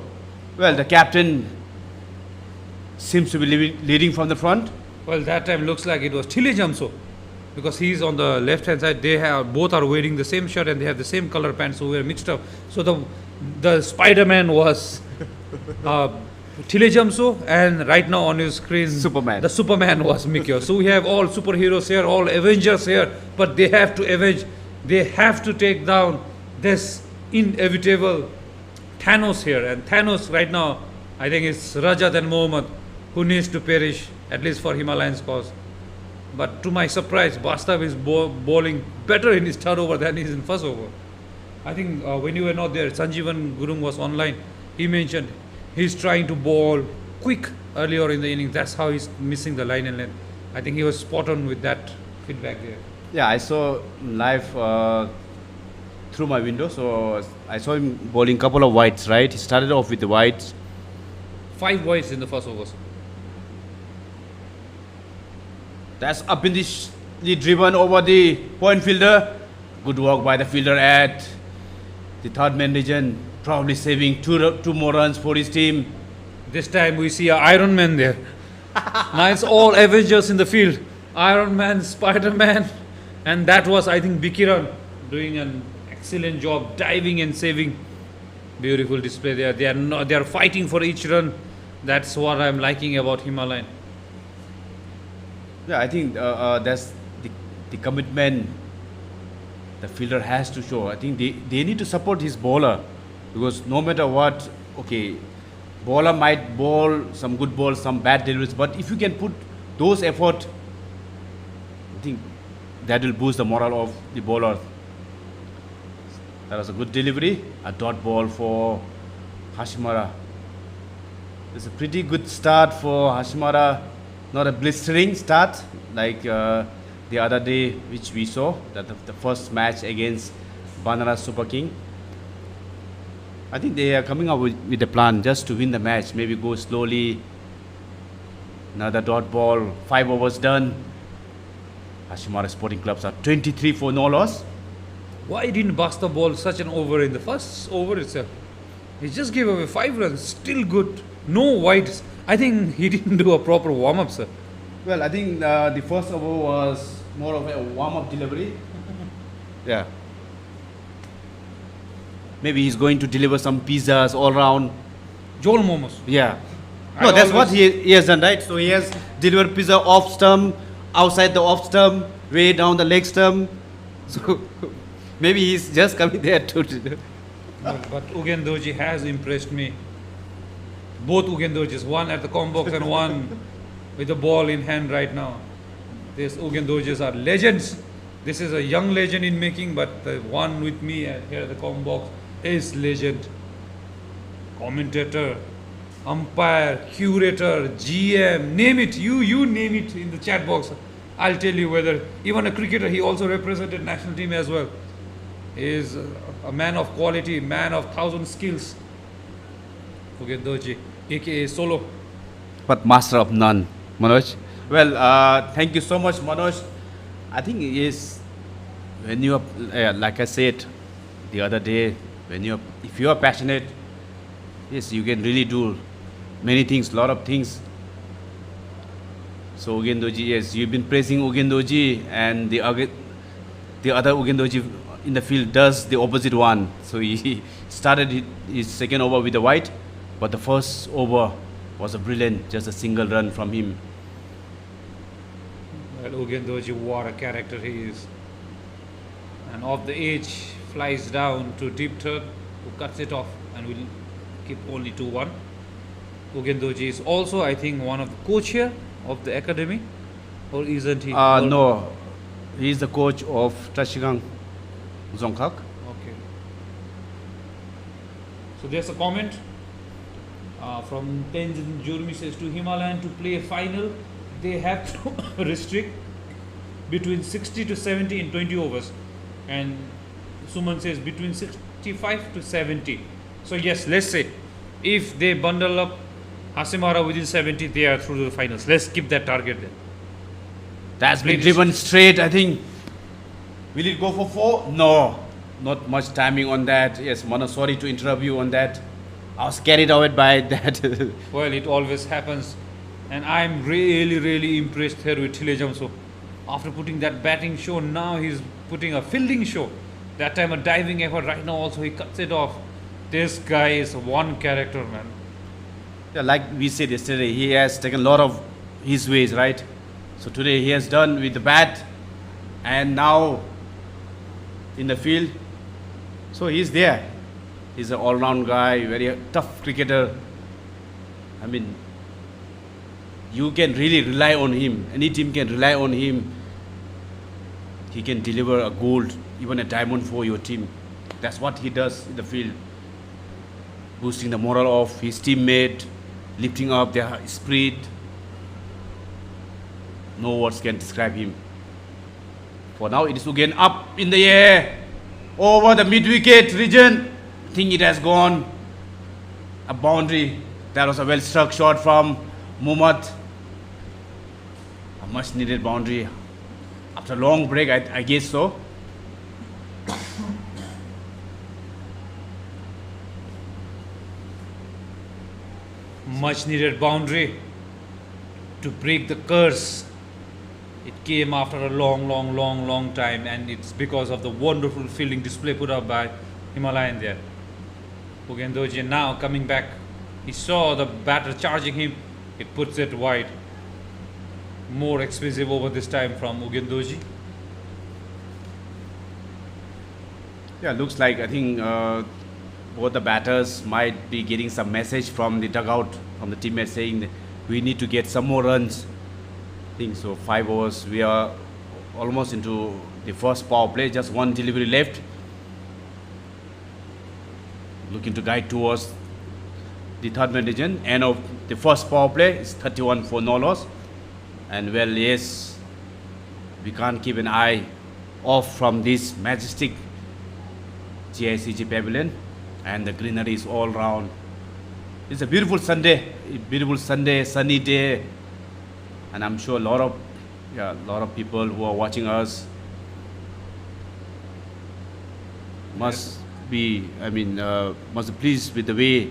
Speaker 2: Well, the captain seems to be leading from the front.
Speaker 3: Well, that time looks like it was Chile Jamso, because he's on the left-hand side. They have both are wearing the same shirt and they have the same color pants, so we are mixed up. So the Spider-Man was Chile Jamso, and right now on your screen,
Speaker 2: Superman.
Speaker 3: The Superman was Mikyo. So we have all superheroes here, all Avengers here, but they have to avenge. They have to take down this inevitable Thanos here. And Thanos right now, I think it's Rajat and Mohammed who needs to perish, at least for Himalayan's cause. But to my surprise, Bastav is bowling better in his third over than he's in first over. I think when you were not there, Sanjeevan Gurung was online. He mentioned he's trying to bowl quick earlier in the inning. That's how he's missing the line and length. I think he was spot on with that feedback there.
Speaker 2: Yeah, I saw live through my window, so I saw him bowling couple of wides, right? He started off with the wides.
Speaker 3: 5 wides in the first overs.
Speaker 2: That's uppishly driven over the point fielder. Good work by the fielder at the third man region, probably saving two more runs for his team.
Speaker 3: This time we see an Iron Man there. Now it's all Avengers in the field. Iron Man, Spider-Man, and that was, I think, Bikiran doing an excellent job diving and saving. Beautiful display there. They are fighting for each run. That's what I'm liking about Himalayan.
Speaker 2: Yeah, I think that's the commitment the fielder has to show. I think they need to support his bowler, because no matter what, okay, bowler might bowl some good balls, some bad deliveries, but if you can put those effort, I think that will boost the morale of the bowler. That was a good delivery, a dot ball for Hasimara. It's a pretty good start for Hasimara, not a blistering start like the other day which we saw, that the first match against Banana Super King. I think they are coming up with a plan just to win the match, maybe go slowly. Another dot ball, 5 overs done. Hasimara Sporting Clubs are 23 for no loss.
Speaker 3: Why didn't Basta bowl such an over in the first over itself? He just gave away 5 runs, still good. No wides. I think he didn't do a proper warm-up, sir.
Speaker 2: Well, I think the first over was more of a warm-up delivery. Yeah. maybe he's going to deliver some pizzas all around.
Speaker 3: Joel Momos.
Speaker 2: Yeah.
Speaker 3: I
Speaker 2: No, that's what
Speaker 3: always-
Speaker 2: he has done, right? So he has delivered pizza off stump, outside the off stump, way down the leg stump. So maybe he's just coming there to.
Speaker 3: But Ugendoji has impressed me. Both Ugendojis, one at the comp box and one with the ball in hand right now. These Ugendojis are legends. This is a young legend in making, but the one with me here at the comp box is legend. Commentator, umpire, curator, GM, name it. You name it in the chat box. I'll tell you whether, even a cricketer, he also represented national team as well. He is a man of quality, man of 1,000 skills. Ugendoji, aka Solo.
Speaker 2: But master of none, Manoj. Well, thank you so much, Manoj. I think it is when you are, like I said the other day, if you are passionate, yes, you can really do many things, lot of things. So Ugendoji, yes, you've been praising Ugendoji, and the other Ugendoji in the field does the opposite one. So he started his second over with the white, but the first over was a brilliant, just a single run from him.
Speaker 3: Well, Ugendoji, what a character he is. And off the edge, flies down to deep third, who cuts it off and will keep only 2-1. Ugendoji is also, I think, one of the coach here of the academy, or isn't he?
Speaker 2: No, he is the coach of Tashigang Zongkak.
Speaker 3: Okay. So there's a comment from Tenzin Jurmi, says to Himalayan to play a final, they have to restrict between 60 to 70 in 20 overs. And Suman says between 65 to 70. So yes, let's say if they bundle up Hasimara within 70, they are through to the finals. Let's keep that target there.
Speaker 2: That's been
Speaker 3: Ladies-
Speaker 2: driven straight, I think. Will it go for 4? No, not much timing on that. Yes, Mano, sorry to interrupt you on that. I was carried away by that.
Speaker 3: Well, it always happens. And I'm really impressed here with Thile Jamso. After putting that batting show, now he's putting a fielding show. That time a diving effort, right now also he cuts it off. This guy is one character, man.
Speaker 2: Yeah, like we said yesterday, he has taken a lot of his ways, right? So today he has done with the bat, and now in the field. So he's there. He's an all-round guy, very tough cricketer. I mean, you can really rely on him. Any team can rely on him. He can deliver a gold, even a diamond for your team. That's what he does in the field. Boosting the morale of his teammate, lifting up their spirit. No words can describe him. For now, it is again up in the air, over the mid-wicket region. I think it has gone a boundary. That was a well-struck shot from Muhammad. A much-needed boundary. After a long break, I guess so.
Speaker 3: Much needed boundary to break the curse. It came after a long time, and it's because of the wonderful fielding display put up by Himalayan there. Ugendoji now coming back. He saw the batter charging him. It puts it wide. More expensive over this time from Ugendoji.
Speaker 2: Yeah, looks like I think both the batters might be getting some message from the dugout, from the teammates saying that we need to get some more runs. I think so. 5 overs. We are almost into the first power play. Just one delivery left. Looking to guide towards the third man region. End of the first power play is 31 for no loss. And well, yes, we can't keep an eye off from this majestic GICG pavilion, and the greenery is all round. It's a beautiful Sunday, sunny day, and I'm sure a lot of people who are watching us must be pleased with the way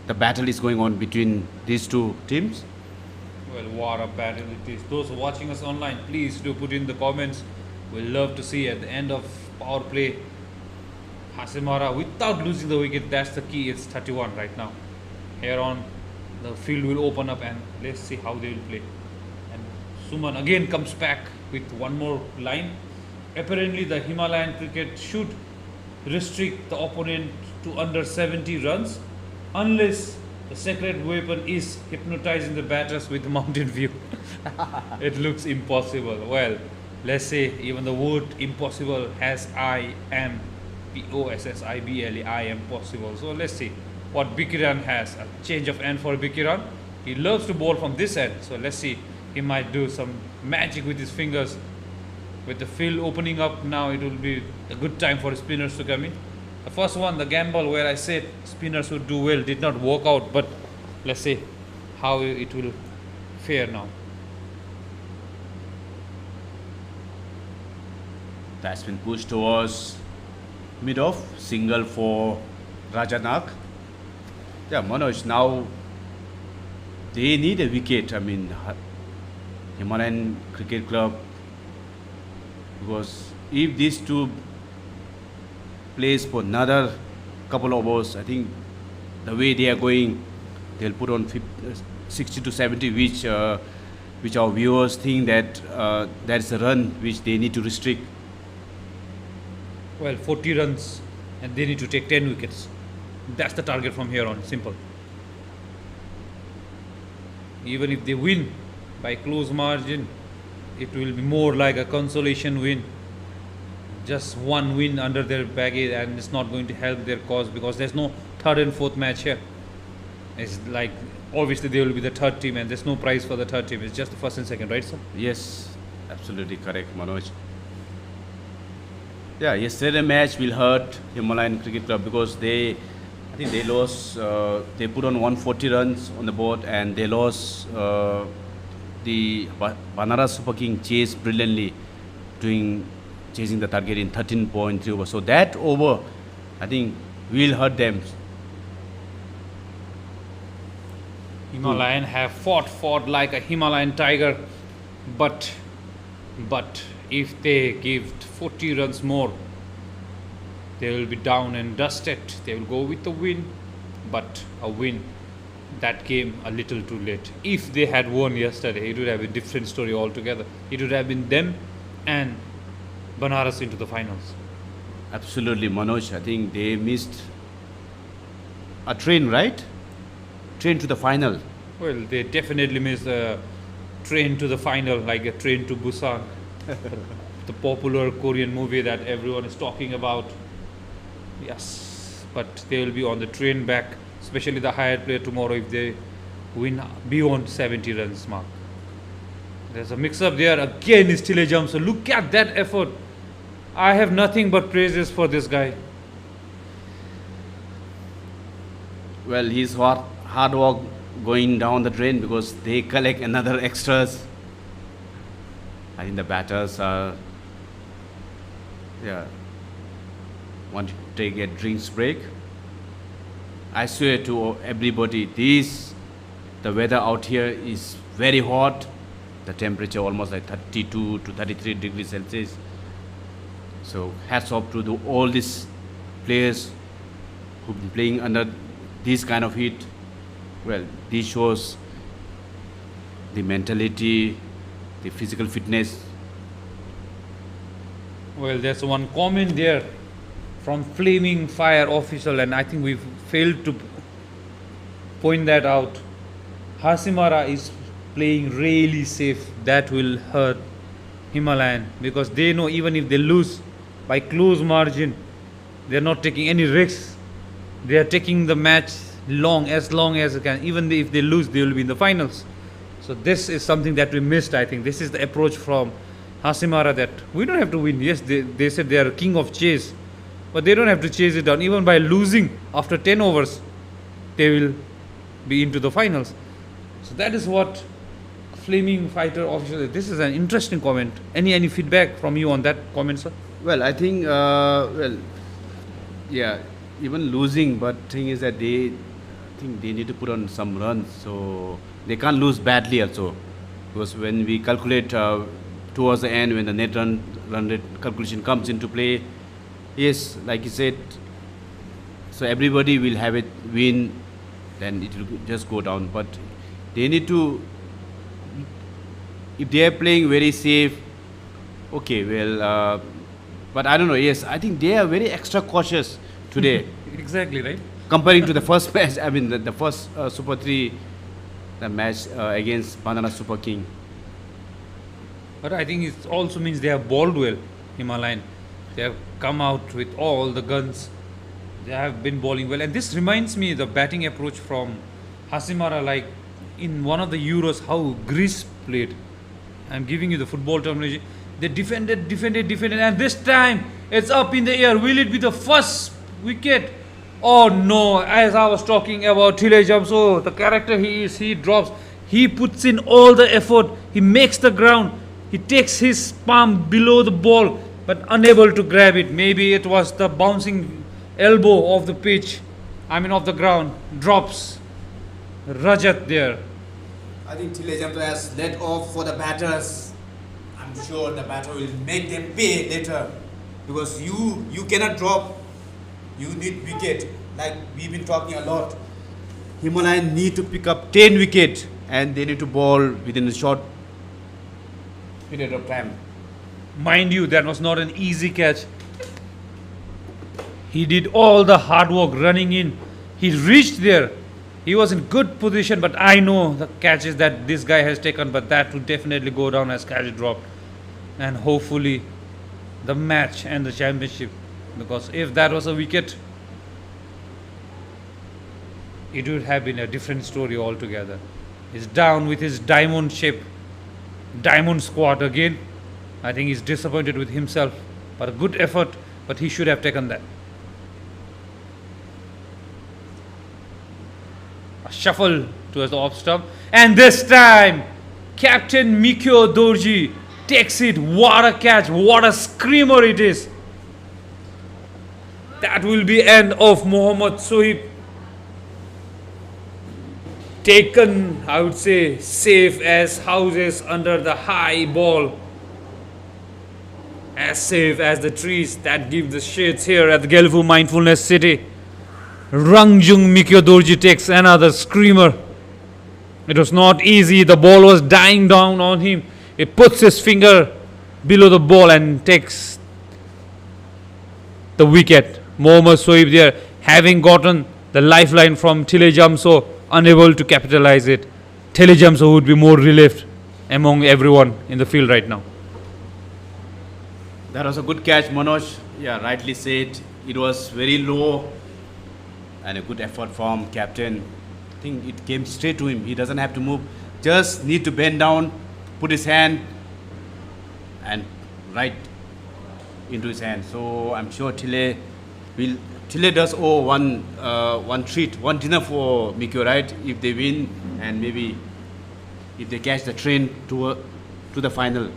Speaker 2: the battle is going on between these two teams.
Speaker 3: Well, what a battle it is. Those watching us online, please do put in the comments. We'll love to see at the end of power play Hasimara without losing the wicket. That's the key. It's 31 right now. Here on, the field will open up and let's see how they will play. And Suman again comes back with one more line. Apparently, the Himalayan cricket should restrict the opponent to under 70 runs unless the secret weapon is hypnotizing the batters with mountain view. It looks impossible. Well, let's say even the word impossible has I am possible. So let's see what Bikiran has. A change of end for Bikiran. He loves to bowl from this end. So let's see. He might do some magic with his fingers. With the field opening up now, it will be a good time for spinners to come in. The first one, the gamble where I said spinners would do well, did not work out. But let's see how it will fare now.
Speaker 2: That's been pushed towards mid-off, single for Rajanak. Yeah, Manoj, now they need a wicket. I mean, Himalayan Cricket Club, because if these two plays for another couple of overs, I think the way they are going, they'll put on 60 to 70, which our viewers think that that's a run which they need to restrict.
Speaker 3: Well, 40 runs and they need to take 10 wickets. That's the target from here on, simple. Even if they win by close margin, it will be more like a consolation win. Just one win under their baggage and it's not going to help their cause because there's no third and fourth match here. It's like, obviously they will be the third team and there's no prize for the third team. It's just the first and second, right sir?
Speaker 2: Yes, absolutely correct, Manoj. Yeah, yesterday match will hurt Himalayan Cricket Club because I think they lost, they put on 140 runs on the board and they lost the Banara Super King chased brilliantly chasing the target in 13.3 overs. So that over, I think, will hurt them.
Speaker 3: Himalayan have fought like a Himalayan tiger, but if they give 40 runs more, they will be down and dusted. They will go with the win, but a win that came a little too late. If they had won yesterday, it would have been a different story altogether. It would have been them and Banaras into the finals.
Speaker 2: Absolutely, Manoj. I think they missed a train, right? Train to the final.
Speaker 3: Well, they definitely missed a train to the final, like a train to Busan. The popular Korean movie that everyone is talking about. Yes, but they will be on the train back, especially the higher player tomorrow if they win beyond 70 runs mark. There's a mix up there. Again is Tile jump. So look at that effort. I have nothing but praises for this guy.
Speaker 2: Well, his hard work going down the drain because they collect another extras. I think the batters are, want to take a drinks break. I swear to everybody, the weather out here is very hot. The temperature almost like 32 to 33 degrees Celsius. So hats off to all these players who've been playing under this kind of heat. Well, this shows the mentality, the physical fitness.
Speaker 3: Well, there's one comment there from Flaming Fire official, and I think we've failed to point that out. Hasimara is playing really safe. That will hurt Himalayan because they know even if they lose by close margin, they're not taking any risks. They are taking the match as long as they can. Even if they lose, they will be in the finals. So this is something that we missed, I think. This is the approach from Hasimara that we don't have to win. Yes, they said they are king of chase, but they don't have to chase it down. Even by losing after 10 overs, they will be into the finals. So that is what Flaming Fighter official. This is an interesting comment. Any feedback from you on that comment, sir?
Speaker 2: Well, I think, even losing, but thing is that I think they need to put on some runs, so they can't lose badly also. Because when we calculate towards the end, when the net run rate calculation comes into play, yes, like you said, So everybody will have it win, then it will just go down. But they need to, if they are playing very safe, okay, well, but I don't know. Yes, I think they are very extra cautious today.
Speaker 3: Exactly, right?
Speaker 2: Comparing to the first match, I mean the first Super 3 the match against Banana Super King.
Speaker 3: But I think it also means they have bowled well, Himalayan. They have come out with all the guns. They have been bowling well. And this reminds me the batting approach from Hasimara, like in one of the Euros, how Greece played. I'm giving you the football terminology. They defended, and this time it's up in the air. Will it be the first wicket? Oh no, as I was talking about Tilejamso, the character he is, he drops. He puts in all the effort. He makes the ground. He takes his palm below the ball, but unable to grab it. Maybe it was the bouncing elbow of the pitch, of the ground. Drops Rajat there.
Speaker 4: I think Tilejamto has let off for the batters. I'm sure the batter will make them pay later, because you cannot drop. You need wicket. Like we've been talking a lot.
Speaker 2: Himalayan need to pick up 10 wickets and they need to bowl within a short period of time.
Speaker 3: Mind you, that was not an easy catch. He did all the hard work running in. He reached there. He was in good position, but I know the catches that this guy has taken, but that would definitely go down as catch dropped. And hopefully the match and the championship, because if that was a wicket, it would have been a different story altogether. He's down with his diamond shape, diamond squad again. I think he's disappointed with himself, but a good effort, but he should have taken that. A shuffle towards the off stump, and this time Captain Mikio Dorji takes it. What a catch, what a screamer it is. That will be end of Mohammad Sohib. Taken, I would say, safe as houses under the high ball. As safe as the trees that give the shades here at the Gelephu Mindfulness City. Rangjung Mikyo Dorji takes another screamer. It was not easy. The ball was dying down on him. He puts his finger below the ball and takes the wicket. Mohammad Sohib there, having gotten the lifeline from Tilejamso, unable to capitalize it. Tilejamso would be more relieved among everyone in the field right now.
Speaker 2: That was a good catch, Manoj. Yeah, rightly said. It was very low and a good effort from captain. I think it came straight to him. He doesn't have to move. Just need to bend down, put his hand and right into his hand. So I'm sure Tile does owe one treat, one dinner for Mikyo, right? If they win and maybe if they catch the train to the final.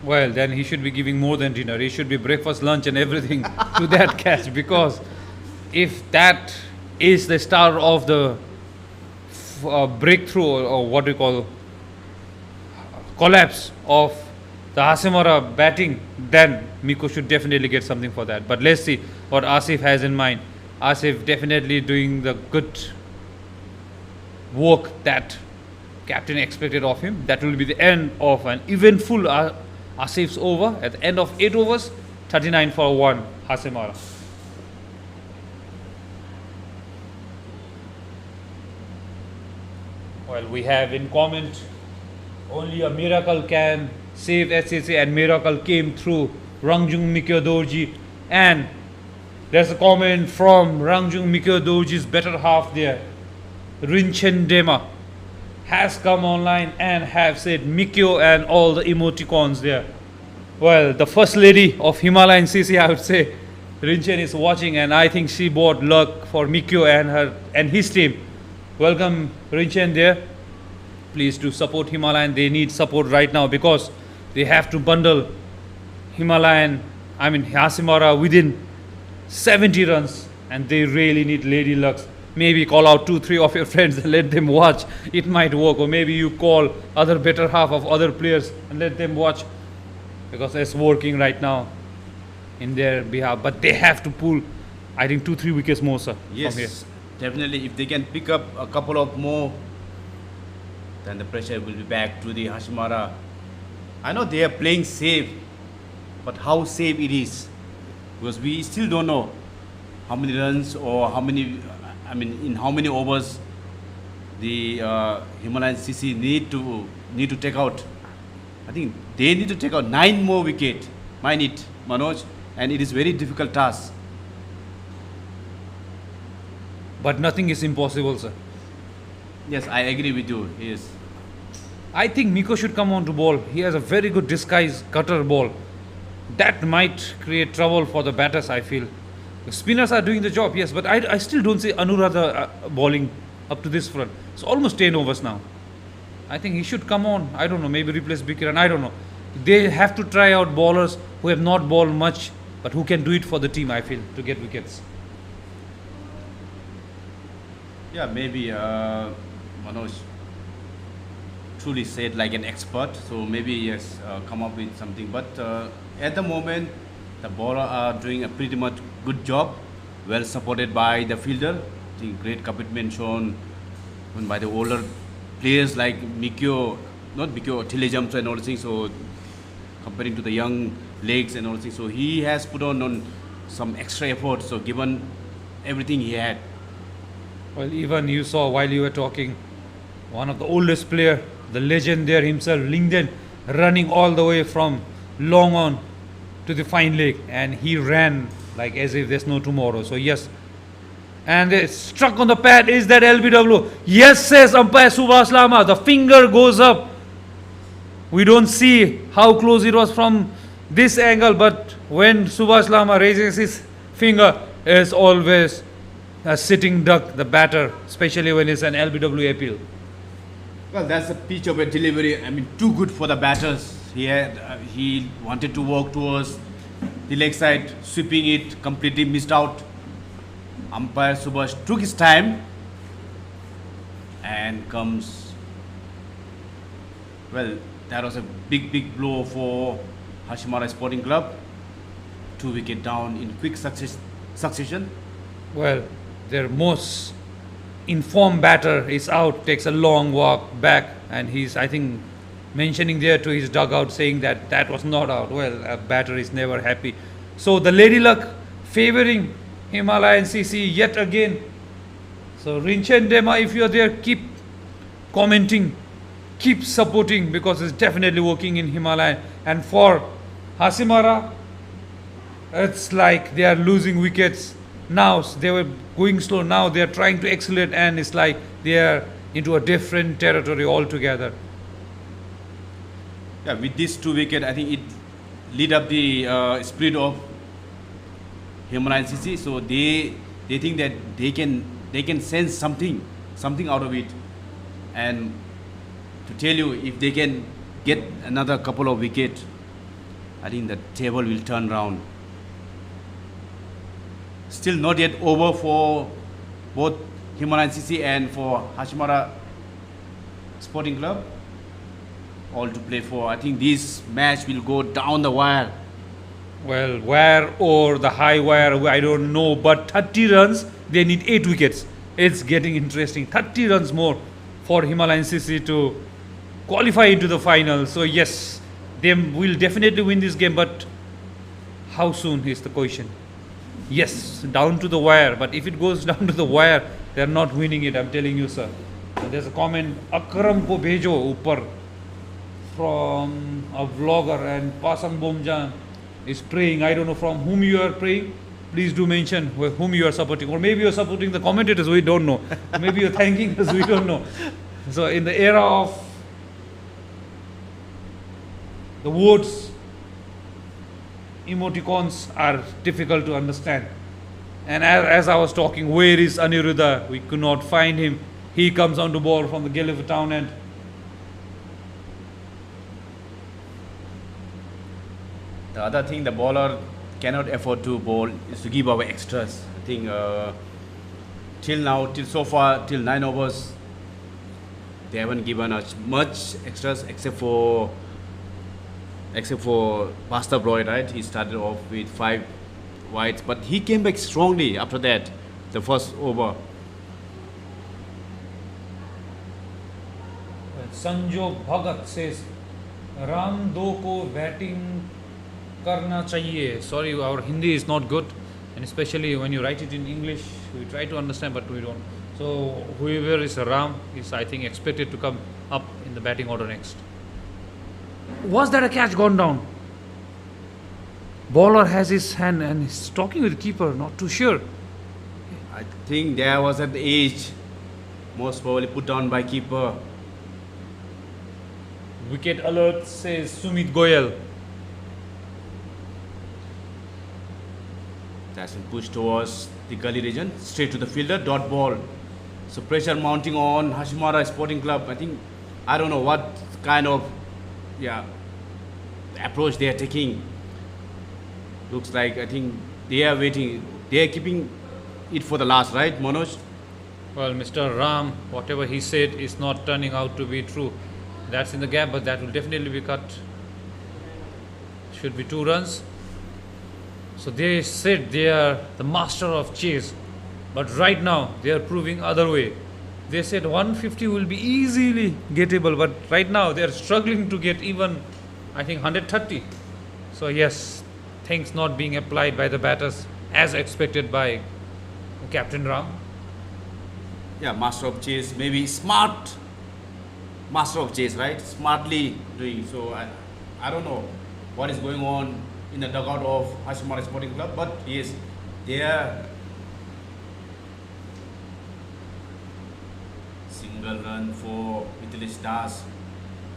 Speaker 3: Well, then he should be giving more than dinner. He should be breakfast, lunch and everything to that catch, because if that is the start of the breakthrough, or what we call collapse of the Hasimara batting, then Miko should definitely get something for that. But let's see what Asif has in mind. Asif definitely doing the good work that captain expected of him. That will be the end of an eventful Asif's over. At the end of 8 overs, 39 for 1 Hasimara. Well, we have in comment, only a miracle can save SCC, and miracle came through Rangjung Mikyo Dorji. And there's a comment from Rangjung Mikyo Dorji's better half there. Rinchen Dema has come online and have said Mikyo and all the emoticons there. Well, the first lady of Himalayan CC, I would say, Rinchen is watching, and I think she bought luck for Mikyo and his team. Welcome Rinchen there. Please do support Himalayan. They need support right now because they have to bundle Hasimara within 70 runs, and they really need lady lucks. Maybe call out 2-3 of your friends and let them watch. It might work. Or maybe you call other better half of other players and let them watch, because it's working right now in their behalf. But they have to pull. I think 2-3 wickets more, sir.
Speaker 2: Yes,
Speaker 3: From here.
Speaker 2: definitely. If they can pick up a couple of more, then the pressure will be back to the Hasimara. I know they are playing safe, but how safe it is, because we still don't know how many runs or how many, I mean, in how many overs the Himalayan CC need to take out. I think they need to take out 9 more wickets. Mind it, Manoj, and it is very difficult task.
Speaker 3: But nothing is impossible, sir.
Speaker 2: Yes, I agree with you. Yes.
Speaker 3: I think Miko should come on to ball. He has a very good disguise cutter ball. That might create trouble for the batters, I feel. The spinners are doing the job, yes, but I still don't see Anuradha bowling up to this front. It's almost 10 overs now. I think he should come on. I don't know, maybe replace Bikiran. I don't know. They have to try out bowlers who have not bowled much, but who can do it for the team, I feel, to get wickets.
Speaker 2: Yeah, maybe Manoj truly said like an expert. So maybe yes, come up with something. But at the moment, the bowler are doing a pretty much good job, well supported by the fielder. I think great commitment shown even by the older players like Mikyo, not Mikyo, Tilejamso and all these things. So comparing to the young legs and all these things. So he has put on some extra effort. So given everything he had.
Speaker 3: Well, even you saw while you were talking, one of the oldest player, the legend there himself, Lingden, running all the way from long on to the fine leg, and he ran like as if there's no tomorrow. So yes, and it struck on the pad. Is that LBW? Yes, says umpire Subhash Lama. The finger goes up. We don't see how close it was from this angle, but when Subhash Lama raises his finger, it's always a sitting duck, the batter, especially when it's an LBW appeal.
Speaker 2: Well, that's a pitch of a delivery. I mean, too good for the batters. He wanted to walk towards the leg side, sweeping it, completely missed out. Umpire Subhash took his time and comes. Well, that was a big blow for Hasimara Sporting Club. 2 wickets down in quick succession.
Speaker 3: Well, their most informed batter is out, takes a long walk back, and he's, I think, mentioning there to his dugout saying that that was not out. Well, a batter is never happy. So the Lady Luck favoring Himalayan CC yet again. So Rinchen Dema, if you're there, keep commenting, keep supporting, because it's definitely working in Himalayan. And for Hasimara, it's like they are losing wickets. Now they were going slow, now they are trying to accelerate, and it's like they are into a different territory altogether.
Speaker 2: Yeah, with these 2 wickets, I think it lead up the spirit of Himalayan CC. So they think that they can sense something out of it, and to tell you, if they can get another couple of wickets, I think the table will turn around. Still not yet over for both Himalayan CC and for Hasimara Sporting Club. All to play for. I think this match will go down the wire.
Speaker 3: Well, wire or the high wire, I don't know, but 30 runs, they need 8 wickets. It's getting interesting. 30 runs more for Himalayan CC to qualify into the final. So yes, they will definitely win this game, but how soon is the question. Yes, down to the wire, but if it goes down to the wire, they are not winning it, I'm telling you, sir. There's a comment, Akram ko bhejo upar, from a vlogger, and Pasang Bomjan is praying. I don't know from whom you are praying. Please do mention whom you are supporting, or maybe you're supporting the commentators, we don't know. Maybe you're thanking us, we don't know. So in the era of the votes, emoticons are difficult to understand. And as I was talking, where is Aniruddha? We could not find him. He comes on to ball from the Gelephu town end.
Speaker 2: The other thing the bowler cannot afford to bowl is to give away extras. I think till so far, till 9 overs, they haven't given us much extras except for Pastor Broy, right? He started off with 5 wides, but he came back strongly after that, the first over.
Speaker 3: Sanjog Bhagat says Ram Do ko batting karna chahiye. Sorry, our Hindi is not good, and especially when you write it in English, we try to understand, but we don't. So whoever is Ram is, I think, expected to come up in the batting order next. Was that a catch gone down? Bowler has his hand and he's talking with the keeper, not too sure.
Speaker 2: I think there was an edge, most probably put down by keeper.
Speaker 3: Wicket alert says Sumit Goyal.
Speaker 2: That's been pushed towards the gully region, straight to the fielder, dot ball. So pressure mounting on Hasimara Sporting Club. I don't know what kind of approach they are taking. Looks like, I think they are waiting. They are keeping it for the last, right, Manoj?
Speaker 3: Well, Mr. Ram, whatever he said is not turning out to be true. That's in the gap, but that will definitely be cut. Should be 2 runs. So they said they are the master of chase, but right now they are proving other way. They said 150 will be easily gettable, but right now they are struggling to get even, I think, 130. So yes, things not being applied by the batters as expected by Captain Ram.
Speaker 2: Yeah, master of chase, maybe smart master of chase, right? Smartly doing. So I don't know what is going on in the dugout of Hasimara Sporting Club, but yes, they are. Single run for Mithilesh Das,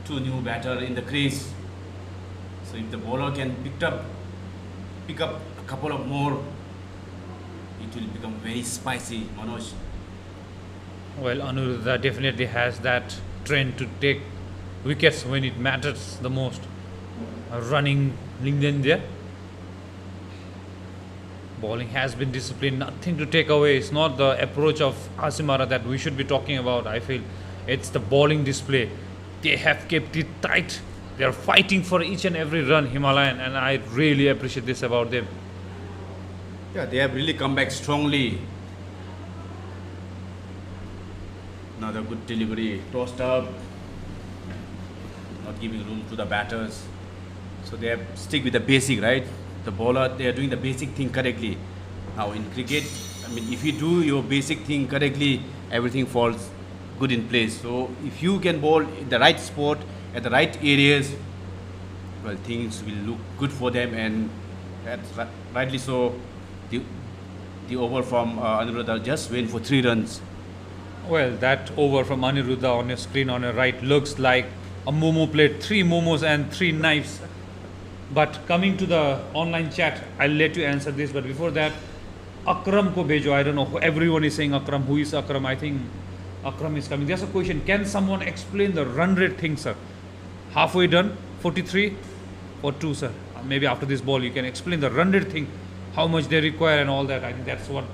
Speaker 2: 2 new batter in the crease. So if the bowler can pick up a couple of more, it will become very spicy, Manoj.
Speaker 3: Well, Anuruddha definitely has that trend to take wickets when it matters the most. Running Lingden there. Bowling has been disciplined, nothing to take away. It's not the approach of Hasimara that we should be talking about, I feel. It's the bowling display. They have kept it tight. They are fighting for each and every run, Himalayan, and I really appreciate this about them.
Speaker 2: Yeah, they have really come back strongly. Another good delivery, tossed up, not giving room to the batters. So they have stick with the basic, right? The bowler, they are doing the basic thing correctly. Now in cricket, if you do your basic thing correctly, everything falls good in place. So if you can bowl in the right spot, at the right areas, well, things will look good for them, and that's rightly so. The over from Anuruddha just went for 3 runs.
Speaker 3: Well, that over from Aniruddha on your screen on your right looks like a Momo plate, 3 momos and 3 knives. But coming to the online chat, I'll let you answer this. But before that, Akram ko bejo. I don't know. Everyone is saying Akram. Who is Akram? I think Akram is coming. There's a question. Can someone explain the run rate thing, sir? Halfway done, 43 or 2, sir. Maybe after this ball, you can explain the run rate thing, how much they require and all that. I think that's what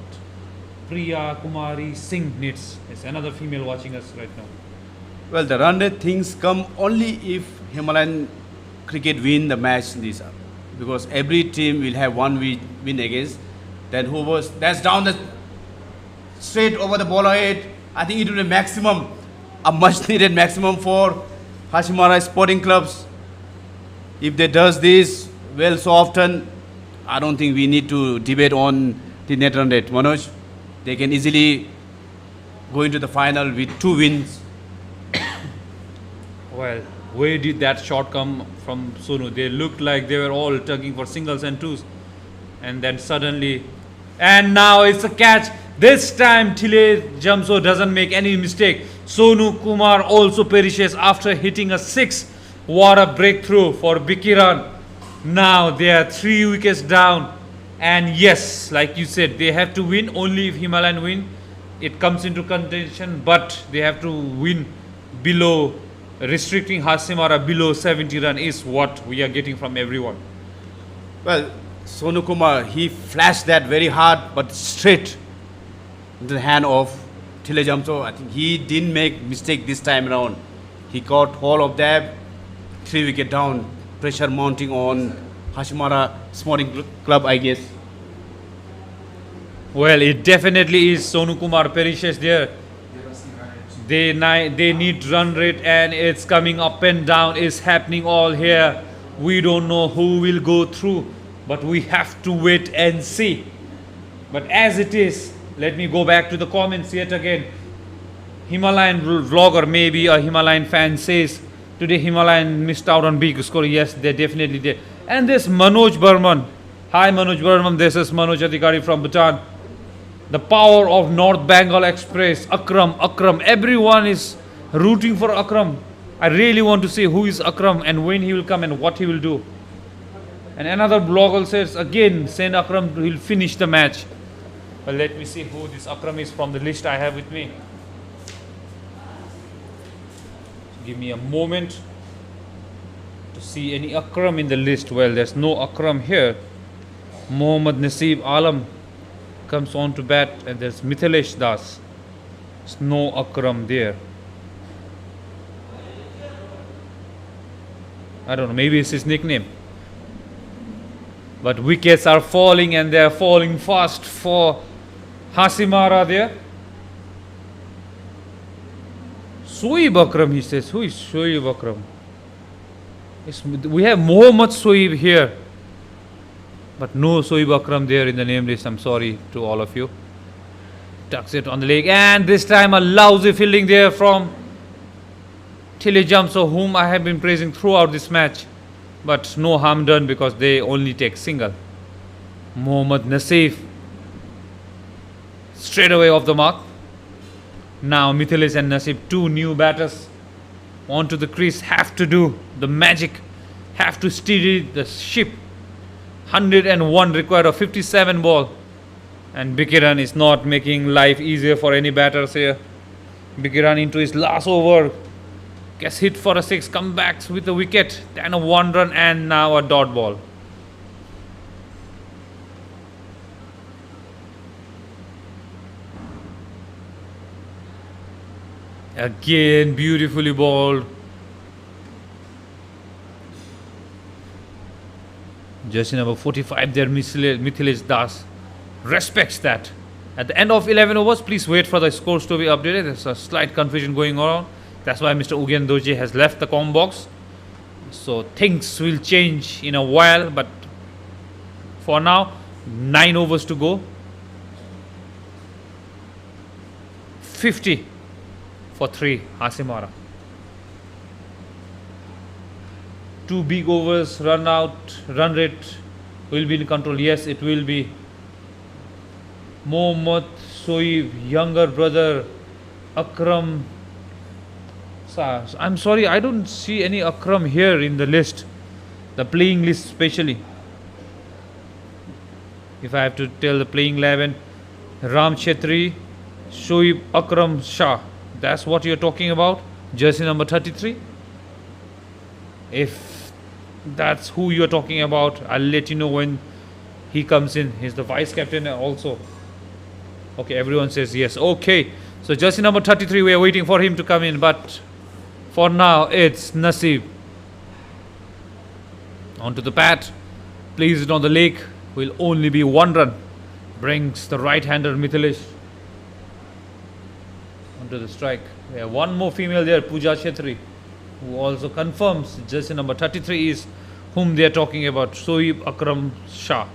Speaker 3: Priya Kumari Singh needs. It's another female watching us right now.
Speaker 2: Well, the run rate things come only if Himalayan cricket win the match this, because every team will have 1 win against. Then that's down the straight over the bowler head. I think it will be maximum, a much needed maximum for Hasimara Sporting Clubs. If they does this well so often, I don't think we need to debate on the net run rate. Manoj, they can easily go into the final with 2 wins.
Speaker 3: Well, where did that shot come from Sonu? They looked like they were all tugging for singles and twos. And then suddenly, and now it's a catch. This time Thile Jamso doesn't make any mistake. Sonu Kumar also perishes after hitting a 6. What a breakthrough for Bikiran. Now they are 3 wickets down. And yes, like you said, they have to win. Only if Himalayan win, it comes into contention. But they have to win below, restricting Hasimara below 70 run is what we are getting from everyone.
Speaker 2: Well, Sonu Kumar, he flashed that very hard but straight into the hand of Thile Jamso. I think he didn't make mistake this time around. He caught all of them, 3 wicket down, pressure mounting on Hasimara Sporting Club, I guess.
Speaker 3: Well, it definitely is Sonu Kumar Perishes there. They need run rate and it's coming up and down. It's happening all here. We don't know who will go through, but we have to wait and see. But as it is, let me go back to the comments yet again. Himalayan vlogger, maybe a Himalayan fan says, today Himalayan missed out on big score. Yes, they definitely did. And this Manoj Burman. Hi Manoj Burman, this is Manoj Adhikari from Bhutan. The power of North Bengal Express. Akram. Everyone is rooting for Akram. I really want to see who is Akram and when he will come and what he will do. And another blogger says again, send Akram, he'll finish the match. But let me see who this Akram is from the list I have with me. Give me a moment to see any Akram in the list. Well, there's no Akram here. Mohammad Nasib Alam comes on to bat, and there's Mithilesh Das. There's no Akram there. I don't know, maybe it's his nickname. But wickets are falling and they are falling fast for Hasimara there. Shoaib Akram, he says. Who is Shoaib Akram? We have Mohammad Shoaib here, but no Shoaib Akram there in the name list. I'm sorry to all of you. Tucks it on the leg, and this time a lousy fielding there from Tilejamso, whom I have been praising throughout this match. But no harm done because they only take single. Mohammad Nasif straight away off the mark. Now Mithilesh and Nasib, two new batters onto the crease, have to do the magic, have to steady the ship. 101 required of 57 ball, and Bikiran is not making life easier for any batters here. Bikiran into his last over, gets hit for a 6, comes back with a wicket, then a 1 run and now a dot ball. Again, beautifully bowled. Jersey number 45 there, Mithilesh Das respects that. At the end of 11 overs, please wait for the scores to be updated. There's a slight confusion going on. That's why Mr. Ugen Doji has left the com box. So things will change in a while, but for now, 9 overs to go. 50 for 3, Hasimara. 2 big overs, run rate will be in control. Yes, it will be. Mohammad Shoaib, younger brother, Akram. I'm sorry, I don't see any Akram here in the list, the playing list especially. If I have to tell the playing 11, Ram Chetri, Shoaib Akram Shah. That's what you're talking about? Jersey number 33? If that's who you're talking about, I'll let you know when he comes in. He's the vice captain also. Okay, everyone says yes. Okay, so jersey number 33, we are waiting for him to come in, but for now, it's Nasib. Onto the bat. Plays it on the leg. Will only be 1 run. Brings the right-hander Mithilesh onto the strike. We have one more female there, Pooja Chetri, who also confirms jersey number 33 is whom they are talking about, Shoaib Akram Shah.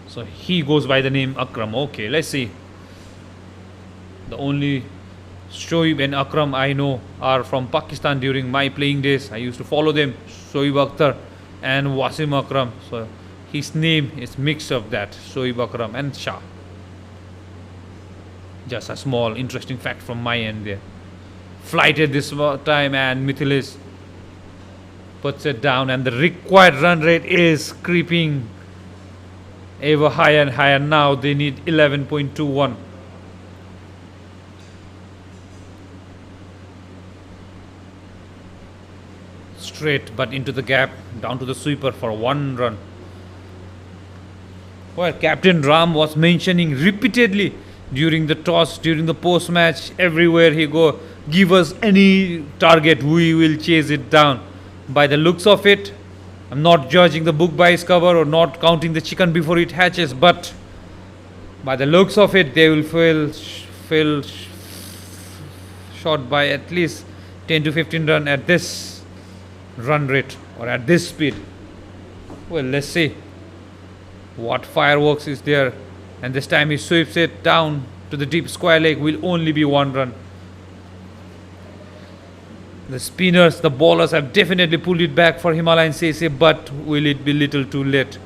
Speaker 3: So he goes by the name Akram. Okay, let's see. The only Shoaib and Akram I know are from Pakistan during my playing days. I used to follow them, Shoaib Akhtar and Wasim Akram. So his name is mix of that, Shoaib Akram and Shah. Just a small interesting fact from my end there. Flighted this time and Mithilesh puts it down, and the required run rate is creeping ever higher and higher. Now they need 11.21. Straight but into the gap, down to the sweeper for 1 run. Well, Captain Ram was mentioning repeatedly during the toss, during the post match, everywhere he go, give us any target, we will chase it down. By the looks of it, I'm not judging the book by its cover or not counting the chicken before it hatches, but by the looks of it, they will fail short by at least 10 to 15 run at this run rate or at this speed. Well, let's see what fireworks is there. And this time he sweeps it down to the deep square leg. Will only be 1 run. The spinners, the bowlers have definitely pulled it back for Himalayan CC, but will it be little too late?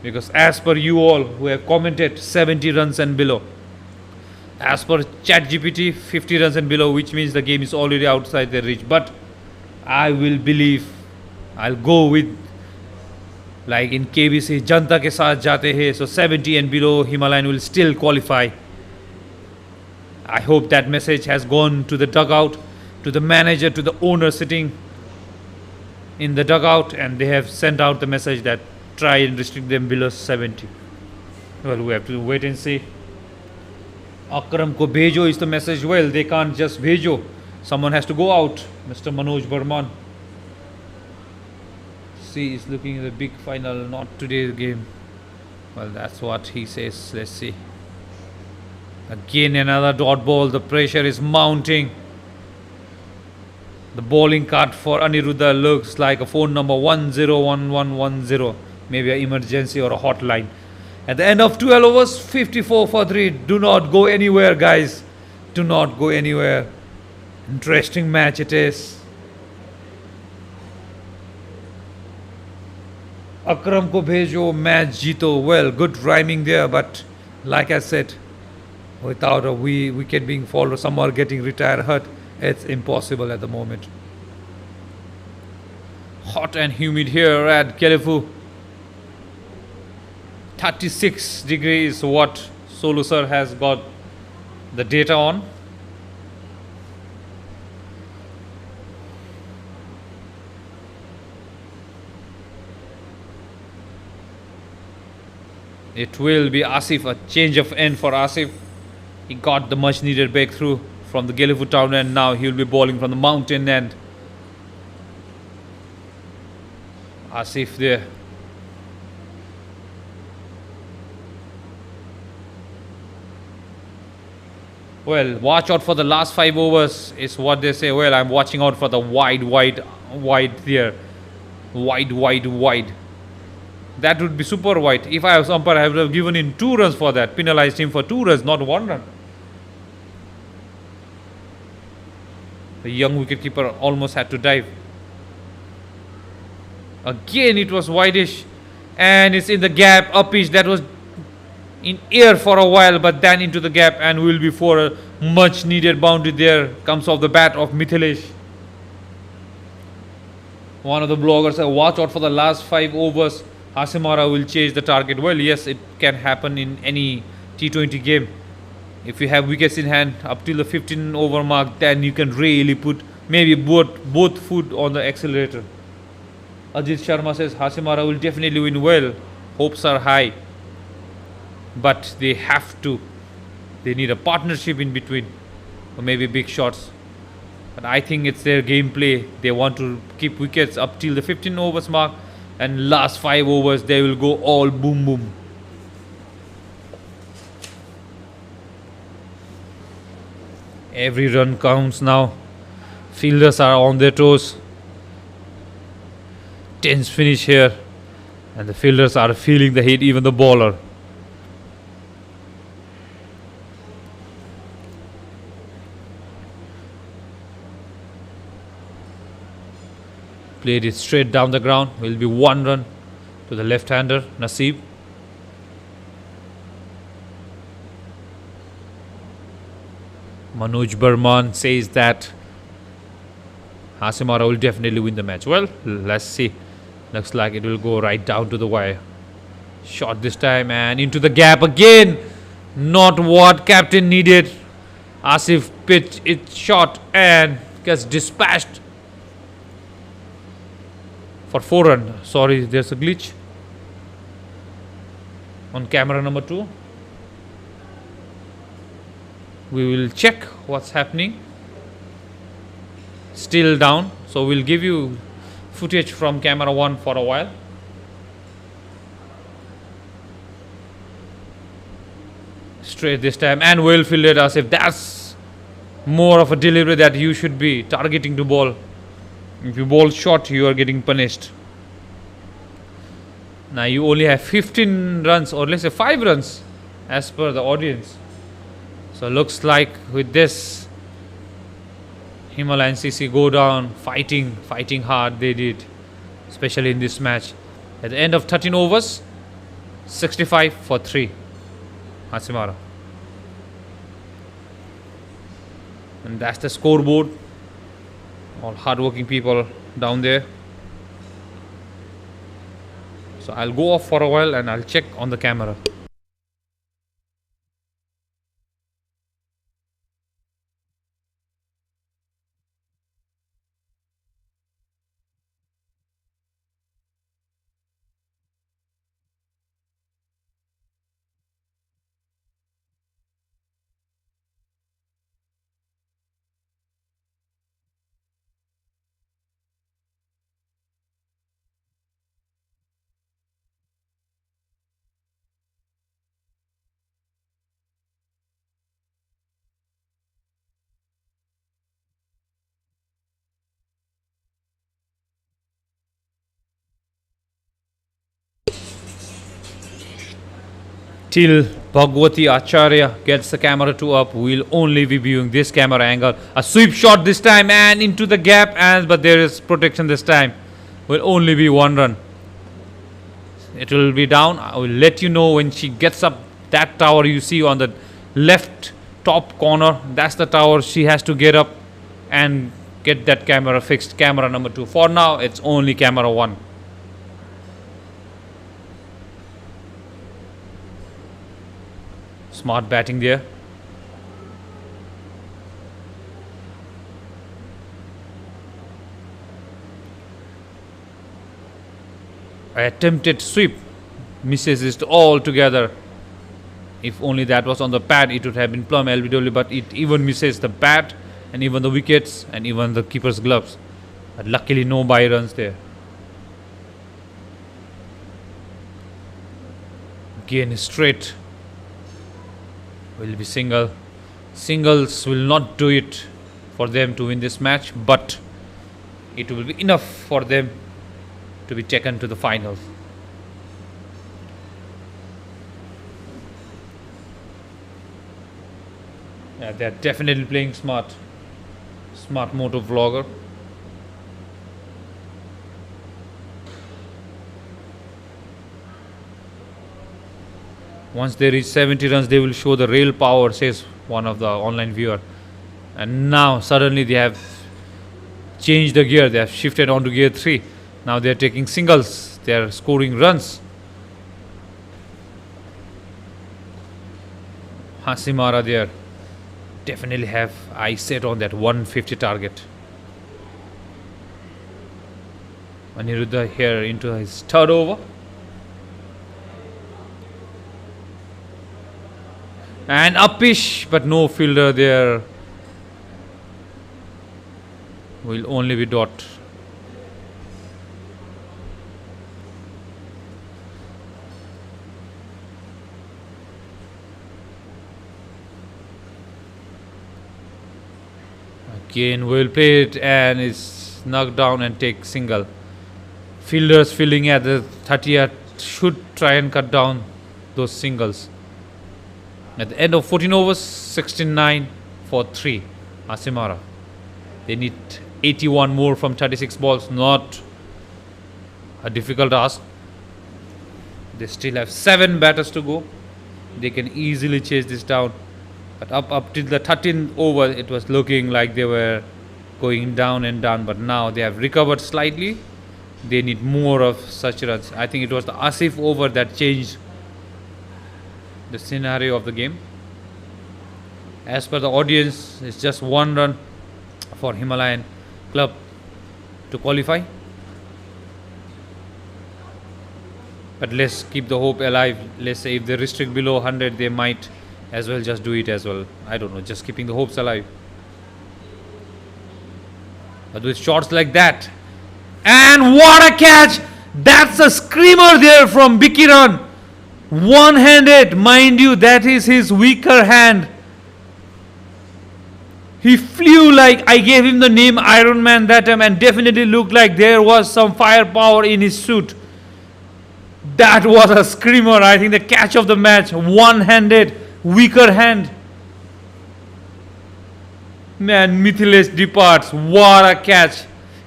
Speaker 3: Because as per you all who have commented, 70 runs and below. As per ChatGPT, 50 runs and below, which means the game is already outside their reach. But I will believe, I'll go with, like in KBC, Janta ke saath jate hai, so 70 and below, Himalayan will still qualify. I hope that message has gone to the dugout, to the manager, to the owner sitting in the dugout, and they have sent out the message that try and restrict them below 70. Well, we have to wait and see. Akram ko bhejo is the message. Well, they can't just bhejo. Someone has to go out. Mr. Manoj Burman. See, is looking at the big final, not today's game. Well, that's what he says. Let's see. Again, another dot ball. The pressure is mounting. The bowling card for Aniruddha looks like a phone number 101110. Maybe an emergency or a hotline. At the end of 12 overs, 54 for 3. Do not go anywhere, guys. Do not go anywhere. Interesting match it is. Akram ko bhejo, match jeeto. Well, good rhyming there, but like I said, without a wicket being fall or someone getting retired hurt, it's impossible at the moment. Hot and humid here at Gelephu. 36 degrees is what Solu sir has got the data on. It will be Asif, a change of end for Asif. He got the much needed breakthrough from the Gelephu town end. Now he will be bowling from the mountain end. Asif there. Well, watch out for the last 5 overs is what they say. Well, I'm watching out for the wide there. Wide. That would be super wide. If I was umpire, I would have given in 2 runs for that. Penalized him for 2 runs, not 1 run. The young wicketkeeper almost had to dive. Again, it was wideish. And it's in the gap, up pitch. That was in air for a while, but then into the gap, and will be for a much needed boundary there. Comes off the bat of Mithilesh. One of the bloggers said, watch out for the last 5 overs. Hasimara will chase the target. Well, yes, it can happen in any T20 game. If you have wickets in hand up till the 15 over mark, then you can really put maybe both foot on the accelerator. Ajit Sharma says Hasimara will definitely win. Well, hopes are high, but they need a partnership in between, or maybe big shots. But I think it's their gameplay. They want to keep wickets up till the 15 overs mark, and last 5 overs they will go all boom. Every run counts now. Fielders are on their toes. Tense finish here, and the fielders are feeling the heat, even the bowler. Played it straight down the ground. Will be 1 run to the left-hander Naseeb. Manoj Burman says that Hasimara will definitely win the match. Well, let's see. Looks like it will go right down to the wire. Shot this time and into the gap again. Not what captain needed. Asif pitched it shot and gets dispatched for 4 runs. Sorry, there's a glitch on camera number 2. We will check what's happening. Still down, so we'll give you
Speaker 1: footage from camera 1 for a while. Straight this time and well fielded, as if that's more of a delivery that you should be targeting to ball. If you bowl short, you are getting punished. Now you only have 15 runs, or let's say 5 runs as per the audience. So looks like with this, Himalayan CC go down fighting hard. They did, especially in this match. At the end of 13 overs, 65 for 3, Hasimara. And that's the scoreboard. All hardworking people down there. So I'll go off for a while and I'll check on the camera. Till Bhagwati Acharya gets the camera 2 up, we'll only be viewing this camera angle. A sweep shot this time and into the gap, but there is protection this time. Will only be 1 run. It will be down. I will let you know when she gets up. That tower you see on the left top corner, that's the tower she has to get up and get that camera fixed. Camera number 2. For now, it's only camera 1. Smart batting there. Attempted sweep, misses it all together. If only that was on the pad, it would have been plumb LBW, but it even misses the bat and even the wickets and even the keeper's gloves. But luckily no bye runs there. Again straight. Will be single. Singles will not do it for them to win this match, but it will be enough for them to be taken to the finals. Yeah, they're definitely playing smart. Smart moto vlogger. Once they reach 70 runs, they will show the real power, says one of the online viewer. And now suddenly they have changed the gear. They have shifted on to gear 3. Now they are taking singles. They are scoring runs. Hasimara there definitely have eyes set on that 150 target. Aniruddha here into his 3rd over. And upish, but no fielder there. Will only be dot. Again well played and is knocked down and take single. Fielders fielding at the 30th should try and cut down those singles. At the end of 14 overs, 69 for 3, Hasimara. They need 81 more from 36 balls. Not a difficult task. They still have 7 batters to go. They can easily chase this down. But up till the 13th over, it was looking like they were going down and down. But now they have recovered slightly. They need more of such runs. I think it was the Asif over that changed the scenario of the game. As per the audience, it's just 1 run for Himalayan club to qualify. But let's keep the hope alive. Let's say if they restrict below 100, they might as well just do it as well. I don't know, just keeping the hopes alive. But with shots like that,
Speaker 3: And what a catch! That's a screamer there from Bikiran. One-handed, mind you, that is his weaker hand. He flew like I gave him the name Iron Man that time, and definitely looked like there was some firepower in his suit. That was a screamer. I think the catch of the match. One-handed, weaker hand. Man, Mithilesh departs. What a catch.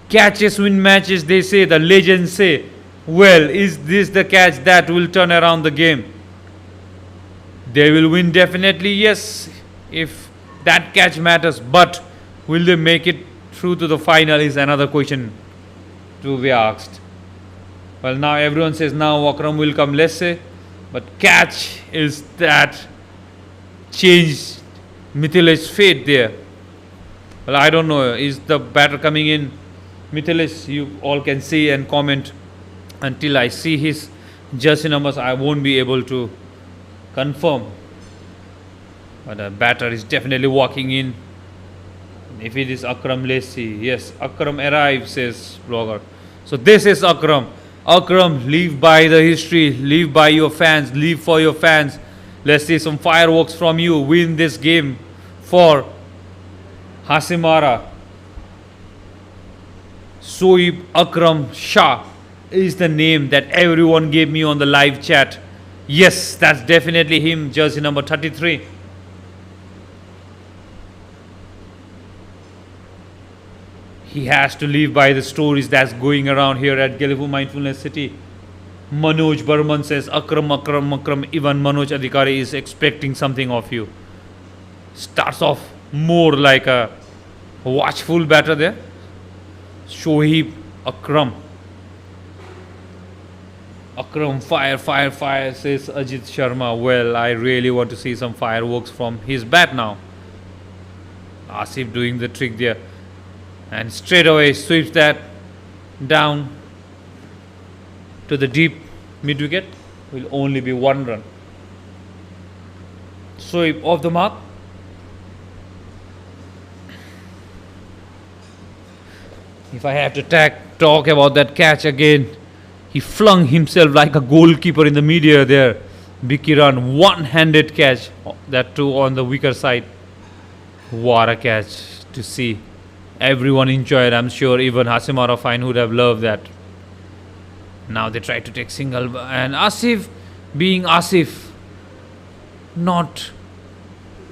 Speaker 3: Catches win matches, they say, the legends say. Well, is this the catch that will turn around the game? They will win definitely, yes, if that catch matters. But will they make it through to the final is another question to be asked. Well, now everyone says now Akram will come, let's say. But catch is that changed Mithilesh's fate there. Well, I don't know. Is the batter coming in? Mithilesh, you all can see and comment. Until I see his jersey numbers, I won't be able to confirm. But the batter is definitely walking in. If it is Akram, let's see. Yes, Akram arrives, says blogger. So this is Akram. Akram, live by the history, live by your fans, live for your fans. Let's see some fireworks from you. Win this game for Hasimara. Soib Akram Shah is the name that everyone gave me on the live chat. Yes, that's definitely him, jersey number 33. He has to live by the stories that's going around here at Gelephu Mindfulness City. Manoj Burman says, Akram, Akram, Akram. Even Manoj Adhikari is expecting something of you. Starts off more like a watchful batter there. Shoaib Akram. Akram, fire, fire, fire, says Ajit Sharma. Well, I really want to see some fireworks from his bat now. Asif doing the trick there. And straight away sweeps that down to the deep mid wicket. Will only be one run. Sweep off the mark. If I have to talk about that catch again, he flung himself like a goalkeeper in the media there. Bikiran, one-handed catch, that too on the weaker side. What a catch to see. Everyone enjoyed. I'm sure even Hasimara Fine would have loved that. Now they try to take single, and Asif being Asif, not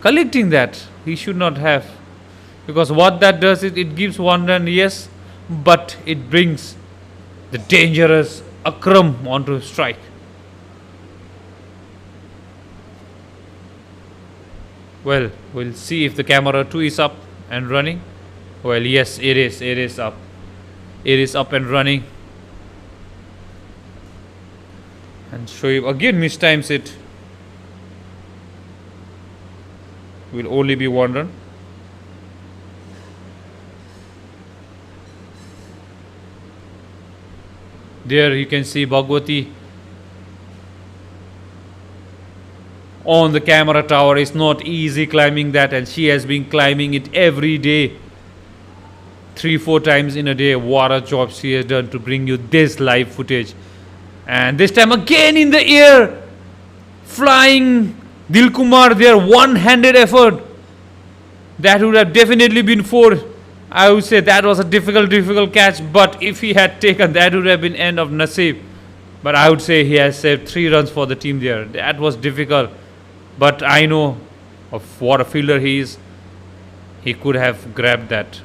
Speaker 3: collecting that. He should not have, because what that does is it gives one run, yes, but it brings the dangerous Akram onto strike. Well, we'll see if the camera 2 is up and running. Well, yes, it is. It is up. It is up and running. And Shoaib again mistimes it. Will only be one run. There you can see Bhagwati on the camera tower. It's not easy climbing that, and she has been climbing it every day. 3-4 times in a day. What a job she has done to bring you this live footage. And this time again in the air, flying Dilkumar there, one-handed effort. That would have definitely been 4. I would say that was a difficult catch, but if he had taken that would have been end of Nasib. But I would say he has saved 3 runs for the team there. That was difficult, but I know of what a fielder he is. He could have grabbed that.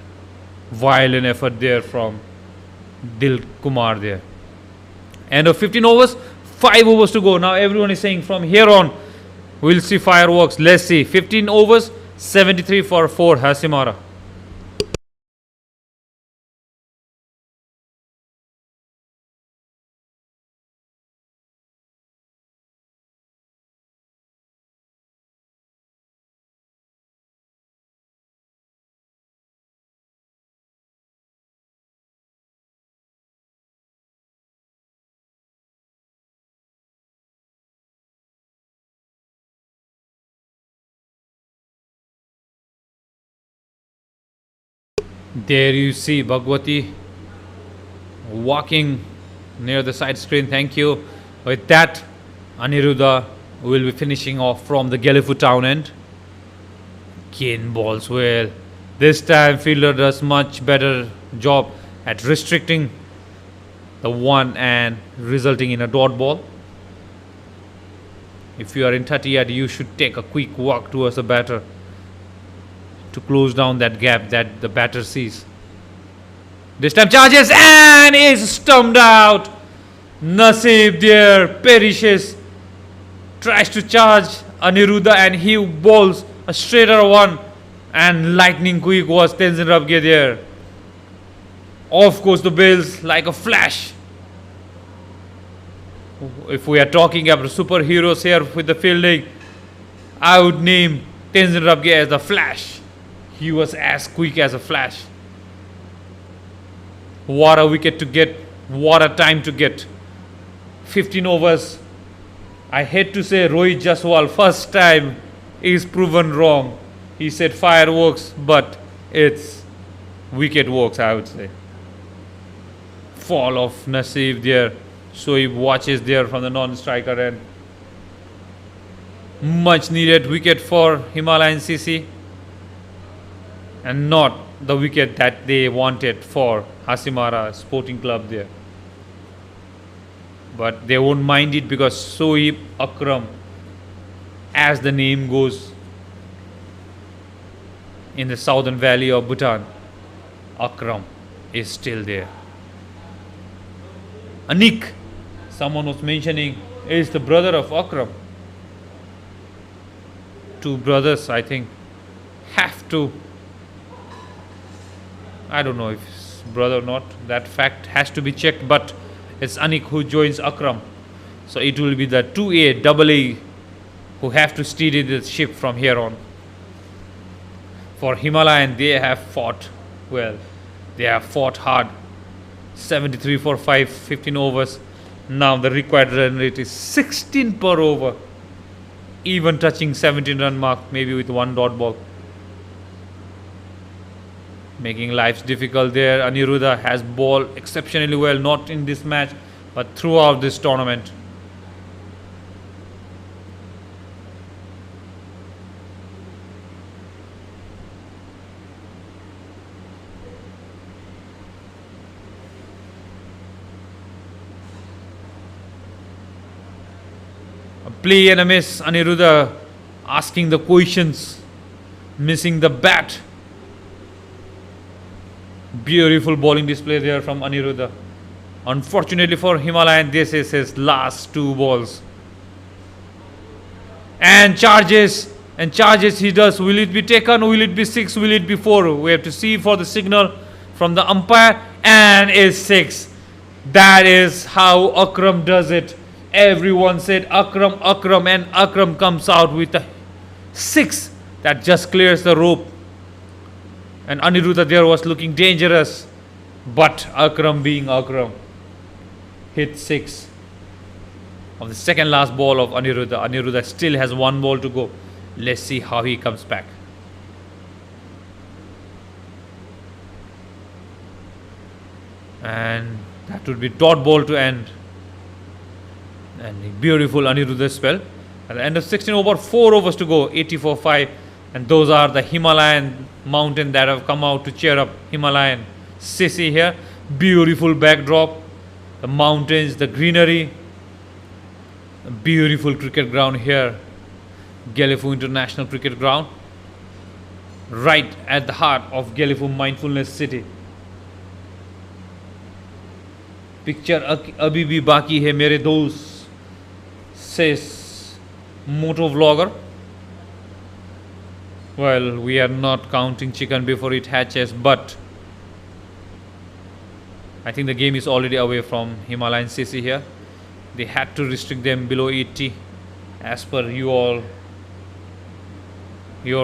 Speaker 3: Violent effort there from Dil Kumar there. End of 15 overs, 5 overs to go. Now everyone is saying from here on we'll see fireworks. Let's see. 15 overs, 73 for 4 Hasimara. There you see Bhagwati walking near the side screen. Thank you. With that, Aniruddha will be finishing off from the Gelephu town end. Again balls well. This time fielder does much better job at restricting the one and resulting in a dot ball. If you are in 30 yard, you should take a quick walk towards the batter to close down that gap that the batter sees. This time charges and is stumped out. Nasib there perishes. Tries to charge Aniruddha and he bowls a straighter one. And lightning quick was Tenzin Rabge there. Of course the bails like a flash. If we are talking about superheroes here with the fielding, I would name Tenzin Rabge as the flash. He was as quick as a flash. What a wicket to get. What a time to get. 15 overs. I hate to say Rohit Jaswal first time is proven wrong. He said fireworks, but it's wicket works, I would say. Fall of Nasib there. So he watches there from the non-striker end. Much needed wicket for Himalayan CC. And not the wicket that they wanted for Hasimara Sporting Club there. But they won't mind it because Sohib Akram, as the name goes, in the southern valley of Bhutan, Akram is still there. Anik, someone was mentioning, is the brother of Akram. Two brothers, I think, have to. I don't know if it's brother or not. That fact has to be checked, but it's Anik who joins Akram. So it will be the 2A, AA who have to steer the ship from here on. For Himalayan, they have fought well. They have fought hard. 73 for 5, 15 overs. Now the required run rate is 16 per over. Even touching 17 run mark, maybe with one dot ball. Making life difficult there. Aniruddha has bowled exceptionally well, not in this match, but throughout this tournament. A play and a miss. Aniruddha asking the questions, missing the bat. Beautiful bowling display there from Aniruddha. Unfortunately for Himalayan, this is his last two balls. And charges he does. Will it be taken? Will it be 6? Will it be 4? We have to see for the signal from the umpire. And is 6. That is how Akram does it. Everyone said Akram, and Akram comes out with a 6 that just clears the rope. And Aniruddha there was looking dangerous, but Akram being Akram hit 6 of the second last ball of Aniruddha. Aniruddha still has one ball to go. Let's see how he comes back. And that would be dot ball to end. And a beautiful Aniruddha spell. At the end of 16 over, 4 overs to go, 84-5. And those are the Himalayan mountain that have come out to cheer up Himalayan CC here. Beautiful backdrop. The mountains, the greenery. A beautiful cricket ground here. Gelephu International Cricket Ground. Right at the heart of Gelephu Mindfulness City. Picture abhi bhi baki hai mere dost, says moto vlogger. Well, we are not counting chicken before it hatches, but I think the game is already away from Himalayan CC here. They had to restrict them below 80 as per your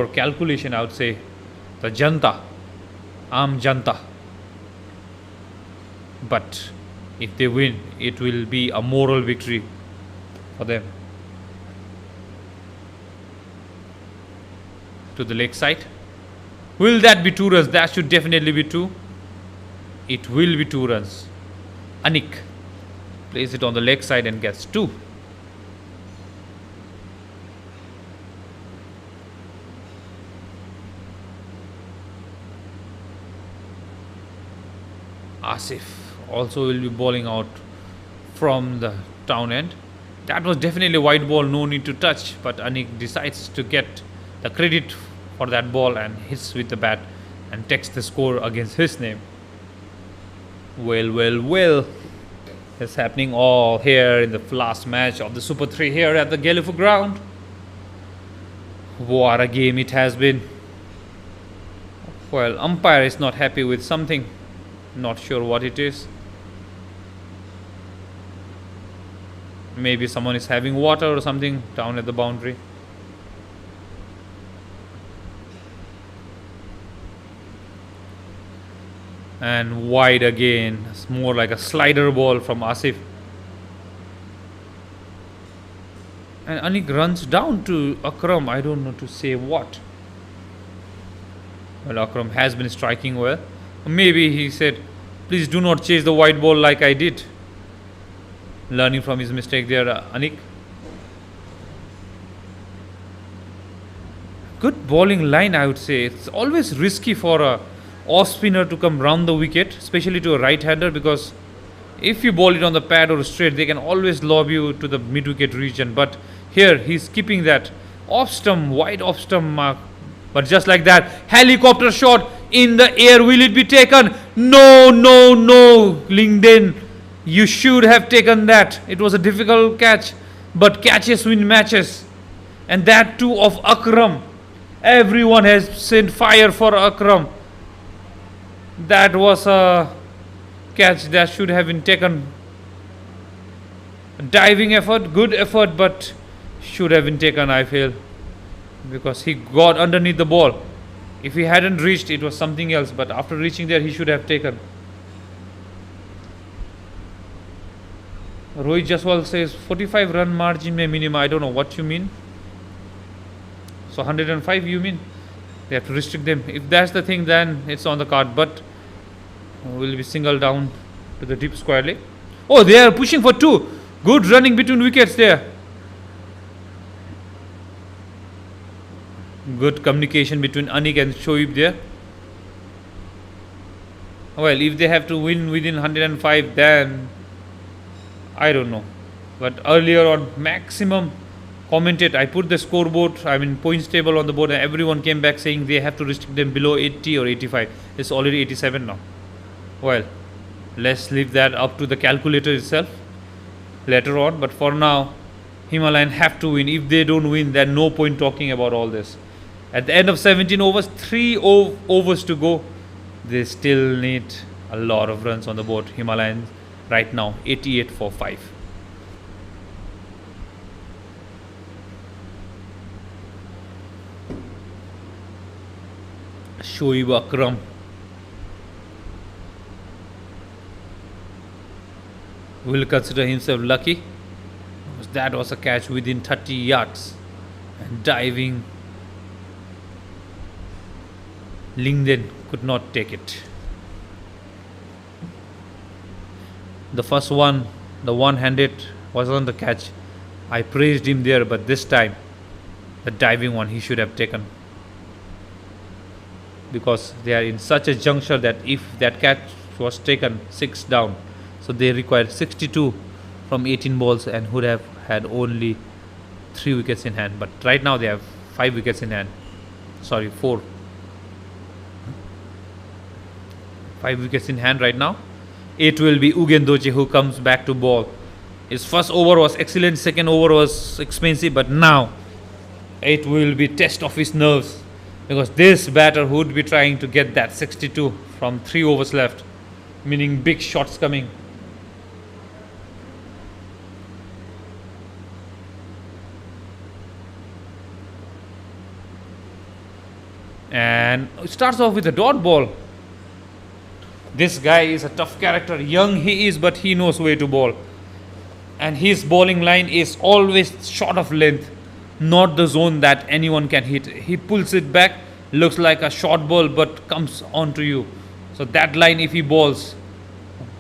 Speaker 3: calculation, I would say. The Janta, Aam Janta. But if they win, it will be a moral victory for them. To the leg side. Will that be 2 runs? That should definitely be 2. It will be 2 runs.
Speaker 1: Anik plays it on the leg side and gets 2. Asif also will be bowling out from the town end. That was definitely a wide ball, no need to touch, but Anik decides to get the credit for that ball and hits with the bat and takes the score against his name. Well. It's happening all here in the last match of the Super 3 here at the Gelephu ground. What a game it has been. Well, umpire is not happy with something. Not sure what it is. Maybe someone is having water or something down at the boundary. And wide again. It's more like a slider ball from Asif. And Anik runs down to Akram. I don't know to say what. Well, Akram has been striking well. Maybe he said, please do not chase the white ball like I did. Learning from his mistake there, Anik. Good bowling line, I would say. It's always risky for a off spinner to come round the wicket, especially to a right-hander, because if you bowl it on the pad or straight, they can always lob you to the mid-wicket region. But here, he's keeping that off stump, wide off stump mark. But just like that, helicopter shot in the air. Will it be taken? No. Lingden, you should have taken that. It was a difficult catch, but catches win matches. And that too of Akram. Everyone has sent fire for Akram. That was a catch that should have been taken. Diving effort, good effort, but should have been taken, I feel. Because he got underneath the ball. If he hadn't reached, it was something else. But after reaching there, he should have taken. Rohit Jaswal says 45 run margin mein minimum. I don't know what you mean. So 105 you mean? They have to restrict them. If that's the thing, then it's on the card. But will be singled down to the deep square leg. Oh, they are pushing for 2. Good running between wickets there. Good communication between Anik and Shoaib there. Well, if they have to win within 105, then I don't know. But earlier on, maximum commented, I put the scoreboard, points table on the board, and everyone came back saying they have to restrict them below 80 or 85. It's already 87 now. Well, let's leave that up to the calculator itself later on. But for now, Himalayan have to win. If they don't win, then no point talking about all this. At the end of 17 overs, 3 overs to go. They still need a lot of runs on the board. Himalayan right now 88 for 5. Shoaib Akram. Will consider himself lucky. That was a catch within 30 yards. And diving. Lingden could not take it. The first one, the one-handed, wasn't the catch. I praised him there, but this time, the diving one he should have taken. Because they are in such a juncture that if that catch was taken, 6 down. So they required 62 from 18 balls and would have had only 3 wickets in hand. But right now they have 5 wickets in hand. Sorry, 4. 5 wickets in hand right now. It will be Ugendoche who comes back to bowl. His first over was excellent, second over was expensive, but now it will be test of his nerves, because this batter would be trying to get that 62 from 3 overs left, meaning big shots coming. And it starts off with a dot ball. This guy is a tough character. Young he is, but he knows where to bowl. And his bowling line is always short of length, not the zone that anyone can hit. He pulls it back, looks like a short ball, but comes onto you. So that line, if he bowls,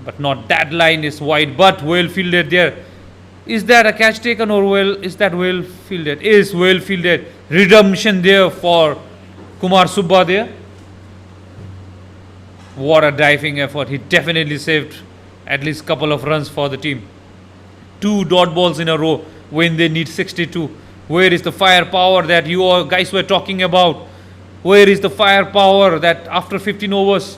Speaker 3: but not that line is wide, but well fielded there. Is that a catch taken or is that well fielded? Is well fielded. Redemption there for Kumar Subba there. What a diving effort. He definitely saved at least a couple of runs for the team. 2 dot balls in a row when they need 62. Where is the firepower that you all guys were talking about? Where is the firepower that after 15 overs?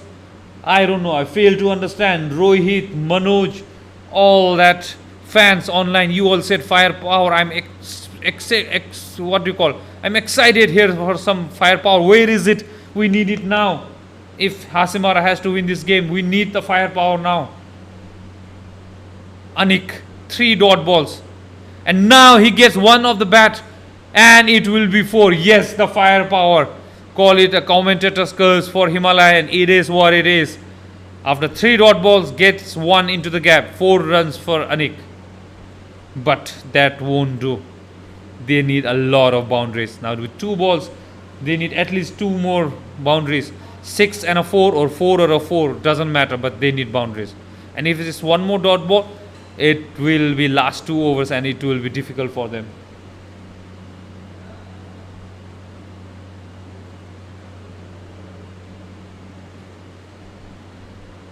Speaker 3: I don't know. I fail to understand. Rohit, Manoj, all that fans online, you all said firepower. I'm what do you call? I'm excited here for some firepower. Where is it? We need it now. If Hasimara has to win this game, we need the firepower now. Anik, 3 dot balls. And now he gets one of the bat and it will be 4. Yes, the firepower. Call it a commentator's curse for Himalayan. It is what it is. After 3 dot balls, gets 1 into the gap. 4 runs for Anik. But that won't do. They need a lot of boundaries. Now with 2 balls, they need at least 2 more boundaries. 6 and a 4 or 4 or a 4. Doesn't matter, but they need boundaries. And if it is 1 more dot ball, it will be last 2 overs and it will be difficult for them.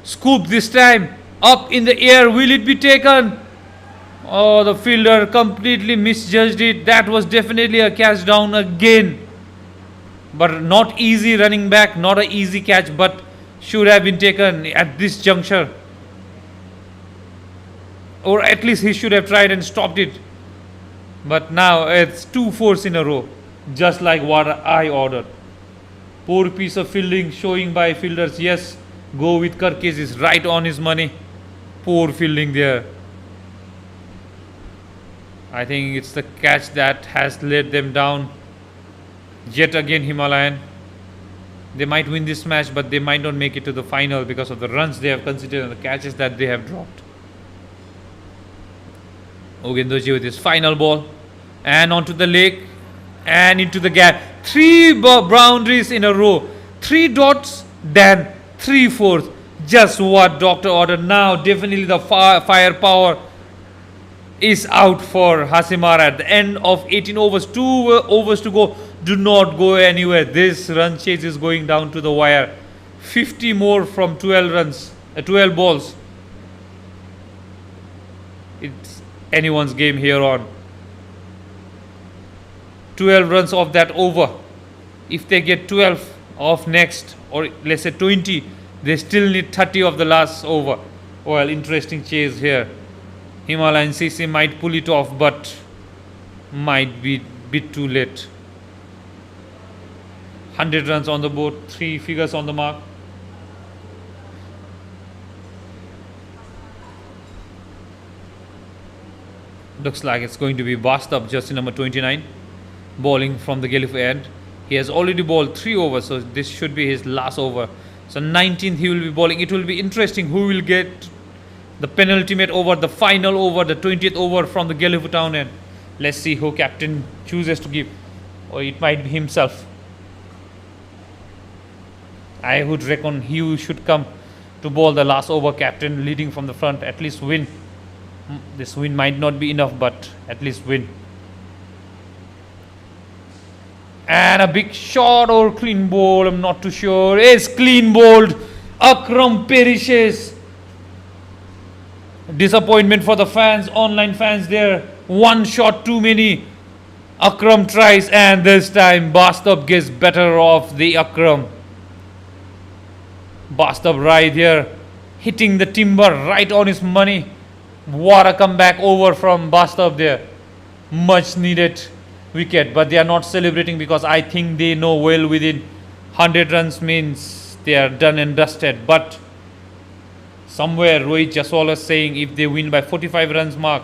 Speaker 3: Scoop this time. Up in the air. Will it be taken? Oh, the fielder completely misjudged it. That was definitely a catch down again. But not easy running back. Not an easy catch, but should have been taken at this juncture. Or at least he should have tried and stopped it. But now it's 2 fours in a row. Just like what I ordered. Poor piece of fielding showing by fielders. Yes, go with Karkis is right on his money. Poor fielding there. I think it's the catch that has let them down. Yet again Himalayan. They might win this match, but they might not make it to the final because of the runs they have considered and the catches that they have dropped. Ogendoji with his final ball. And onto the leg. And into the gap. 3 boundaries in a row. 3 dots, then 3 fours. Just what Doctor ordered. Now definitely the firepower is out for Hasimara at the end of 18 overs. 2 overs to go. Do not go anywhere. This run chase is going down to the wire. 50 more from 12 runs, 12 balls. It's anyone's game here on. 12 runs of that over. If they get 12 of next, or let's say 20, they still need 30 of the last over. Well, interesting chase here. Himalayan CC might pull it off, but might be a bit too late. 100 runs on the board, 3 figures on the mark. Looks like it's going to be Bastap, jersey number 29, bowling from the Gelephu end. He has already bowled 3 overs, so this should be his last over. So 19th he will be bowling. It will be interesting who will get the penultimate over, the final over, the 20th over from the Gelephu town end. Let's see who captain chooses to give, or it might be himself. I would reckon he should come to bowl the last over, captain leading from the front, at least win. This win might not be enough, but at least win. And a big shot or clean bowl, I'm not too sure. It's clean bowled. Akram perishes. Disappointment for the fans, online fans there. 1 shot too many. Akram tries, and this time Bastap gets better off the Akram. Bastap right here, hitting the timber right on his money. What a comeback over from Bastap there. Much needed wicket, but they are not celebrating because I think they know well within 100 runs means they are done and dusted. But somewhere Rohit Jaswal is saying if they win by 45 runs mark,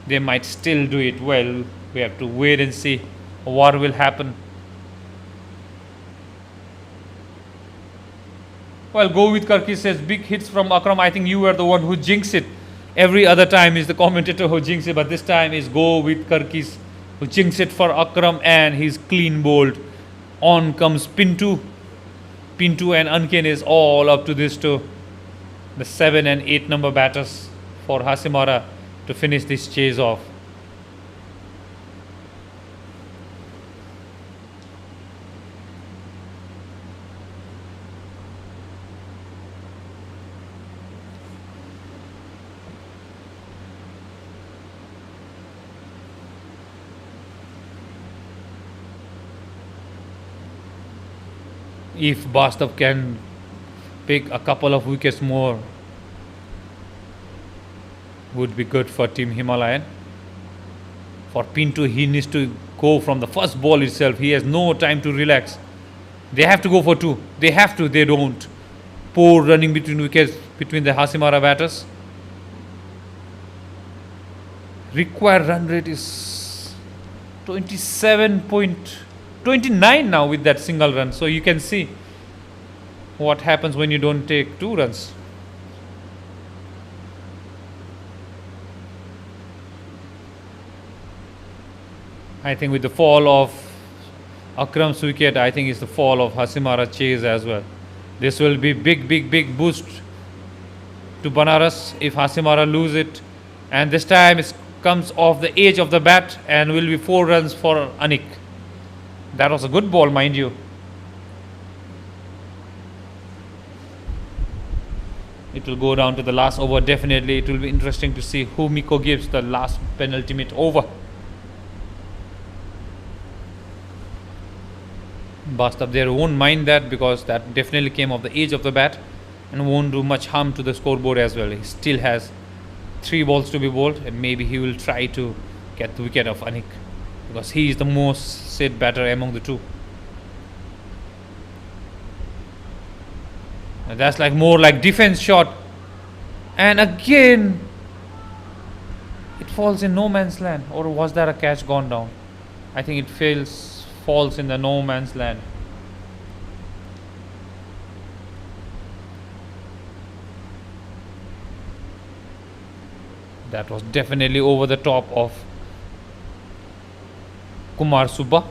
Speaker 3: they might still do it. Well, we have to wait and see what will happen. Well, go with Karki says big hits from Akram. I think you were the one who jinxed it. Every other time is the commentator who jinxed it, but this time is go with Karkis who jinxed it for Akram, and he's clean bowled. On comes Pintu. Pintu and Anken is all up to this too. the 7 and 8 number batters for Hasimara to finish this chase off. If Bastav can pick a couple of wickets more, would be good for Team Himalayan. For Pinto, he needs to go from the first ball itself. He has no time to relax. They have to go for 2. They have to. They don't. Poor running between wickets between the Hasimara batters. Required run rate is 27.29 now with that single run. So you can see what happens when you don't take 2 runs. I think with the fall of Akram's wicket, I think it's the fall of Hasimara chase as well. This will be big boost to Banaras if Hasimara lose it. And this time it comes off the edge of the bat and will be 4 runs for Anik. That was a good ball, mind you. It will go down to the last over. Definitely it will be interesting to see who Miko gives the last penultimate over. Bastav there won't mind that, because that definitely came off the edge of the bat and won't do much harm to the scoreboard as well. He still has 3 balls to be bowled, and maybe he will try to get the wicket of Anik, because he is the most set batter among the 2. And that's like more like defense shot, and again it falls in no man's land. Or was that a catch gone down? I think it falls in the no man's land. That was definitely over the top of Kumar Subba.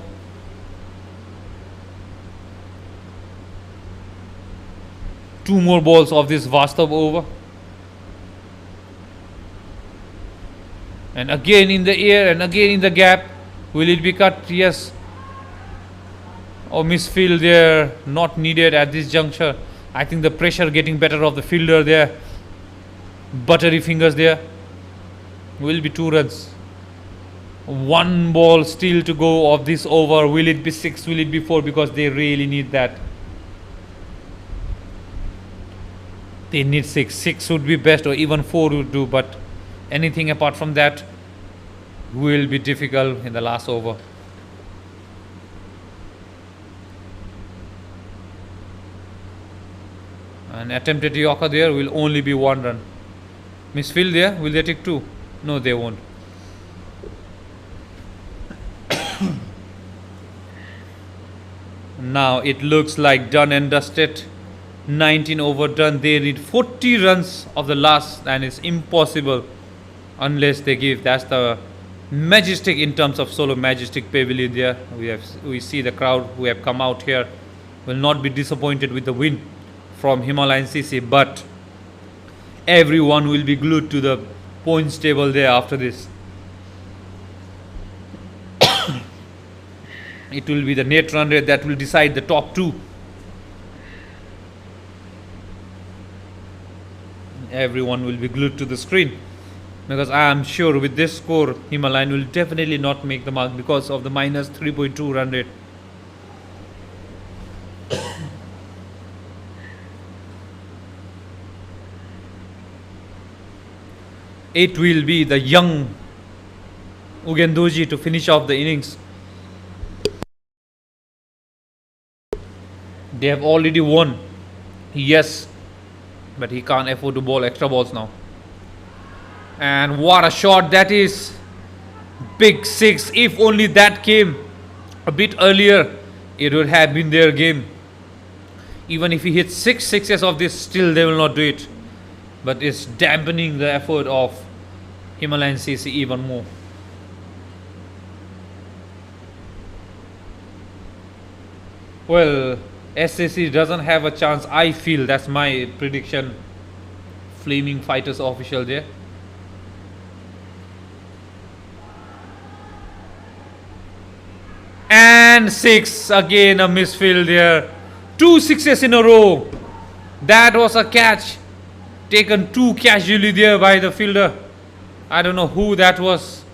Speaker 3: Two more balls of this Vastav over. And again in the air and again in the gap. Will it be cut? Yes. Or misfield there, not needed at this juncture. I think the pressure getting better of the fielder there. Buttery fingers there. Will be 2 runs. 1 ball still to go of this over. Will it be 6? Will it be 4? Because they really need that. They need 6. 6 would be best, or even 4 would do. But anything apart from that will be difficult in the last over. An attempted Yorker there will only be 1 run. Misfield there, will they take 2? No, they won't. Now it looks like done and dusted. 19 overdone. They need 40 runs of the last, and it's impossible unless they give. That's the Majestic in terms of solo Majestic pavilion there. We see the crowd who have come out here will not be disappointed with the win from Himalayan CC, but everyone will be glued to the points table there after this. It will be the net run rate that will decide the top 2. Everyone will be glued to the screen, because I am sure with this score Himalayan will definitely not make the mark because of the minus 3.2 run rate. It will be the young Ugendoji to finish off the innings. They have already won, yes, but he can't afford to bowl extra balls now. And what a shot that is. Big 6. If only that came a bit earlier, it would have been their game. Even if he hits 6 sixes of this, still they will not do it. But it's dampening the effort of Himalayan CC even more. Well, SCC doesn't have a chance, I feel. That's my prediction. Flaming Fighters official there. And 6, again a misfield there. 2 sixes in a row. That was a catch taken too casually there by the fielder. I don't know who that was.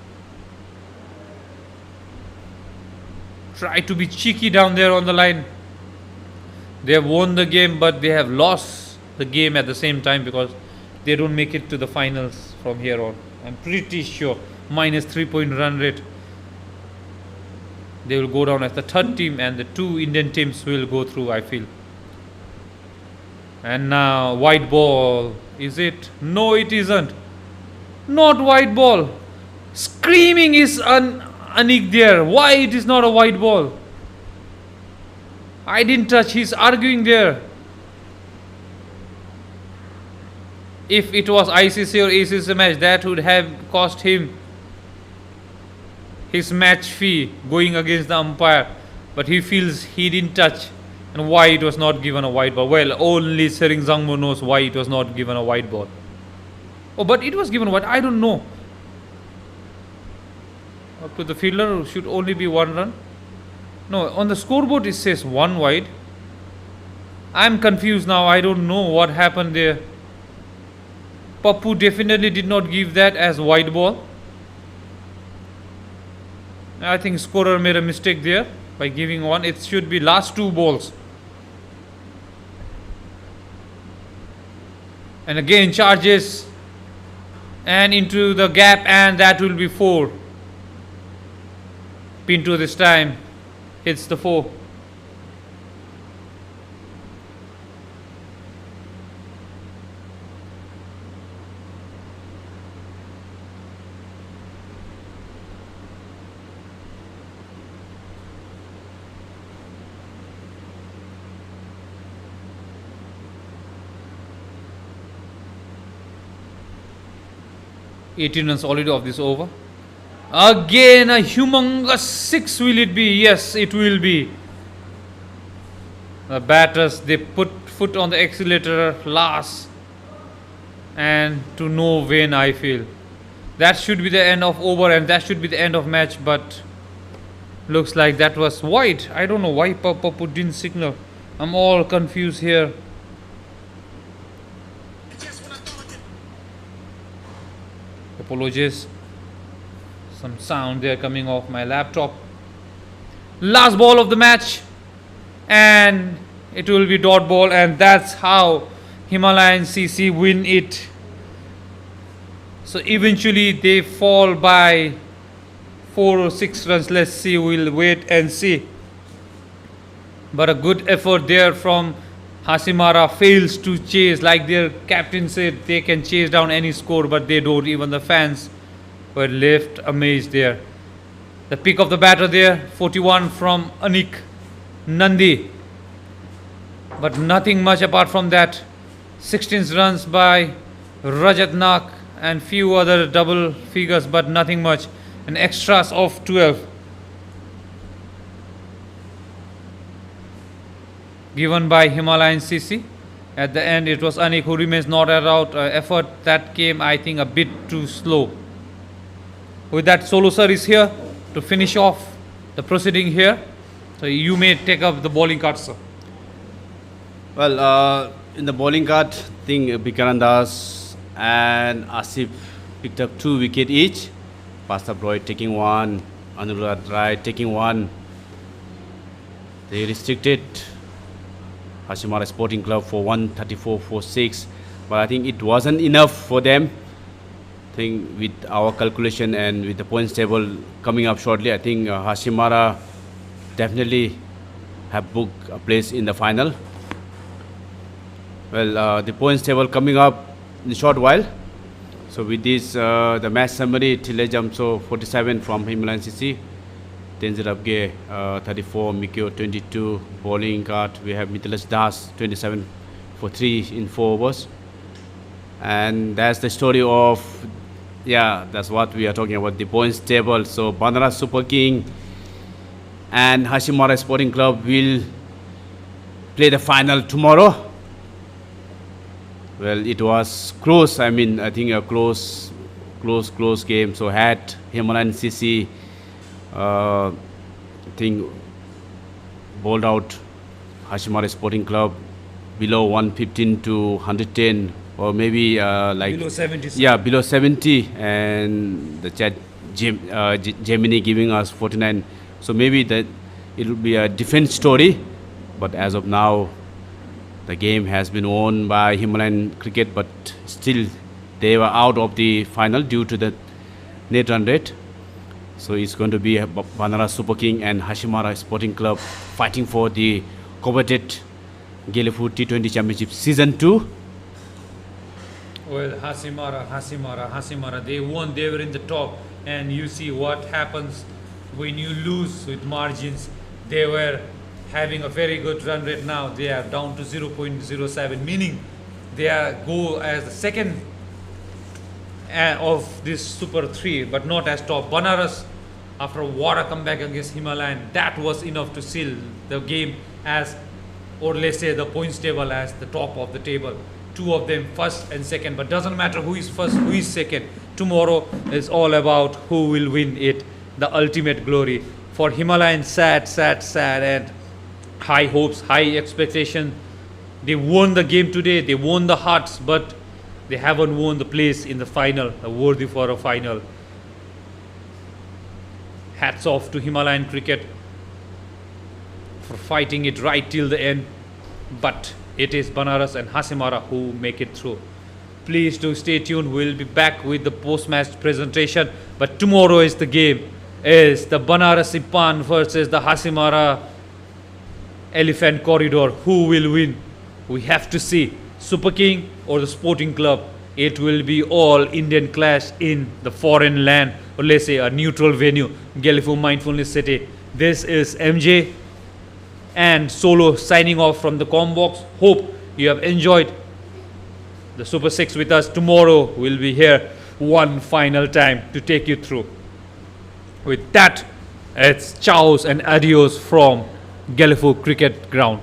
Speaker 3: Tried to be cheeky down there on the line. They have won the game, but they have lost the game at the same time because they don't make it to the finals from here on. I'm pretty sure. Minus 3-point run rate. They will go down as the third team, and the 2 Indian teams will go through, I feel. And now white ball. Is it? No, it isn't. Not white ball. Screaming is Anik there. Why it is not a white ball? I didn't touch. He's arguing there. If it was ICC or ACC match, that would have cost him his match fee going against the umpire. But he feels he didn't touch. And why it was not given a white ball? Well, only Sering Zangmo knows why it was not given a white ball. Oh, but it was given white. I don't know. Up to the fielder should only be 1 run. No, on the scoreboard it says 1 wide. I'm confused now. I don't know what happened there. Pappu definitely did not give that as white ball. I think scorer made a mistake there by giving 1. It should be last 2 balls. And again charges and into the gap, and that will be 4. Pinto this time hits the 4. Eighteen runs already of this over. Again a humongous 6 will it be? Yes, it will be. The batters, they put foot on the accelerator last and to no win, I feel. That should be the end of over and that should be the end of match, but looks like that was white. I don't know why Pappu didn't signal. I'm all confused here. Apologies. Some sound there coming off my laptop. Last ball of the match, and it will be dot ball, and that's how Himalayan CC win it. So eventually they fall by 4 or 6 runs. Let's see, we'll wait and see. But a good effort there from Hasimara. Fails to chase. Like their captain said, they can chase down any score, but they don't. Even the fans were left amazed there. The pick of the batter there, 41 from Anik Nandi. But nothing much apart from that. 16 runs by Rajat Nak and few other double figures, but nothing much. And extras of 12. Given by Himalayan CC. At the end it was Anik who remains not out. Effort that came, I think, a bit too slow. With that, Solo sir is here to finish off the proceeding here. So you may take up the bowling card, sir.
Speaker 2: Well, in the bowling card, I think Bikarandas and Asif picked up 2 wickets each. Pastap Roy taking 1, Anurad Rai taking 1. They restricted Hasimara Sporting Club for 134 for 6, but I think it wasn't enough for them. I think with our calculation and with the points table coming up shortly, I think Hasimara definitely have booked a place in the final. Well, the points table coming up in a short while. So with this, the match summary, Tile Jamso 47 from Himalayan CC, Tenzir Abge 34, Mikyo 22, bowling card. We have Mithilesh Das 27 for 3 in 4 overs. And that's the story of, yeah, that's what we are talking about, the points table. So Bandara Super King and Hasimara Sporting Club will play the final tomorrow. Well, it was close. I mean, I think a close game. So had Himalayan CC, I think, bowled out Hasimara Sporting Club below 115 to 110, or maybe
Speaker 3: Below 70.
Speaker 2: yeah, below 70, and the Gemini giving us 49. So maybe that it will be a different story. But as of now, the game has been won by Himalayan Cricket, but still they were out of the final due to the net run rate. So it's going to be a Banaras Super King and Hasimara Sporting Club fighting for the coveted Gelephu T20 Championship Season 2.
Speaker 3: Well, Hasimara, they won, they were in the top, and you see what happens when you lose with margins. They were having a very good run rate. Now they are down to 0.07, meaning they are go as the second of this Super 3, but not as top. Banaras, after what a comeback against Himalayan, that was enough to seal the game as, or let's say the points table as the top of the table. Two of them first and second, but doesn't matter who is first, who is second. Tomorrow is all about who will win it, the ultimate glory. For Himalayan, sad, and high hopes, high expectation. They won the game today, they won the hearts, but they haven't won the place in the final, worthy for a final. Hats off to Himalayan Cricket for fighting it right till the end, but it is Banaras and Hasimara who make it through. Please do stay tuned. We'll be back with the post-match presentation, but tomorrow is the game, is the Banaras Ipan versus the Hasimara Elephant Corridor. Who will win? We have to see. Super King or the Sporting Club. It will be all Indian clash in the foreign land, or let's say a neutral venue, Gelephu Mindfulness City. This is MJ and Solo signing off from the Combox. Hope you have enjoyed the Super 6 with us. Tomorrow we'll be here one final time to take you through. With that, it's chows and adios from Gelephu Cricket Ground.